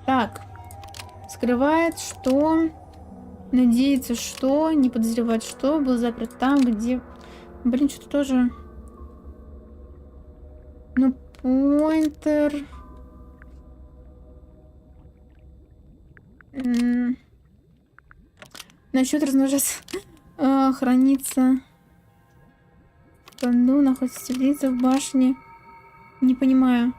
Так. Скрывает, что... Надеется, что... Не подозревает, что... Был заперт там, где... Блин, что-то тоже... Ну, Поинтер... Насчет размножаться... хранится... В кону, находится стелиться в башне. Не понимаю.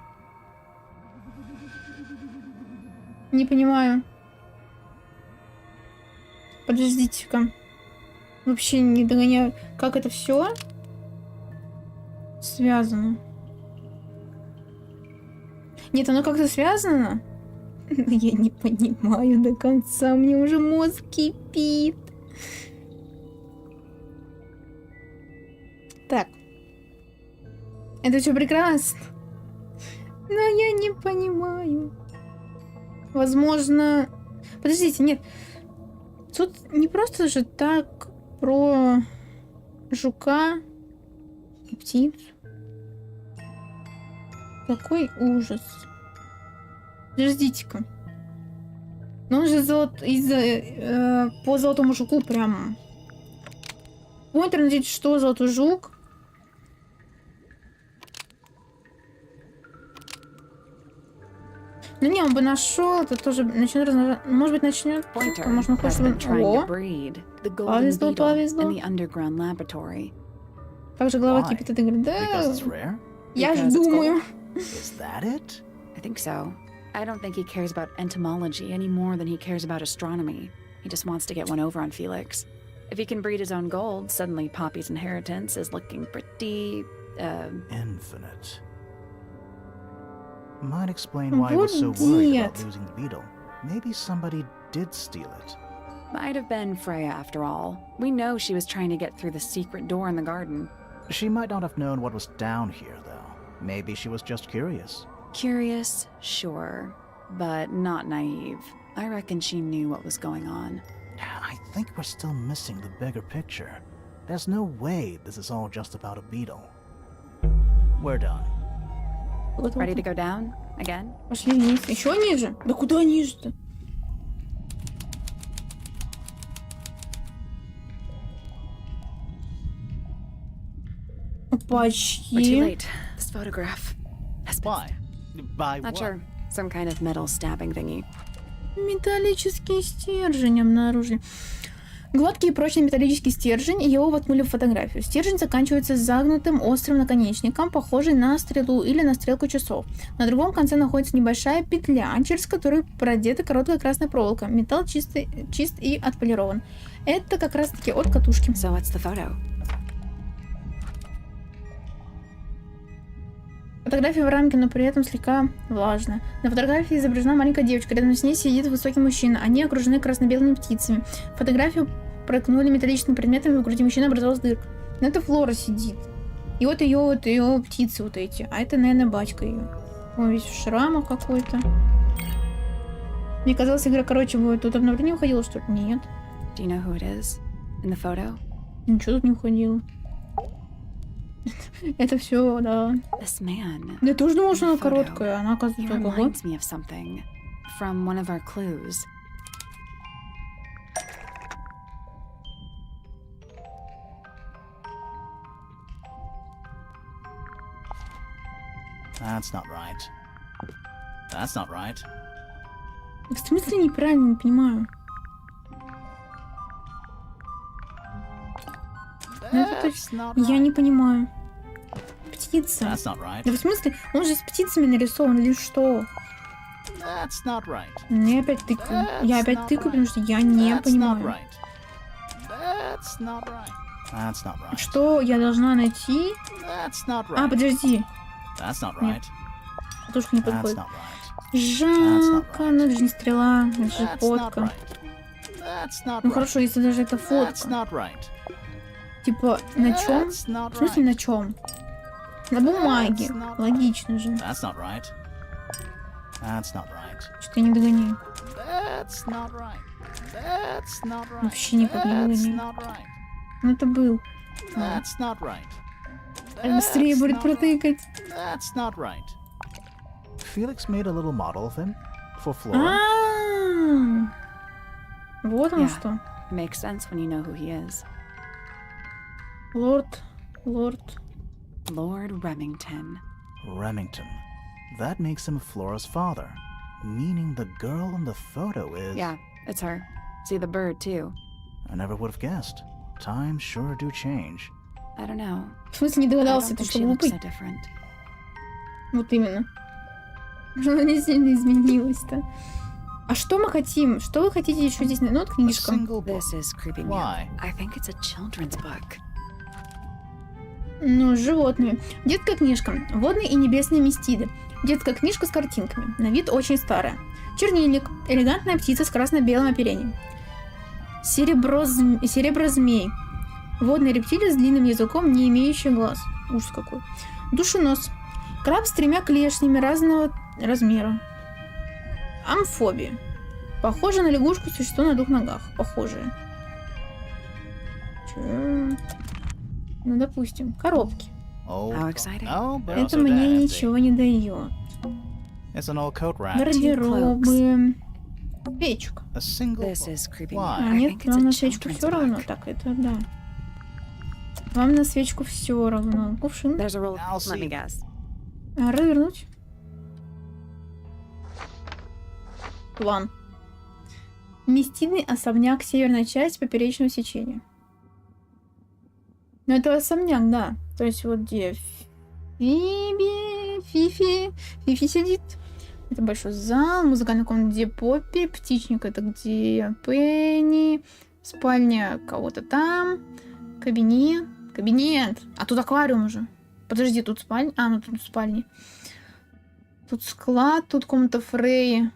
Не понимаю. Подождите-ка. Вообще не догоняю. Как это все связано? Нет, оно как-то связано? Я не понимаю до конца. Мне уже мозг кипит. Так. Это все прекрасно. Но я не понимаю. Возможно... Подождите, нет. Тут не просто же так про жука и птицу. Какой ужас. Подождите-ка. Но он же по золотому жуку прям... Поинтер, надеюсь, что золотой жук? Ну не, он бы нашел, это тоже начнет размножаться. Может быть, начнет. Pointer Можно has хочет. been trying to О, breed the golden повезло, beetle повезло. in the underground laboratory. Также голова Why? кипит и говорит, Because it's да, rare? я ж Because it's думаю. Is that it? I think so. I don't think he cares about entomology any more than he cares about astronomy. He just wants to get one over on Felix. If he can breed his own gold, suddenly Poppy's inheritance is looking pretty, Infinite. Might explain why he was so Вот worried дед. about losing the beetle. Maybe somebody did steal it. might have been Freya after all. We know she was trying to get through the secret door in the garden. She might not have known what was down here, though. Maybe she was just curious. Curious, sure, but not naive. I reckon she knew what was going on. I think we're still missing the bigger picture. There's no way this is all just about a beetle. We're done. Ready to go down again? Пошли вниз. Еще ниже? Да куда ниже-то? We're too Опачки. late. This photograph has been... Why? By Not what? sure. Some kind of metal stabbing thingy. Металлический стержень обнаружили. Гладкий и прочный металлический стержень, его воткнули в фотографию. Стержень заканчивается загнутым острым наконечником, похожий на стрелу или на стрелку часов. На другом конце находится небольшая петля, через которую продета короткая красная проволока. Металл чист и отполирован. Это как раз таки от катушки. So what's the photo? Фотография в рамке, но при этом слегка влажная. На фотографии изображена маленькая девочка. Рядом с ней сидит высокий мужчина. Они окружены красно-белыми птицами. Фотографию проткнули металлическими предметами, в груди мужчины образовалась дырка. Но это Флора сидит. И вот ее птицы вот эти. А это, наверное, батька ее. Он весь в шрамах какой-то. Мне казалось, игра короче будет. Тут обновление выходило, что ли? Нет. Do you know who it is in the photo? Ничего тут не выходило. Это все, да. This man. Я тоже думала, что она Photo. короткая. Она, He оказывается, ого. reminds me of something from one of our clues. That's not right. That's not right. В смысле неправильно, не понимаю. That's not Я right. не понимаю. Птица. That's not right. Да в смысле, он же с птицами нарисован или что? That's not right. Я опять тыкаю. Я опять тыкаю, потому что я не That's not понимаю. right. That's not right. That's not right. Что я должна найти? That's not А, right. подожди. That's not Нет. right. Катушка не That's подходит. not right. Жалко, ну это же не стрела, это же That's not фотка. right. That's not Ну right. хорошо, если даже это That's фотка. not right. Типа, на чем? That's not В смысле, right. на чем? На бумаге. That's not- Логично же. That's not right. That's not right. Что-то я не догоняю. That's not right. That's not right. Вообще никак не That's догоняю. not right. Ну это был. That's not right. Быстрее That's будет not right. протыкать. That's not right. Felix made a little model of him for Flora. А-а-а. Вот оно Yeah. что. Makes sense when you know who he is. Лорд. Lord Remington. Remington. That makes him Flora's father, meaning the girl in the photo is... Yeah, it's her. See the bird too. I never would have guessed. Times sure do change. I don't know. В смысле, не I догадался, don't ты think что, she looks глупый? so different. Вот именно. Она не сильно изменилась-то. А что мы хотим? Что вы хотите еще здесь? Ну, вот A книжка. single book. This is creeping me Why? out. I think it's a children's book. Ну, с животными. Детская книжка. Водные и небесные мистиды. Детская книжка с картинками. На вид очень старая. Чернильник. Элегантная птица с красно-белым оперением. Сереброзмей. Водные рептилии с длинным языком, не имеющие глаз. Ужас какой. Душенос. Краб с 3 клешнями разного размера. Амфобия. Похоже на лягушку, существо на 2 ногах. Похожее. Чё? Ну, допустим. Коробки. Oh, How exciting. oh, but Это also мне that empty. ничего не дает. It's an old coat rack. Гардеробы. Печка. A single This book. is creeping me Why? out. А I нет, think it's вам a на свечку children's все равно. book. Так, это да. Вам на свечку все равно. Кувшин. There's a roll. I'll Let me see. guess. Развернуть. План. Мистидный особняк, северная часть поперечного сечения. Ну, это особняк, да. То есть вот где Фифи сидит. Это большой зал, музыкальная комната, где Поппи, птичник, это где Пенни, спальня кого-то там, кабинет. А тут аквариум уже. Подожди, тут спальня. А, ну тут спальни. Тут склад, тут комната Фреи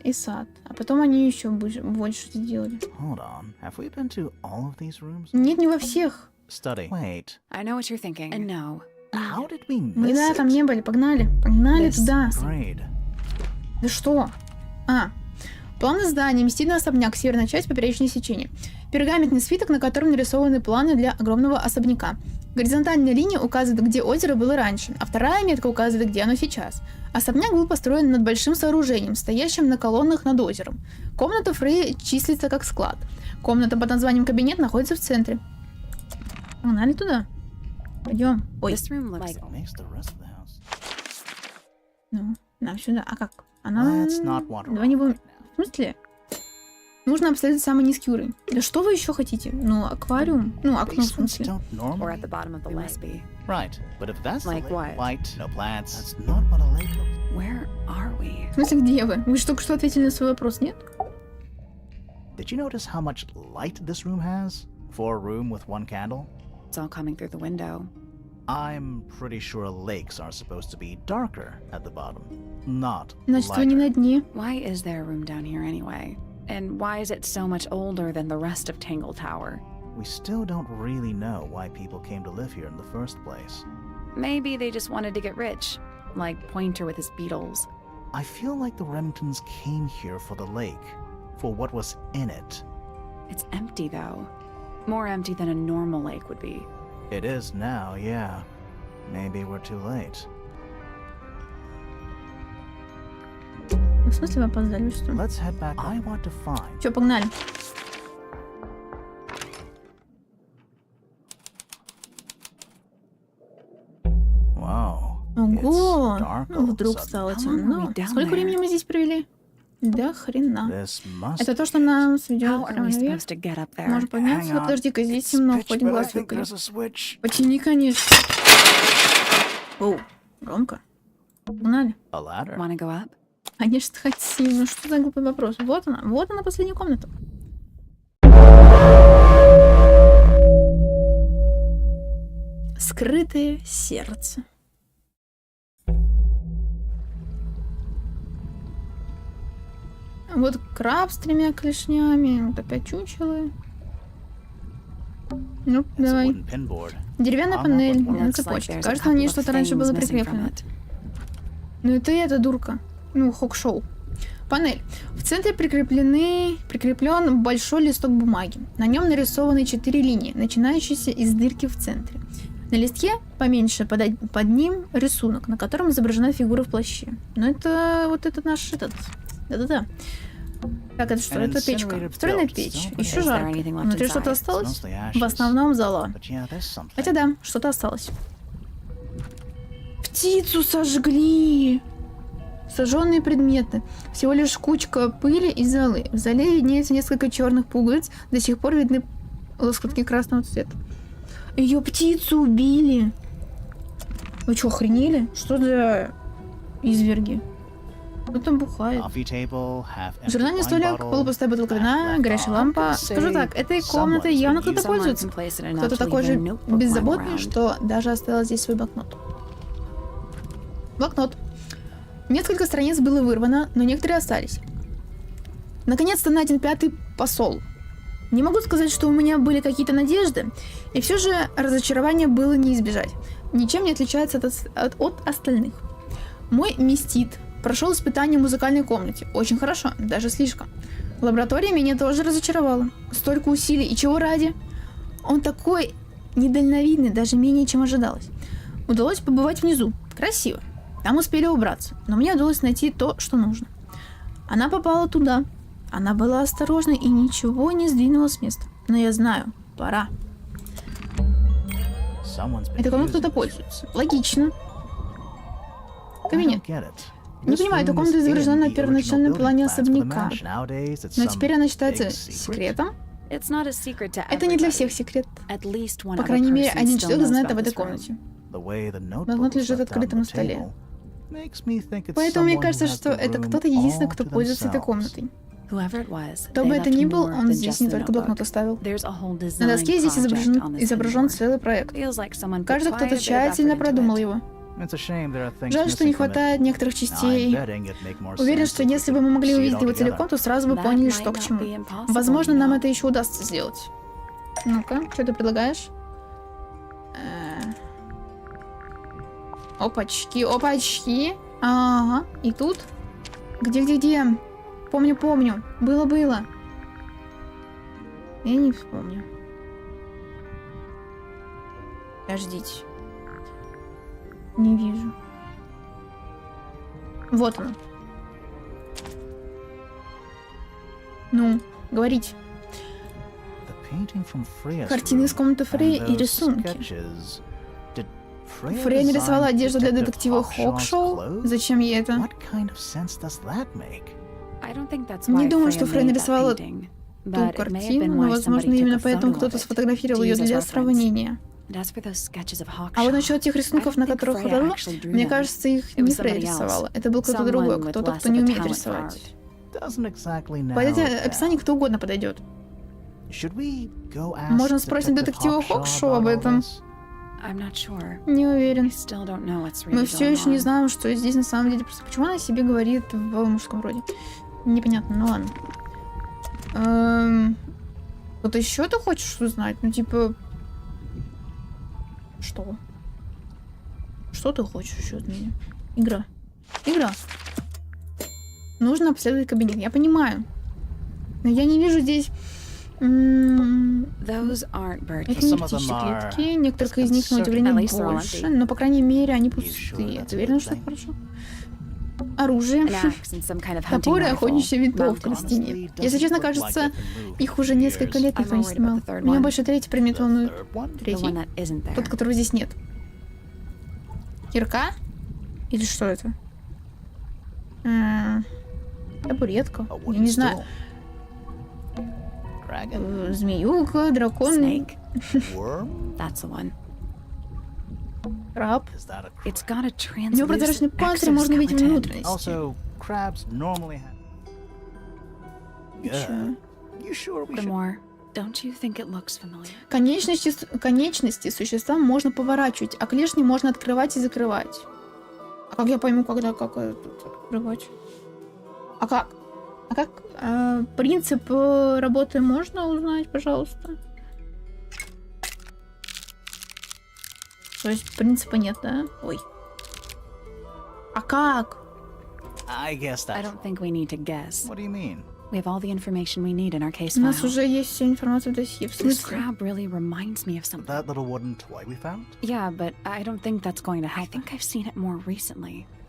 и сад. А потом они еще больше сделали. Hold on. Have we been to all of these rooms? Нет, не во всех. Study. Wait. I know what you're thinking. And no. How did we Мы, miss да, it? там не были. Погнали This туда. Grade. Да что? А, Планы здания, местный особняк, северная часть, поперечное сечение. Пергаментный свиток, на котором нарисованы планы для огромного особняка. Горизонтальная линия указывает, где озеро было раньше, а вторая метка указывает, где оно сейчас. Особняк был построен над большим сооружением, стоящим на колоннах над озером. Комната Фрей числится как склад. Комната под названием кабинет находится в центре. Погнали туда. Пойдем. Ой. This room looks It makes the rest of the house. Ну, нам сюда. А как? Она... Let's not wander Давай не off будем... right now. В смысле? Нужно обследовать самый низкий уровень. Да что вы еще хотите? Ну, аквариум. Ну, окно в Basements смысле. don't or normally at the bottom of the lake. Right, but if that's Like the lake, what? white, no plants, that's not what a lake looks. Where are we? В смысле, где вы? Вы же только что ответили на свой вопрос, нет? Did you notice how much light this room has? For a room with one candle? It's all coming through the window. I'm pretty sure lakes are supposed to be darker at the bottom, not Значит, вы не lighter. на дне. Why is there a room down here anyway? And why is it so much older than the rest of Tangle Tower? We still don't really know why people came to live here in the first place. Maybe they just wanted to get rich, like Pointer with his beetles. I feel like the Remingtons came here for the lake, for what was in it. It's empty though. More empty than a normal lake would be. It is now, yeah. Maybe we're too late. В смысле, вы опоздали, что? Let's head back. I want to find. Все, погнали. Wow. Ого! It's dark Ну, all of a вдруг sudden. стало How long темно. were we down Сколько there? времени мы здесь провели? Да хрена. This must Это то, что нам How сведет are прямо we наверх. supposed to get up there? Можно подняться? Hang on. Подожди-ка, здесь It's темно, pitch, входим but I глаз think выколи. there's a switch. Почини, конечно. Оу, громко. Погнали. A ladder. Want to go up? Конечно, хотим. Ну что за глупый вопрос? Вот она последняя комната. Скрытое сердце. Вот краб с 3 клешнями. Вот опять чучело. Ну, It's a давай. wooden pinboard. Деревянная Hung up панель with на Looks like цепочке. there's a Кажется, на ней couple of что-то раньше было things missing прикреплено. from it. Ну это и эта дурка. Ну, хок-шоу. Панель. В центре прикреплен большой листок бумаги. На нем нарисованы 4 линии, начинающиеся из дырки в центре. На листке поменьше под ним рисунок, на котором изображена фигура в плаще. Ну это вот этот наш этот. Да-да-да. Так, это что? An Это печка. incinerator Встроенная built. печь. Is Еще there жарко. anything left Внутри inside? что-то It's осталось? mostly В ashes. основном зола. But yeah, there's something. Хотя да, что-то осталось. Птицу сожгли! Сожженные предметы. Всего лишь кучка пыли и золы. В зале виднеется несколько черных пуговиц. До сих пор видны лоскутки красного цвета. Ее птицу убили. Вы что, охренели? Что за изверги? Кто там бухает? Coffee table, half empty Журнальный wine столик, bottle, полупустая бутылка half вина, left горящая on. лампа. Say Скажу так, этой комнатой someone's явно been кто-то using пользуется. Someone can place it enough Кто-то to такой leave же their notebook lying беззаботный, around. что даже оставил здесь свой блокнот. Блокнот. Несколько страниц было вырвано, но некоторые остались. Наконец-то найден 5-й посол. Не могу сказать, что у меня были какие-то надежды, и все же разочарования было не избежать. Ничем не отличается от остальных. Мой мистит прошел испытание в музыкальной комнате. Очень хорошо, даже слишком. Лаборатория меня тоже разочаровала. Столько усилий, и чего ради? Он такой недальновидный, даже менее, чем ожидалось. Удалось побывать внизу. Красиво. Там успели убраться, но мне удалось найти то, что нужно. Она попала туда. Она была осторожна и ничего не сдвинула с места. Но я знаю, пора. Someone's been Это кому using кто-то this. пользуется. Логично. I Кабинет. don't get it. Не This понимаю, эта room комната is изображена in на the первоначальном original плане building plans for the особняка. mansion. Nowadays, it's Но some теперь она считается big secret. секретом. It's not a secret to Это не для everybody. всех секрет. At least one По other крайней мере, person один still человек knows знает about об этой this room. The комнате. way the notebook Блокнот was лежит left открытым on на the столе. table makes me think it's Поэтому мне someone who кажется, has что the это room кто-то единственный, all кто to пользуется этой themselves. комнатой. Whoever it was, Кто they бы это left ни был, more он than здесь just не the только блокнот notebook. оставил. There's a whole На design доске здесь project on this изображен pinboard. целый проект. Feels like someone put Кажется, quite a кто-то bit of тщательно effort into продумал it. его. It's a shame there are things Жаль, что не missing from it. хватает некоторых I'm частей. betting it'd make more Уверен, sense что if we если бы could мы могли see it увидеть all его together. целиком, то сразу бы That поняли, might что к not чему. be impossible, Возможно, you нам know. это еще удастся сделать. Ну-ка, что ты предлагаешь? Опачки, опачки. Ага, и тут? Где? Помню. Было. Я не вспомню. Подождите. Не вижу. Вот оно. Ну, говорите. Картины из комнаты Фрея и рисунки. Фрея нарисовала одежду для детектива Хокшоу. Зачем ей это? Не думаю, что Фрея нарисовала ту картину, но, возможно, именно поэтому кто-то сфотографировал ее для сравнения. А вот насчет тех рисунков, на которых фотографировала, мне кажется, их не Фрея рисовала. Это был кто-то другой, кто-то, кто не умеет рисовать. Под эти описания кто угодно подойдет. Можно спросить детектива Хокшоу об этом. Не уверен. Мы все еще не знаем, что здесь на самом деле. Просто почему она себе говорит в мужском роде? Непонятно, ну ладно. Что-то еще ты хочешь узнать? Ну типа... Что? Что ты хочешь еще от меня? Игра. Нужно обследовать кабинет. Я понимаю. Но я не вижу здесь... Это не птичьи клетки. Некоторых из них, на удивление, больше. Но, по крайней мере, они пустые. Ты уверена, что это хорошо? Оружие. Топор и охотничья винтовка на стене. Если честно, кажется, их уже несколько лет никто не снимал. Меня больше третий предмет волнует. Третий? Тот, которого здесь нет. Кирка? Или что это? Табуретка? Я не знаю. Змеюка, дракон. Краб. У него прозрачный панцирь, можно видеть внутренность. Конечности существа можно поворачивать, а клешни можно открывать и закрывать. А как я пойму, когда как это открывать? А как? Принцип работы можно узнать, пожалуйста? То есть принципа нет, да? Ой. А как? У нас уже есть вся информация в досье. В смысле?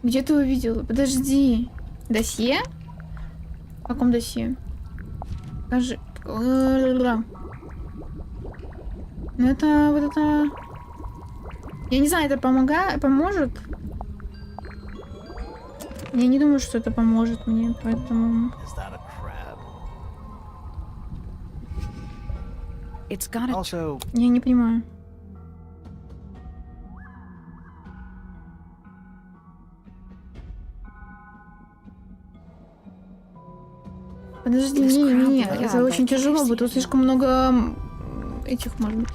Где ты его видела? Подожди. Досье? В каком досье? Покажи. Ну это вот это... Я не знаю, это поможет? Я не думаю, что это поможет мне, поэтому... Я не понимаю. Подожди, не, это очень тяжело, будет тут слишком много этих, может быть.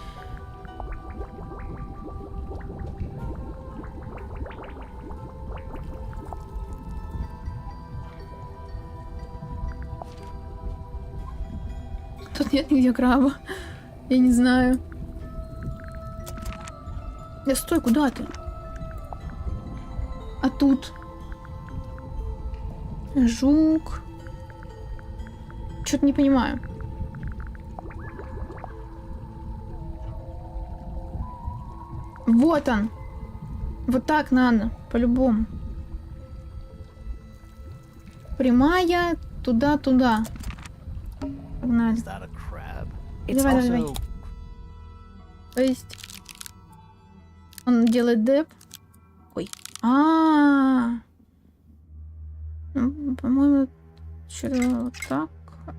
Тут нет нигде краба. Я не знаю. Да стой, куда ты? А тут? Жук. Что-то не понимаю. Вот он. Вот так надо, по-любому. Прямая, туда-туда. Погнали. Давай. То есть... Он делает деп. Ой. Ну, по-моему, что-то вот так.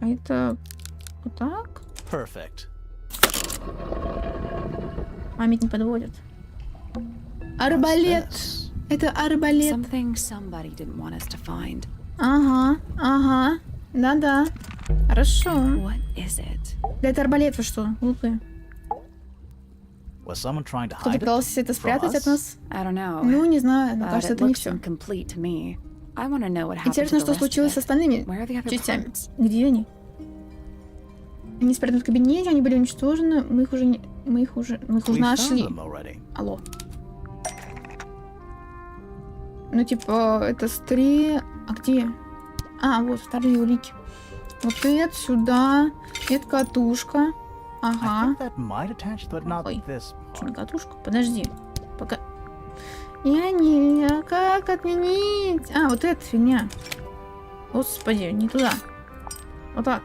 А это вот так? Perfect. Память не подводит. Арбалет. Это арбалет. Ага. Да-да. Хорошо. Да это арбалет, вы что, глупые? Кто-то пытался это спрятать от нас? Ну, не знаю, но кажется, это не все. Интересно, что случилось с остальными частями. Где они? Они спрятаны в кабинете, они были уничтожены, мы их уже нашли. Алло. Ну, типа, это стри... А где? А, вот вторые улики. Вот это сюда. Это катушка. I Ага. think that might attach, but not Ой. this Что, не part. катушка? Подожди. Пока... Как отменить? А, вот эта фигня. Господи, не туда. Вот так.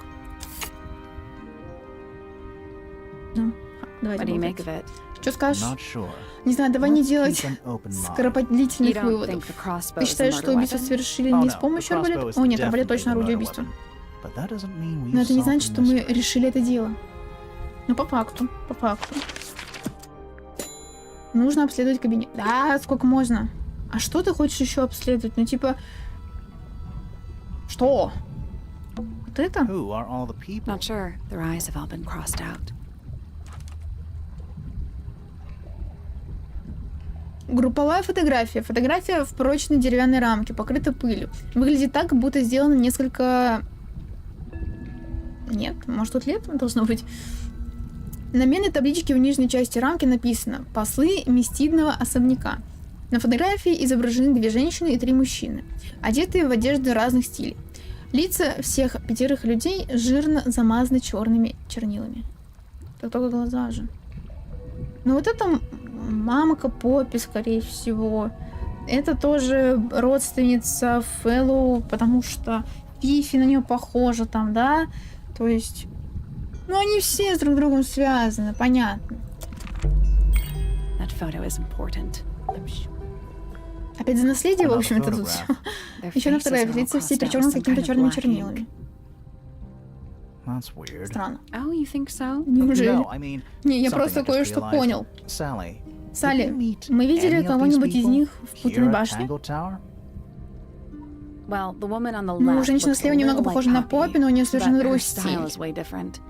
Ну, давайте. What do you make болтать. of it? Что скажешь? Not sure. Не знаю, давай не Let's делать keep an open mind. скороподлительных You don't выводов. think the crossbow Ты is a считаешь, что murder убийство weapon? совершили Oh, не no, с the помощью crossbow арбалета? is О, нет, арбалет definitely точно the орудие murder убийства. weapon. But that doesn't mean we've Но это не solved значит, the что мы mystery. решили это дело. Ну, по факту. По факту. Нужно обследовать кабинет. Да, сколько можно. А что ты хочешь еще обследовать? Ну, типа... Что? Вот это? Who are all the people? Not sure. Their eyes have all been crossed out. Групповая фотография. Фотография в прочной деревянной рамке, покрыта пылью. Выглядит так, как будто сделано несколько... Нет, может тут летом должно быть. На менной табличке в нижней части рамки написано «Послы мистидного особняка». На фотографии изображены 2 женщины и 3 мужчины, одетые в одежды разных стилей. Лица всех 5 людей жирно замазаны черными чернилами. Так только глаза же. Ну вот это мамка Поппи, скорее всего. Это тоже родственница Фэллоу, потому что Фифи на нее похожа там, да? То есть... Ну, они все с друг другом связаны, понятно. That photo is important. Опять за наследие, в общем-то, тут все. Their Еще на faces вторая are all лица все crossed out перечеркнуты with some какими-то kind of черными black ink. чернилами. That's weird. Странно. Oh, you think so? Неужели? No, I mean, Не, я something просто I just кое-что realized. понял. Sally, Салли, did you meet мы видели any of кого-нибудь these из people них в here Путиной at башне? Tangle Tower? Well, the woman on the Ну, left женщина looks слева a немного little похожа like на Poppy, Поппи, но у нее but совершенно her другой style стиль. is way different.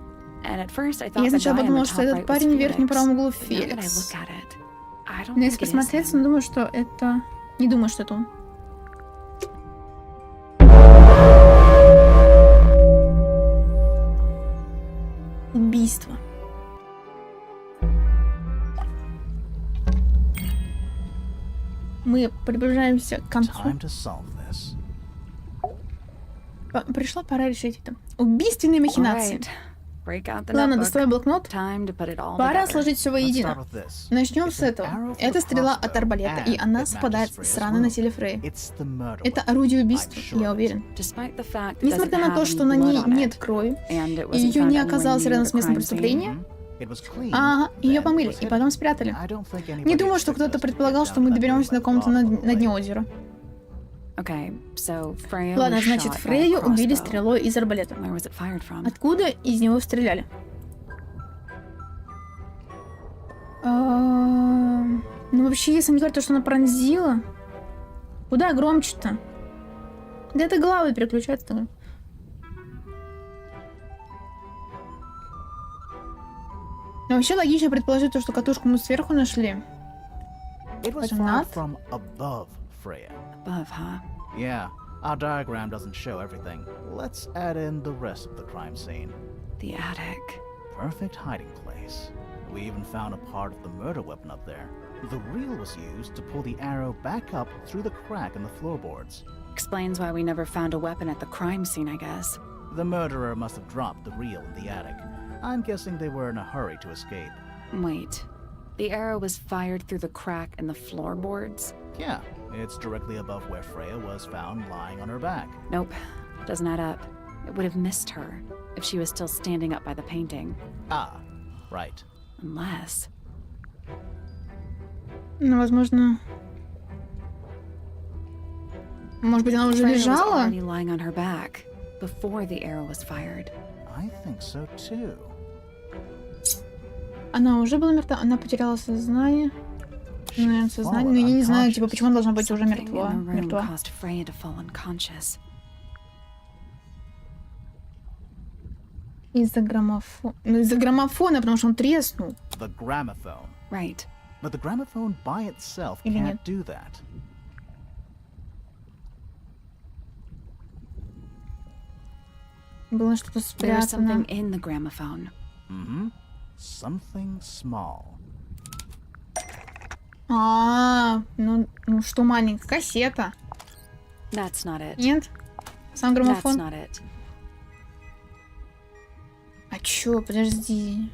And at first I Я thought the сначала guy on подумала, the что top этот right was парень в верхнем Felix. правом углу But now that I Феликс. look at it, I don't Но think если it is посмотреться, him. но думаю, что это... Не думаю, что это он. Убийство. Мы приближаемся к концу. Time to solve this. Пришла пора решить это. Убийственные махинации. Alright, break out the Ладно, notebook. доставай блокнот. Time to put it all Пора together. сложить все Let's воедино. start with this. Начнем It's с an этого. arrow for Это the стрела от crossbow, арбалета, и and она it спадает matches с Freya's раны на wound. теле Фреи. It's the murder Это weapon. орудие I'm убийства, sure я of it. уверен. Despite the fact it Несмотря doesn't на то, have что any на blood ней on нет it, крови, and it и wasn't ее found не anywhere оказалось near рядом the с местом crime scene, преступления, It was clean, ага, ее then помыли it was и потом hidden. спрятали. I don't think Не anybody думаю, что expected кто-то us to get предполагал, что down мы to that доберемся до river какого-то bottom на of the дне lake. озера. Okay, so Freya Ладно, was значит, shot by a Фрейю убили crossbow. стрелой из арбалета. Where was it fired from? Откуда из него стреляли? Ну, вообще, если не говорить то, что она пронзила... Куда громче-то? Да это головой переключается-то. Но вообще логично предположить то, что катушку мы сверху нашли. It was But fired not? from above Freya. Above, huh? Yeah, our diagram doesn't show everything. Let's add in the rest of the crime scene. The attic. Perfect hiding place. We even found a part of the murder weapon up there. The reel was used to pull the arrow back up through the crack in the floorboards. Explains why we never found a weapon at the crime scene, I guess. The murderer must have dropped the reel in the attic. I'm guessing they were in a hurry to escape. Wait. The arrow was fired through the crack in the floorboards? Yeah, it's directly above where Freya was found lying on her back. Nope. Doesn't add up. It would have missed her if she was still standing up by the painting. Ah, right. Unless... Ну, возможно... Может быть, она уже Freya was лежала? already lying on her back before the arrow was fired. I think so too. Она уже была мертва, она потеряла сознание. Наверное, сознание. Но я не знаю, типа, почему она должна быть уже Something мертва. in the room Мертва. caused Freya to fall unconscious. Из-за граммофона. Ну, из-за граммофона, потому что он треснул. The gramophone. Right. But the gramophone by itself Или can't нет? do that. Было что-то There was something спрятано. in the gramophone. Mm-hmm. Something small. Ну что маленькая, кассета. That's not it. Нет? Сам That's граммофон? not it. А чё, подожди.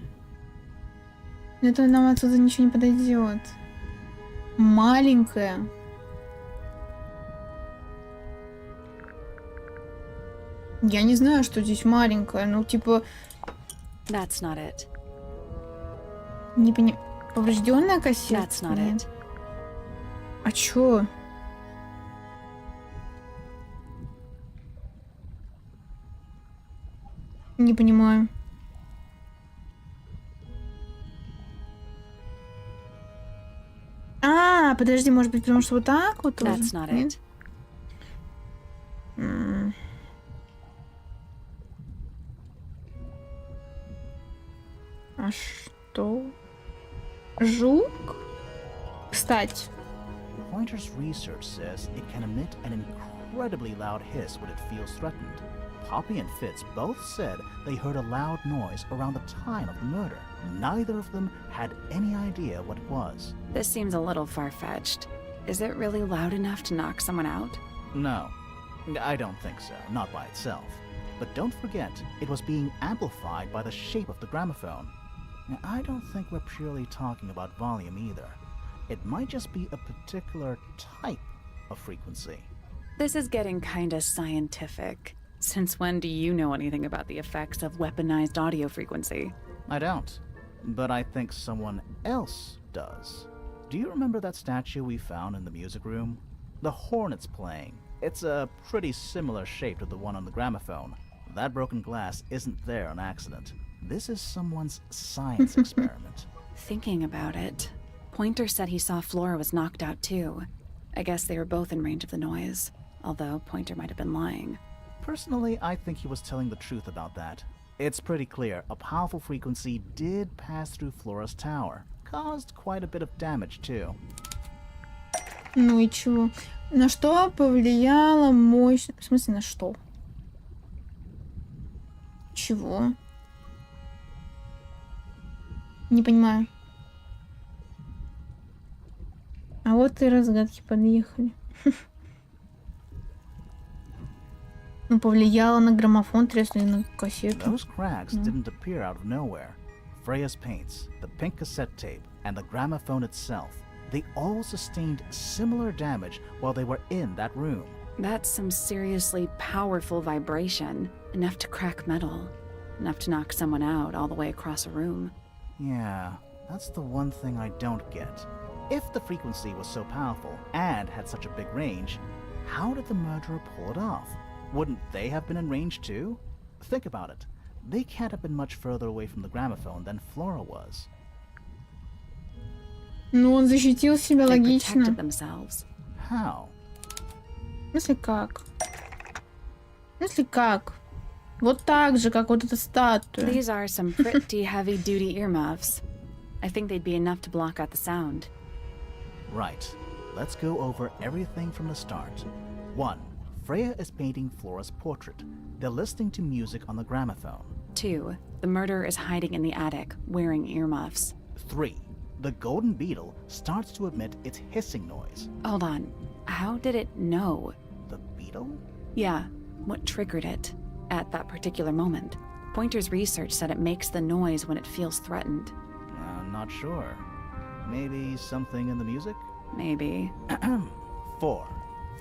Это нам отсюда ничего не подойдет. Маленькая. Я не знаю, что здесь маленькая. Ну, типа, That's not it. не понимаю. Поврежденная кассета? That's not Нет. it. А чё? Не понимаю. А, подожди, может быть, потому что вот так вот тоже? That's not Нет? it. М. А что? Жук? Кстати. Pointer's research says it can emit an incredibly loud hiss when it feels threatened. Poppy and Fitz both said they heard a loud noise around the time of the murder. Neither of them had any idea what it was. This seems a little far-fetched. Is it really loud enough to knock someone out? No, I don't think so, not by itself. But don't forget, it was being amplified by the shape of the gramophone. Now, I don't think we're purely talking about volume either. It might just be a particular type of frequency. This is getting kinda scientific. Since when do you know anything about the effects of weaponized audio frequency? I don't, but I think someone else does. Do you remember that statue we found in the music room? The hornet's playing. It's a pretty similar shape to the one on the gramophone. That broken glass isn't there on accident. This is someone's science experiment. Thinking about it, Pointer said he saw Flora was knocked out too. I guess they were both in range of the noise, although Pointer might have been lying. Personally, I think he was telling the truth about that. It's pretty clear a powerful frequency did pass through Flora's tower. Caused quite a bit of damage too. Ну и чего? На что повлияла мощь... В смысле, на что? Чего? Не понимаю. А вот и разгадки подъехали. Ну, повлияло на граммофон, треснули на кассету. Those cracks didn't appear out of nowhere. Freya's paints, the pink cassette tape, and the gramophone itself, they all sustained similar damage while they were in that room. That's some seriously powerful vibration, enough to crack metal, enough to knock someone out all the way across a room. Yeah, that's the one thing I don't get. If the frequency was so powerful and had such a big range, how did the murderer pull it off? Wouldn't they have been in range too? Think about it. They can't have been much further away from the gramophone than Flora was. Ну, он защитил себя They логично. protected themselves. How? В смысле как? В смысле как? Вот так же, как вот эта статуя. These are some pretty heavy-duty earmuffs. I think they'd be enough to block out the sound. Right. Let's go over everything from the start. 1. Freya is painting Flora's portrait. They're listening to music on the gramophone. 2. The murderer is hiding in the attic, wearing earmuffs. 3. The golden beetle starts to emit its hissing noise. Hold on. How did it know? The beetle? Yeah, what triggered it at that particular moment? Pointer's research said it makes the noise when it feels threatened. I'm not sure. Maybe something in the music? Maybe. 4.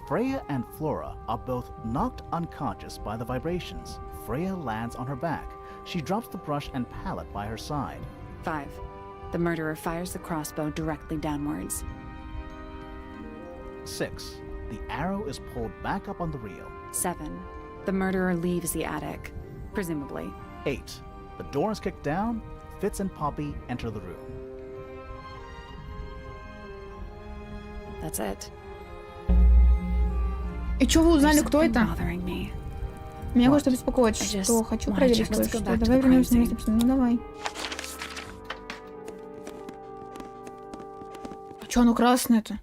Freya and Flora are both knocked unconscious by the vibrations. Freya lands on her back. She drops the brush and palette by her side. 5. The murderer fires the crossbow directly downwards. 6. The arrow is pulled back up on the reel. 7. The murderer leaves the attic, presumably. 8. The door is kicked down. Fitz and Poppy enter the room. That's it. И что вы узнали, There's кто something это? bothering me. Меня кое-что беспокоит. I just Что? Хочу wanna проверить check. Let's кое-что. go back to Давай the вернемся на crime место преступления. Ну, давай. А что оно красное-то?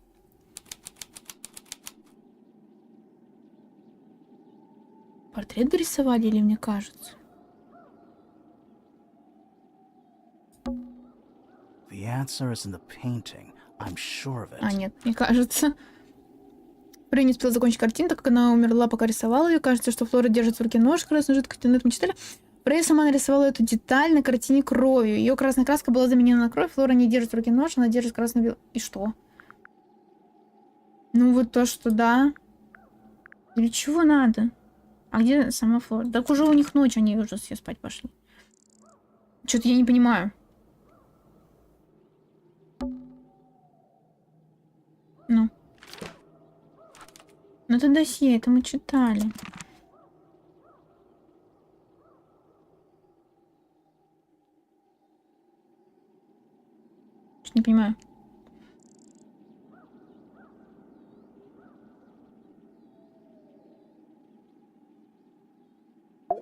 Портрет дорисовали или мне кажется? The answer is in the painting. I'm sure of it. А, нет, мне кажется. Флора не успела закончить картину, так как она умерла, пока рисовала ее. Кажется, что Флора держит в руке нож красной жидкостью, но это мы читали. Фрея сама нарисовала эту деталь на картине кровью. Ее красная краска была заменена на кровь. Флора не держит в руке нож, она держит красный... И что? Ну вот то, что да. Для чего надо? А где сама Флора? Так уже у них ночь, они уже все спать пошли. Что-то я не понимаю. Ну. Ну это досье, это мы читали. Что-то не понимаю.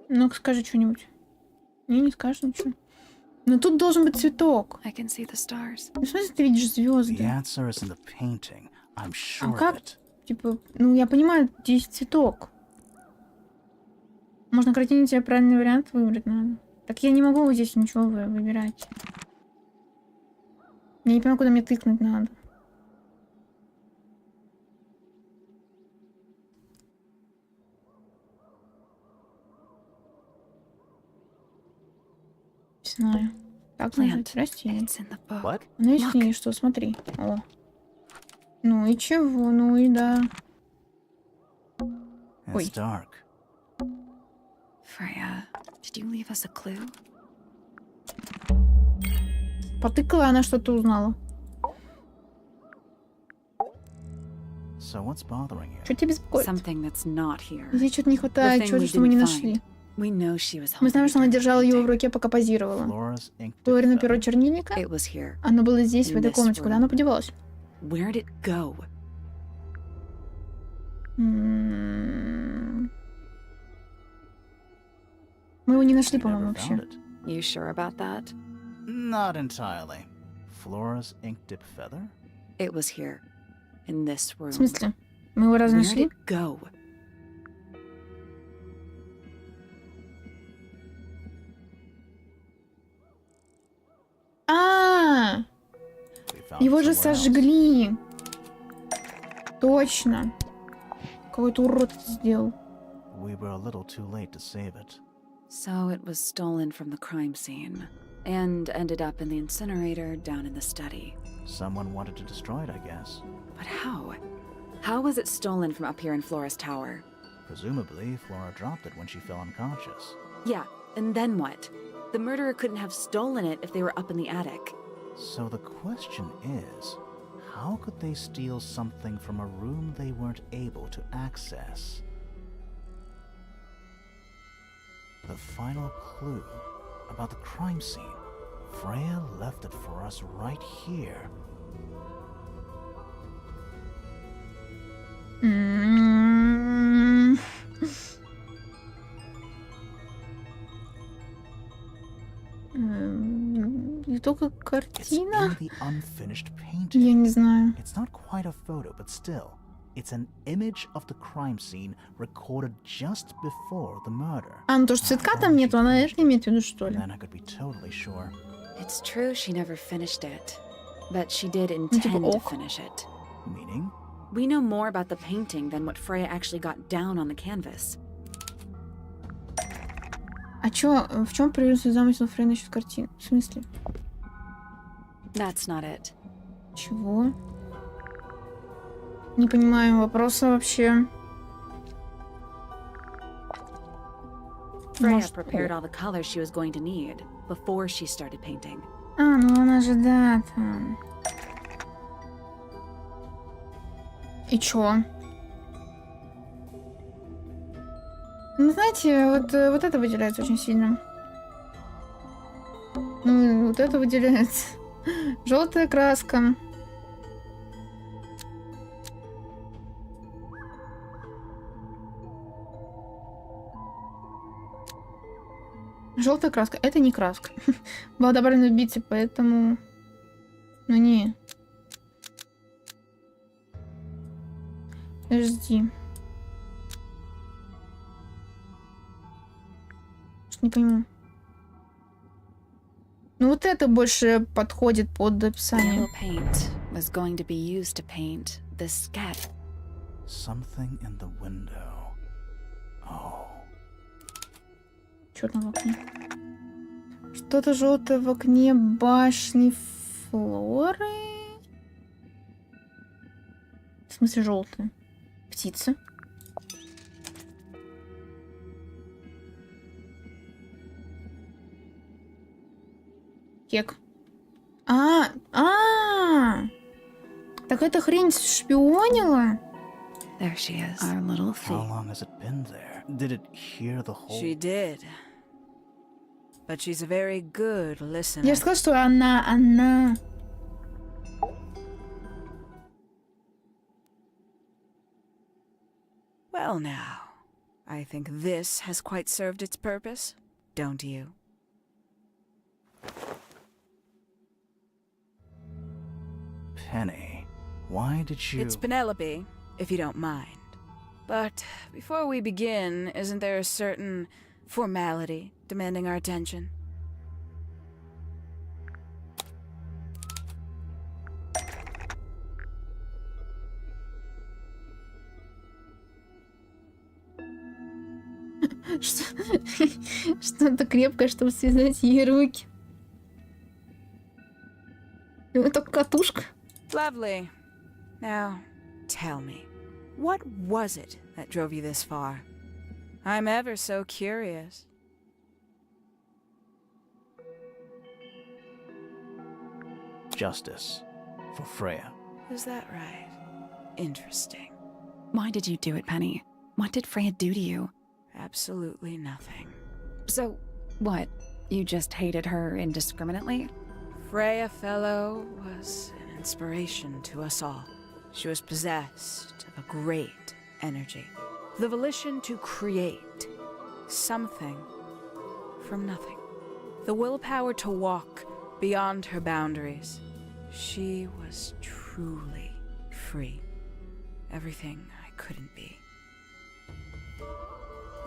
Ну-ка, скажи что-нибудь. Не скажешь ничего. Но тут должен быть цветок. I can see the stars. Ну, в смысле, ты видишь звезды? The answer is in the painting. I'm sure А как? of it. Типа, ну, я понимаю, здесь цветок. Можно картине тебе правильный вариант выбрать надо. Так я не могу вот здесь ничего выбирать. Я не понимаю, куда мне тыкнуть надо. Не знаю. Так называется растение. It's in the book. What? Ну, если что, смотри. О. Ну и чего? Ну и да. It's Ой. dark. Freya, did you leave us a clue? Потыкала, она что-то узнала. So what's bothering you? Что тебя беспокоит? Something that's not here. Здесь что-то не The хватает, thing чего-то, we что мы не didn't нашли. find. We know she was Мы знаем, что она holding it держала during его в painting. руке, пока позировала. Flora's ink Флорина перо feather. чернильника. It was here. Оно было здесь, в In этой this комнате. Куда room. оно подевалось? Where'd it go? Мы его не нашли, I по-моему, never вообще. found it. You sure about that? Not entirely. Flora's ink dip feather? It was here. In this room. В смысле? Мы его разве Where'd нашли? it go? А, We found его it же somewhere else. сожгли. Точно. Какой-то урод это сделал. We were a little too late to save it. So it was stolen from the crime scene and ended up in the incinerator down in the study. Someone wanted to destroy it, I guess. But how? How was it stolen from up here in Flora's tower? Presumably, Flora dropped it when she fell unconscious. Yeah, and then what? The murderer couldn't have stolen it if they were up in the attic. So the question is, how could they steal something from a room they weren't able to access? The final clue about the crime scene. Freya left it for us right here. И только It's картина? in the unfinished painting. Я не знаю. It's not quite a photo, but still, it's an image of the crime scene recorded just before the murder. А, ну то, что цветка там нету, она это имеет в виду, что ли? Then I could be totally sure. It's true she never finished it, but she did типа intend to ок. finish it. Meaning? We know more about the painting than what Freya actually got down on the canvas. А чё, в чем проявился замысел Фрей насчет картин? В смысле? That's not it. Чего? Не понимаю вопроса вообще. Freya Может, prepared all the colors she was going to need before she started painting. А, ну она же, да, там. И чё? Ну, знаете, вот это выделяется очень сильно. Ну, вот это выделяется. Желтая краска. Желтая краска. Это не краска. Была добавлена убийца, поэтому... Ну, не. Подожди. Что не пойму. Ну, вот это больше подходит под описание. Yellow paint was going to be used to paint this sketch. Something in the window. Oh. Что там в окне? Что-то желтое в окне башни Флоры. В смысле желтое? Птица. Кек. Так эта хрень шпионила? There she is, our little thief. How long has it been there? Did it hear the whole... She did. But she's a very good listener. Я же сказала, что она... Well now, I think this has quite served its purpose, don't you? Penny, why did you... It's Penelope, if you don't mind. But before we begin, isn't there a certain formality demanding our attention? Что-то крепкое, чтобы связать ей руки. Это катушка. Lovely. Now, tell me, what was it that drove you this far? I'm ever so curious. Justice for Freya. Is that right? Interesting. Why did you do it, Penny? What did Freya do to you? Absolutely nothing. So, what? You just hated her indiscriminately? Freya Fellow was an inspiration to us all. She was possessed of a great energy. The volition to create something from nothing. The willpower to walk beyond her boundaries. She was truly free. Everything I couldn't be.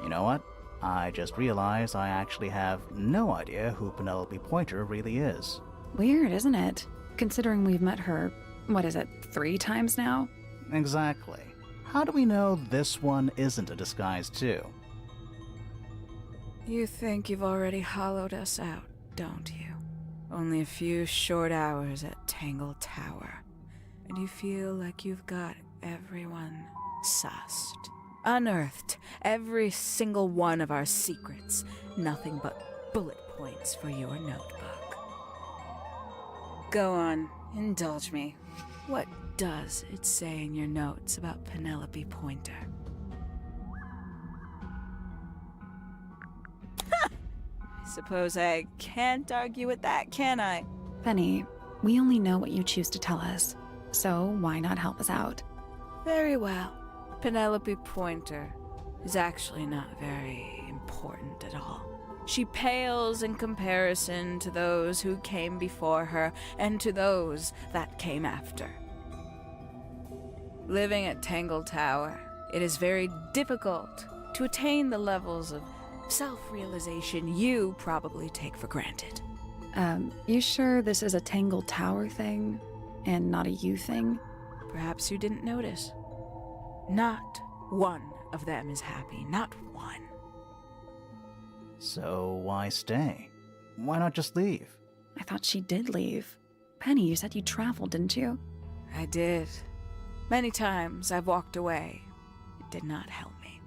You know what? I just realized I actually have no idea who Penelope Pointer really is. Weird, isn't it? Considering we've met her, what is it, 3 times now? Exactly. How do we know this one isn't a disguise too? You think you've already hollowed us out, don't you? Only a few short hours at Tangle Tower, and you feel like you've got everyone sussed. Unearthed every single one of our secrets. Nothing but bullet points for your notebook. Go on, indulge me. What does it say in your notes about Penelope Pointer? I suppose I can't argue with that, can I? Penny, we only know what you choose to tell us, so why not help us out? Very well. Penelope Pointer is actually not very important at all. She pales in comparison to those who came before her and to those that came after. Living at Tangle Tower, it is very difficult to attain the levels of self-realization you probably take for granted. You sure this is a Tangle Tower thing and not a you thing? Perhaps you didn't notice. Not one of them is happy, not one. So why stay? Why not just leave? I thought she did leave. Penny, you said you traveled, didn't you? I did. Many times I've walked away. It did not help me.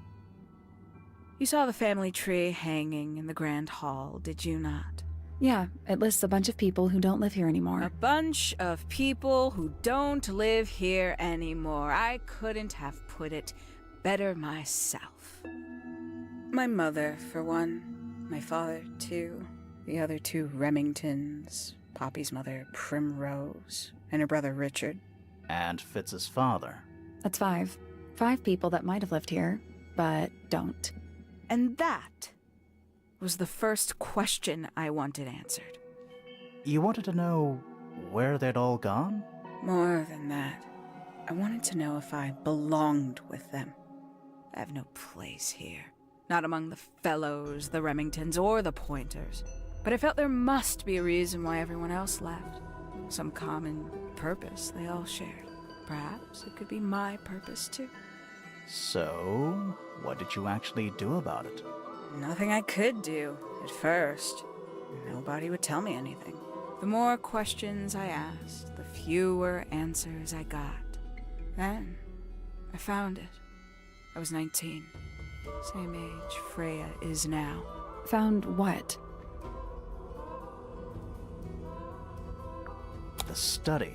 You saw the family tree hanging in the grand hall, did you not? Yeah, it lists a bunch of people who don't live here anymore. A bunch of people who don't live here anymore. I couldn't have put it better myself. My mother, for one. My father, too. The other 2 Remingtons. Poppy's mother, Primrose. And her brother, Richard. And Fitz's father. That's 5. 5 people that might have lived here, but don't. And that was the first question I wanted answered. You wanted to know where they'd all gone? More than that, I wanted to know if I belonged with them. I have no place here. Not among the Fellows, the Remingtons, or the Pointers. But I felt there must be a reason why everyone else left. Some common purpose they all shared. Perhaps it could be my purpose too. So, what did you actually do about it? Nothing I could do, at first. Nobody would tell me anything. The more questions I asked, the fewer answers I got. Then, I found it. I was 19. Same age Freya is now. Found what? The study.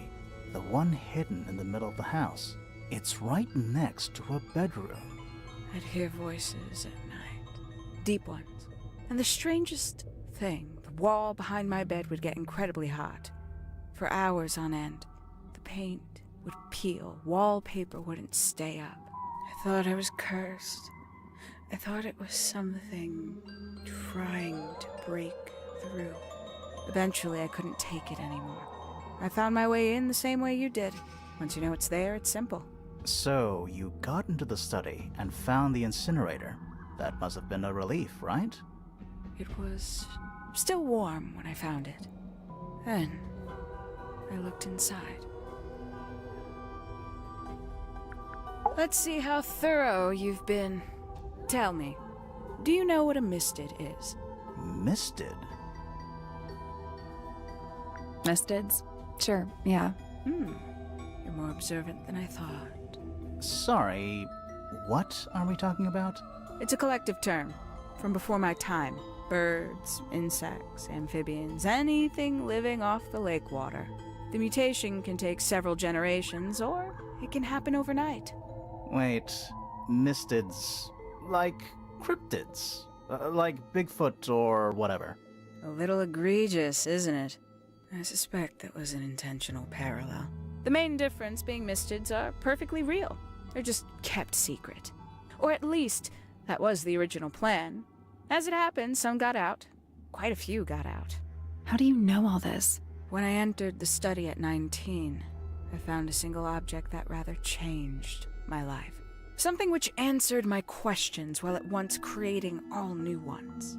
The one hidden in the middle of the house. It's right next to her bedroom. I'd hear voices at night. Deep ones. And the strangest thing, the wall behind my bed would get incredibly hot. For hours on end. The paint would peel. Wallpaper wouldn't stay up. I thought I was cursed. I thought it was something trying to break through. Eventually, I couldn't take it anymore. I found my way in the same way you did. Once you know it's there, it's simple. So, you got into the study and found the incinerator. That must have been a relief, right? It was still warm when I found it. Then, I looked inside. Let's see how thorough you've been. Tell me, do you know what a misted is? Misted? Mistids? Sure, yeah. You're more observant than I thought. Sorry, what are we talking about? It's a collective term, from before my time. Birds, insects, amphibians, anything living off the lake water. The mutation can take several generations, or it can happen overnight. Wait, mistids, like cryptids, like Bigfoot or whatever. A little egregious, isn't it? I suspect that was an intentional parallel. The main difference being mistids are perfectly real. They're just kept secret. Or at least, that was the original plan. As it happened, some got out. Quite a few got out. How do you know all this? When I entered the study at 19, I found a single object that rather changed my life. Something which answered my questions while at once creating all new ones.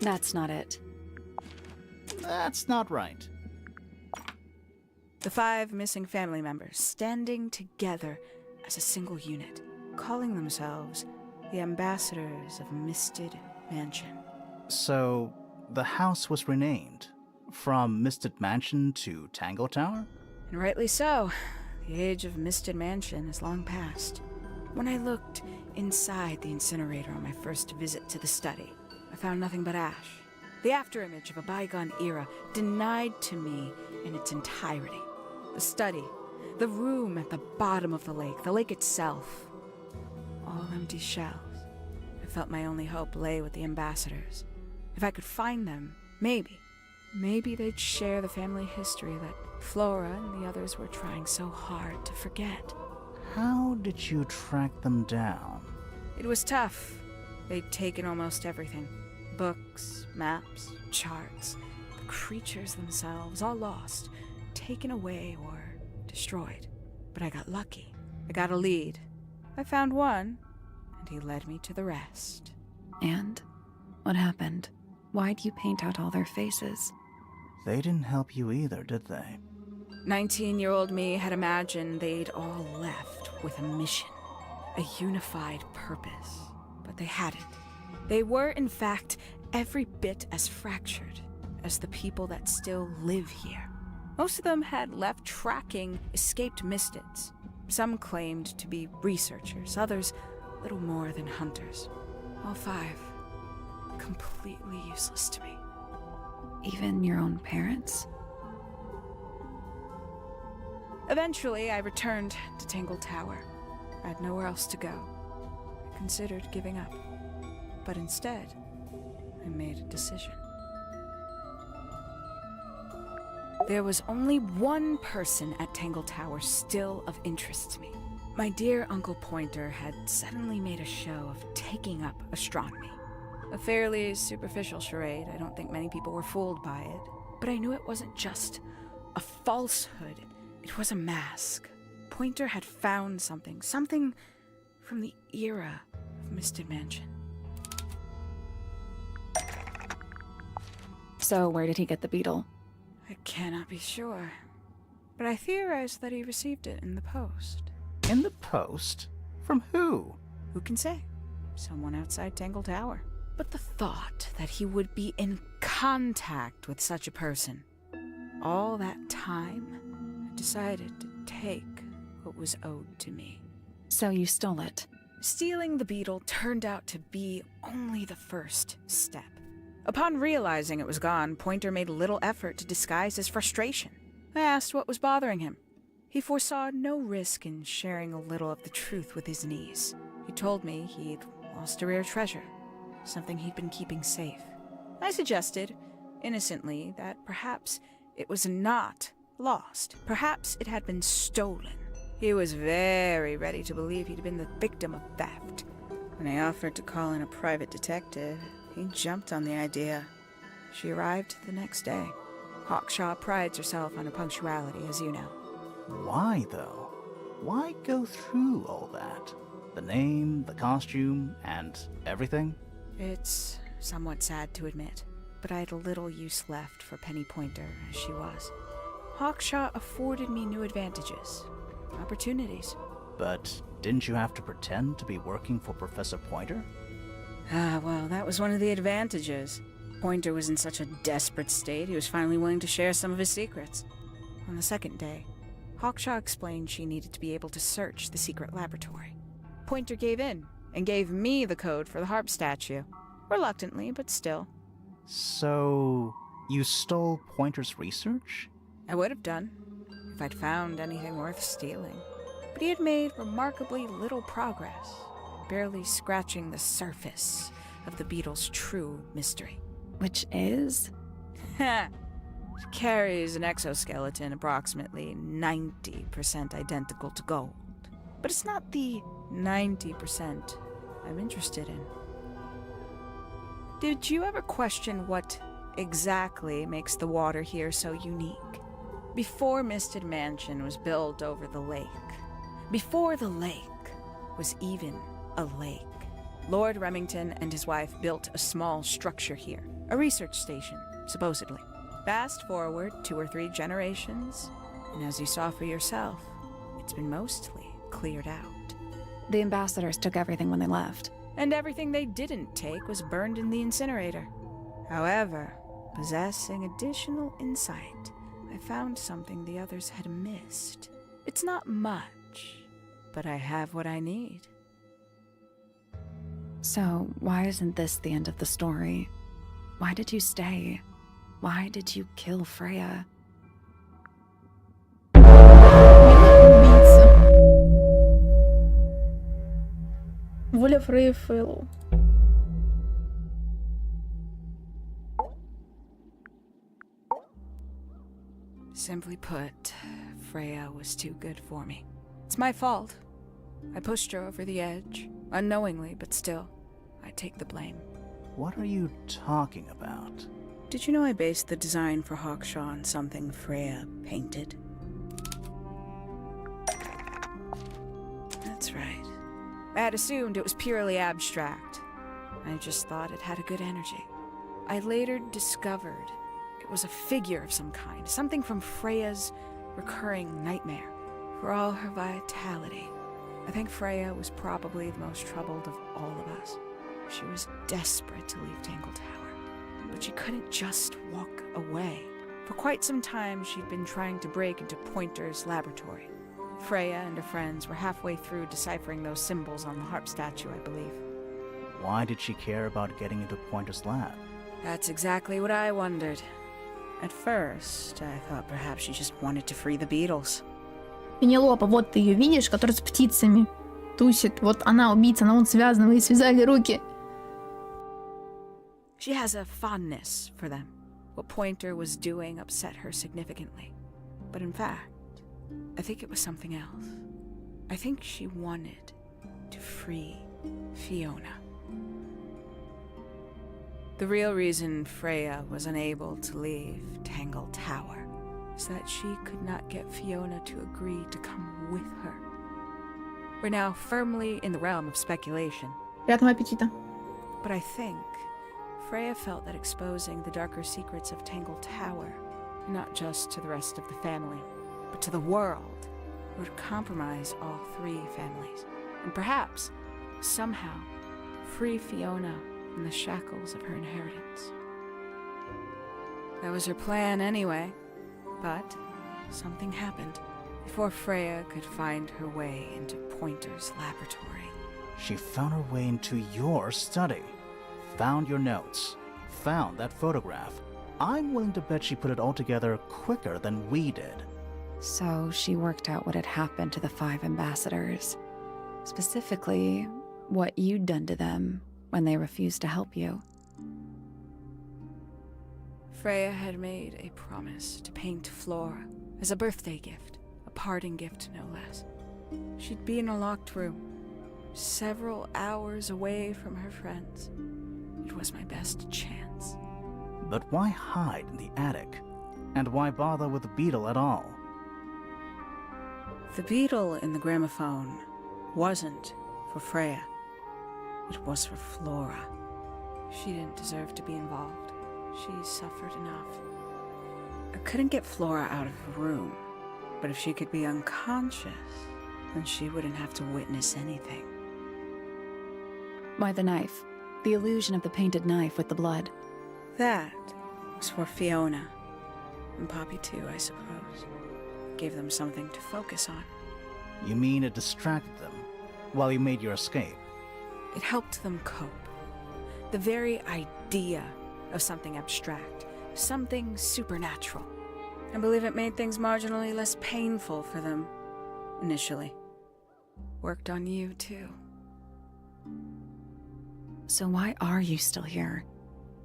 That's not it. That's not right. The 5 missing family members standing together as a single unit, calling themselves the ambassadors of Misted Mansion. So, the house was renamed from Misted Mansion to Tangle Tower? And rightly so. The age of Misted Mansion is long past. When I looked inside the incinerator on my first visit to the study, I found nothing but ash. The afterimage of a bygone era, denied to me in its entirety. The study, the room at the bottom of the lake itself. All empty shells. I felt my only hope lay with the ambassadors. If I could find them, maybe they'd share the family history that Flora and the others were trying so hard to forget. How did you track them down? It was tough. They'd taken almost everything. Books, maps, charts, the creatures themselves, all lost, taken away or destroyed. But I got lucky. I got a lead. I found one, and he led me to the rest. And? What happened? Why'd you paint out all their faces? They didn't help you either, did they? 19-year-old me had imagined they'd all left with a mission, a unified purpose. But they hadn't. They were, in fact, every bit as fractured as the people that still live here. Most of them had left tracking escaped mistids. Some claimed to be researchers, others little more than hunters. All 5 completely useless to me. Even your own parents? Eventually, I returned to Tangle Tower. I had nowhere else to go. I considered giving up. But instead, I made a decision. There was only one person at Tangle Tower still of interest to me. My dear Uncle Pointer had suddenly made a show of taking up astronomy. A fairly superficial charade. I don't think many people were fooled by it. But I knew it wasn't just a falsehood. It was a mask. Pointer had found something from the era of Misted Mansion. So where did he get the beetle? I cannot be sure, but I theorize that he received it in the post. In the post? From who? Who can say? Someone outside Tangle Tower. But the thought that he would be in contact with such a person, all that time, I decided to take what was owed to me. So you stole it. Stealing the beetle turned out to be only the first step. Upon realizing it was gone, Pointer made little effort to disguise his frustration. I asked what was bothering him. He foresaw no risk in sharing a little of the truth with his niece. He told me he'd lost a rare treasure, something he'd been keeping safe. I suggested, innocently, that perhaps it was not lost. Perhaps it had been stolen. He was very ready to believe he'd been the victim of theft. When I offered to call in a private detective, he jumped on the idea. She arrived the next day. Hawkshaw prides herself on her punctuality, as you know. Why, though? Why go through all that? The name, the costume, and everything? It's somewhat sad to admit, but I had little use left for Penny Pointer as she was. Hawkshaw afforded me new advantages, opportunities. But didn't you have to pretend to be working for Professor Pointer? Well, that was one of the advantages. Pointer was in such a desperate state, he was finally willing to share some of his secrets. On the second day, Hawkshaw explained she needed to be able to search the secret laboratory. Pointer gave in and gave me the code for the harp statue. Reluctantly, but still. So, you stole Pointer's research? I would have done, if I'd found anything worth stealing. But he had made remarkably little progress, barely scratching the surface of the beetle's true mystery. Which is? It carries an exoskeleton approximately 90% identical to gold. But it's not the 90% I'm interested in. Did you ever question what exactly makes the water here so unique? Before Misted Mansion was built over the lake, before the lake was even a lake, Lord Remington and his wife built a small structure here, a research station, supposedly. Fast forward 2 or 3 generations, and as you saw for yourself, it's been mostly cleared out. The ambassadors took everything when they left. And everything they didn't take was burned in the incinerator. However, possessing additional insight, I found something the others had missed. It's not much, but I have what I need. So, why isn't this the end of the story? Why did you stay? Why did you kill Freya? Убийца. Воля Фреи Фэллоу. Simply put, Freya was too good for me. It's my fault. I pushed her over the edge, unknowingly, but still, I take the blame. What are you talking about? Did you know I based the design for Hawkshaw on something Freya painted? That's right. I had assumed it was purely abstract. I just thought it had a good energy. I later discovered it was a figure of some kind, something from Freya's recurring nightmare. For all her vitality, I think Freya was probably the most troubled of all of us. She was desperate to leave Tangle Tower, but she couldn't just walk away. For quite some time, she'd been trying to break into Pointer's laboratory. Freya and her friends were halfway through deciphering those symbols on the harp statue, I believe. Why did she care about getting into Pointer's lab? That's exactly what I wondered. At first, I thought perhaps she just wanted to free the beetles. Пенелопа, вот ты ее видишь, которая с птицами тусит. Вот она убийца, она вон связана, вы ей связали руки. She has a fondness for them. What Pointer was doing upset her significantly. But in fact, I think it was something else. I think she wanted to free Fiona. The real reason Freya was unable to leave Tangle Tower is that she could not get Fiona to agree to come with her. We're now firmly in the realm of speculation. Приятного аппетита. But I think Freya felt that exposing the darker secrets of Tangle Tower, not just to the rest of the family, but to the world, would compromise all three families, and perhaps, somehow, free Fiona from the shackles of her inheritance. That was her plan anyway, but something happened before Freya could find her way into Pointer's laboratory. She found her way into your study, found your notes, found that photograph. I'm willing to bet she put it all together quicker than we did. So she worked out what had happened to the 5 ambassadors. Specifically, what you'd done to them when they refused to help you. Freya had made a promise to paint Flora as a birthday gift, a parting gift no less. She'd be in a locked room, several hours away from her friends. It was my best chance. But why hide in the attic? And why bother with the beetle at all? The beetle in the gramophone wasn't for Freya. It was for Flora. She didn't deserve to be involved. She suffered enough. I couldn't get Flora out of the room, but if she could be unconscious, then she wouldn't have to witness anything. Why the knife? The illusion of the painted knife with the blood. That was for Fiona. And Poppy too, I suppose. Gave them something to focus on. You mean it distracted them while you made your escape? It helped them cope. The very idea of something abstract, something supernatural. I believe it made things marginally less painful for them, initially. Worked on you, too. So why are you still here?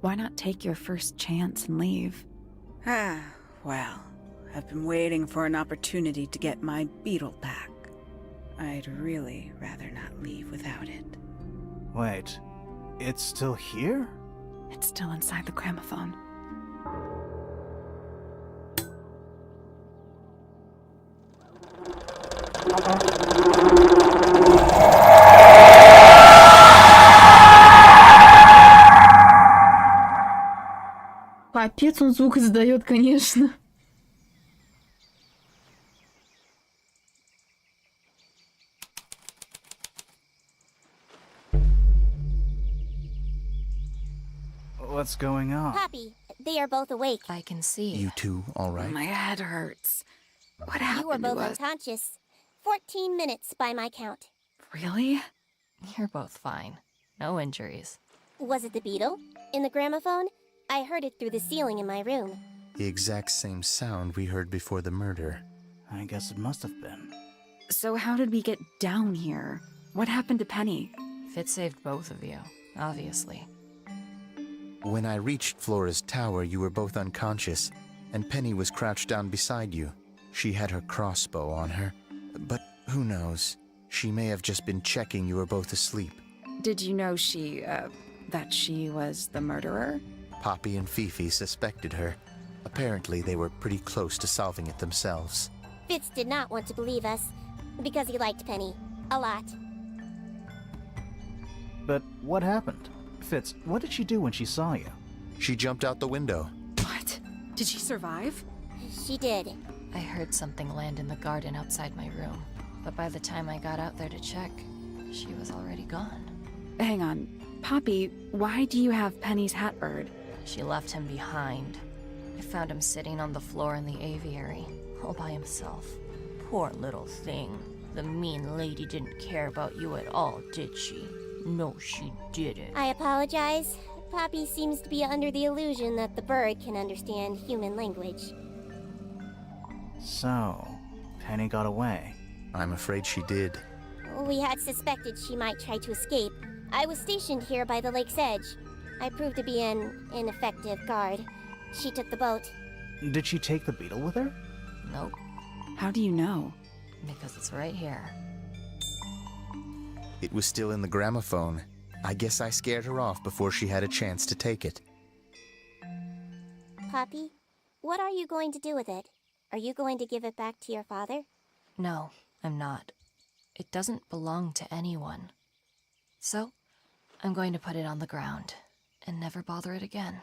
Why not take your first chance and leave? Well, I've been waiting for an opportunity to get my beetle back. I'd really rather not leave without it. Wait, it's still here? It's still inside the gramophone. Капец, он звук издает, конечно. What's going on? Poppy, they are both awake. I can see. You two, all right? My head hurts. What You were happened both to us? unconscious. 14 minutes by my count. Really? You're both fine. No injuries. Was it the beetle? In the gramophone? I heard it through the ceiling in my room. The exact same sound we heard before the murder. I guess it must have been. So how did we get down here? What happened to Penny? Fit saved both of you, obviously. When I reached Flora's tower, you were both unconscious, and Penny was crouched down beside you. She had her crossbow on her, but who knows? She may have just been checking you were both asleep. Did you know that she was the murderer? Poppy and Fifi suspected her. Apparently, they were pretty close to solving it themselves. Fitz did not want to believe us, because he liked Penny. A lot. But what happened? Fitz, what did she do when she saw you? She jumped out the window. What? Did she survive? She did. I heard something land in the garden outside my room, but by the time I got out there to check, she was already gone. Hang on. Poppy, why do you have Penny's hat bird? She left him behind. I found him sitting on the floor in the aviary, all by himself. Poor little thing. The mean lady didn't care about you at all, did she? No, she didn't. I apologize. Poppy seems to be under the illusion that the bird can understand human language. So, Penny got away. I'm afraid she did. We had suspected she might try to escape. I was stationed here by the lake's edge. I proved to be an ineffective guard. She took the boat. Did she take the beetle with her? Nope, How do you know? because it's right here. It was still in the gramophone. I guess I scared her off before she had a chance to take it. Poppy, what are you going to do with it? Are you going to give it back to your father? No, I'm not. It doesn't belong to anyone. So, I'm going to put it on the ground. and never bother it again.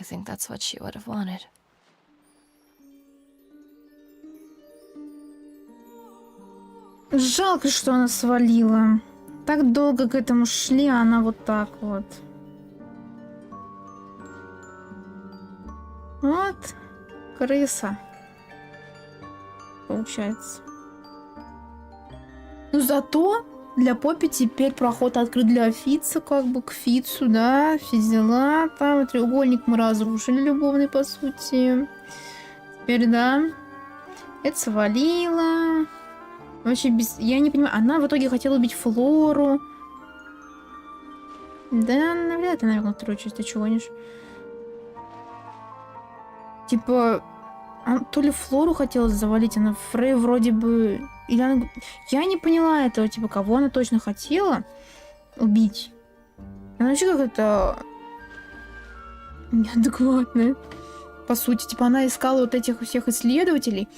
I think that's what she would have wanted. Жалко, что она свалила. Так долго к этому шли, а она вот так вот. Вот. Крыса. Получается. Ну зато для Поппи теперь проход открыт для Фитца, как бы к Фитцу, да, все дела. Там треугольник мы разрушили, любовный, по сути. Теперь, да, это свалила. Вообще без... Я не понимаю, она в итоге хотела убить Флору. Да, навряд ли, наверное, вторую часть, ты чего гонишь? Типа, то ли Флору хотела завалить, она Фрей вроде бы... Или она... Я не поняла этого, типа, кого она точно хотела убить. Она вообще как-то неадекватная. По сути, типа, она искала вот этих всех исследователей,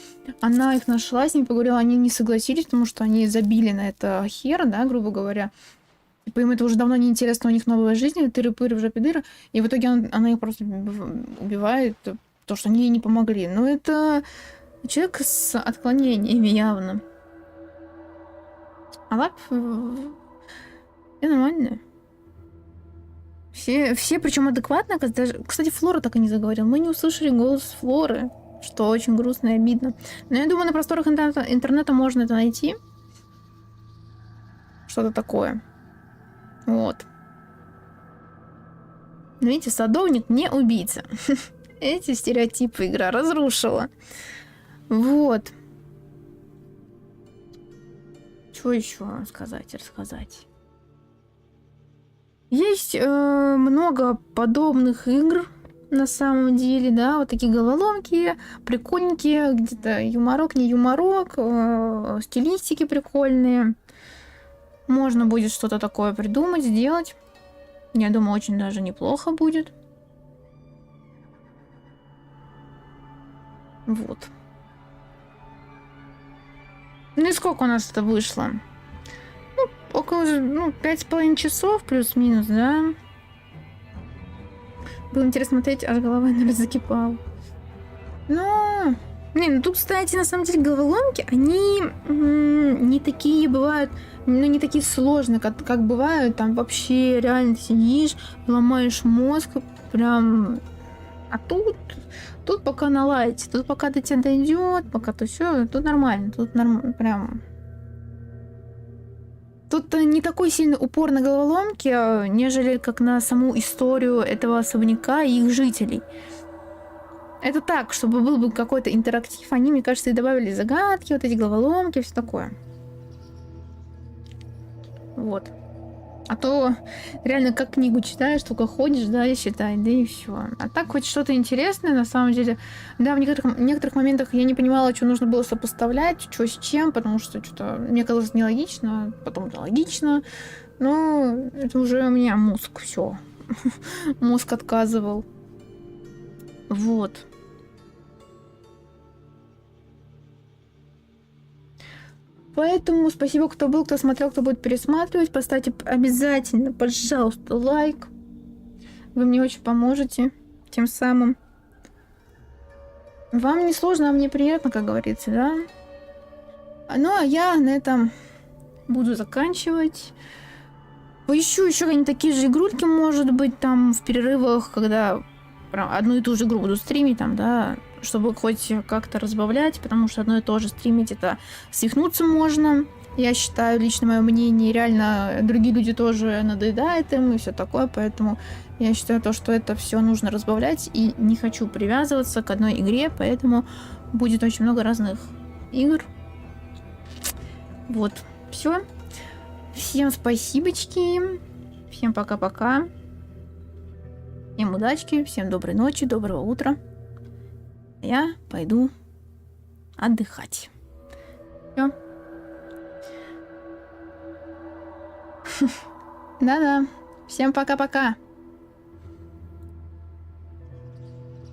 она их нашла, с ними поговорила, они не согласились, потому что они забили на это хер, да, грубо говоря. Типа, им это уже давно не интересно, у них новая жизнь, тыры-пыры в жопе дыра, и в итоге она их просто убивает, то, что они ей не помогли. Но это человек с отклонениями явно. А лап... Это нормально. Все причем адекватно. Даже... Кстати, Флора так и не заговорила. Мы не услышали голос Флоры, что очень грустно и обидно. Но я думаю, на просторах интернета можно это найти. Что-то такое. Вот. Но видите, садовник не убийца. Эти стереотипы игра разрушила. Вот. Что еще рассказать? Есть много подобных игр на самом деле, да, вот такие головоломки, прикольненькие, где-то юморок, не юморок, стилистики прикольные. Можно будет что-то такое придумать, сделать. Я думаю, очень даже неплохо будет. Вот. Ну и сколько у нас это вышло? Около, 5,5 часов плюс-минус, да? Было интересно смотреть, аж голова, наверное, закипала. Но... тут, кстати, на самом деле головоломки, они не такие бывают, не такие сложные, как бывают, там вообще реально сидишь, ломаешь мозг, прям... А тут пока наладите, тут пока до тебя дойдет, пока то все, тут нормально, прям... Тут не такой сильный упор на головоломки, нежели как на саму историю этого особняка и их жителей. Это так, чтобы был бы какой-то интерактив, они, мне кажется, и добавили загадки, вот эти головоломки, все такое. Вот. А то реально как книгу читаешь, только ходишь, да, и считай, да и все. А так хоть что-то интересное, на самом деле. Да, в некоторых моментах я не понимала, что нужно было сопоставлять, что с чем, потому что что-то мне казалось нелогично, потом это логично. Но это уже у меня мозг, все. Мозг отказывал. Вот. Поэтому спасибо, кто был, кто смотрел, кто будет пересматривать. Поставьте обязательно, пожалуйста, лайк. Вы мне очень поможете. Тем самым. Вам не сложно, а мне приятно, как говорится, да? Ну, а я на этом буду заканчивать. Поищу еще какие-нибудь такие же игрульки, может быть, там в перерывах, когда одну и ту же игру буду стримить, там, да, чтобы хоть как-то разбавлять, потому что одно и то же стримить, это свихнуться можно. Я считаю, лично мое мнение, реально другие люди тоже надоедают им и все такое, поэтому я считаю то, что это все нужно разбавлять, и не хочу привязываться к одной игре, поэтому будет очень много разных игр. Вот, все. Всем спасибочки, всем пока-пока, всем удачки, всем доброй ночи, доброго утра. Я пойду отдыхать. Все. Да-да. Всем пока-пока.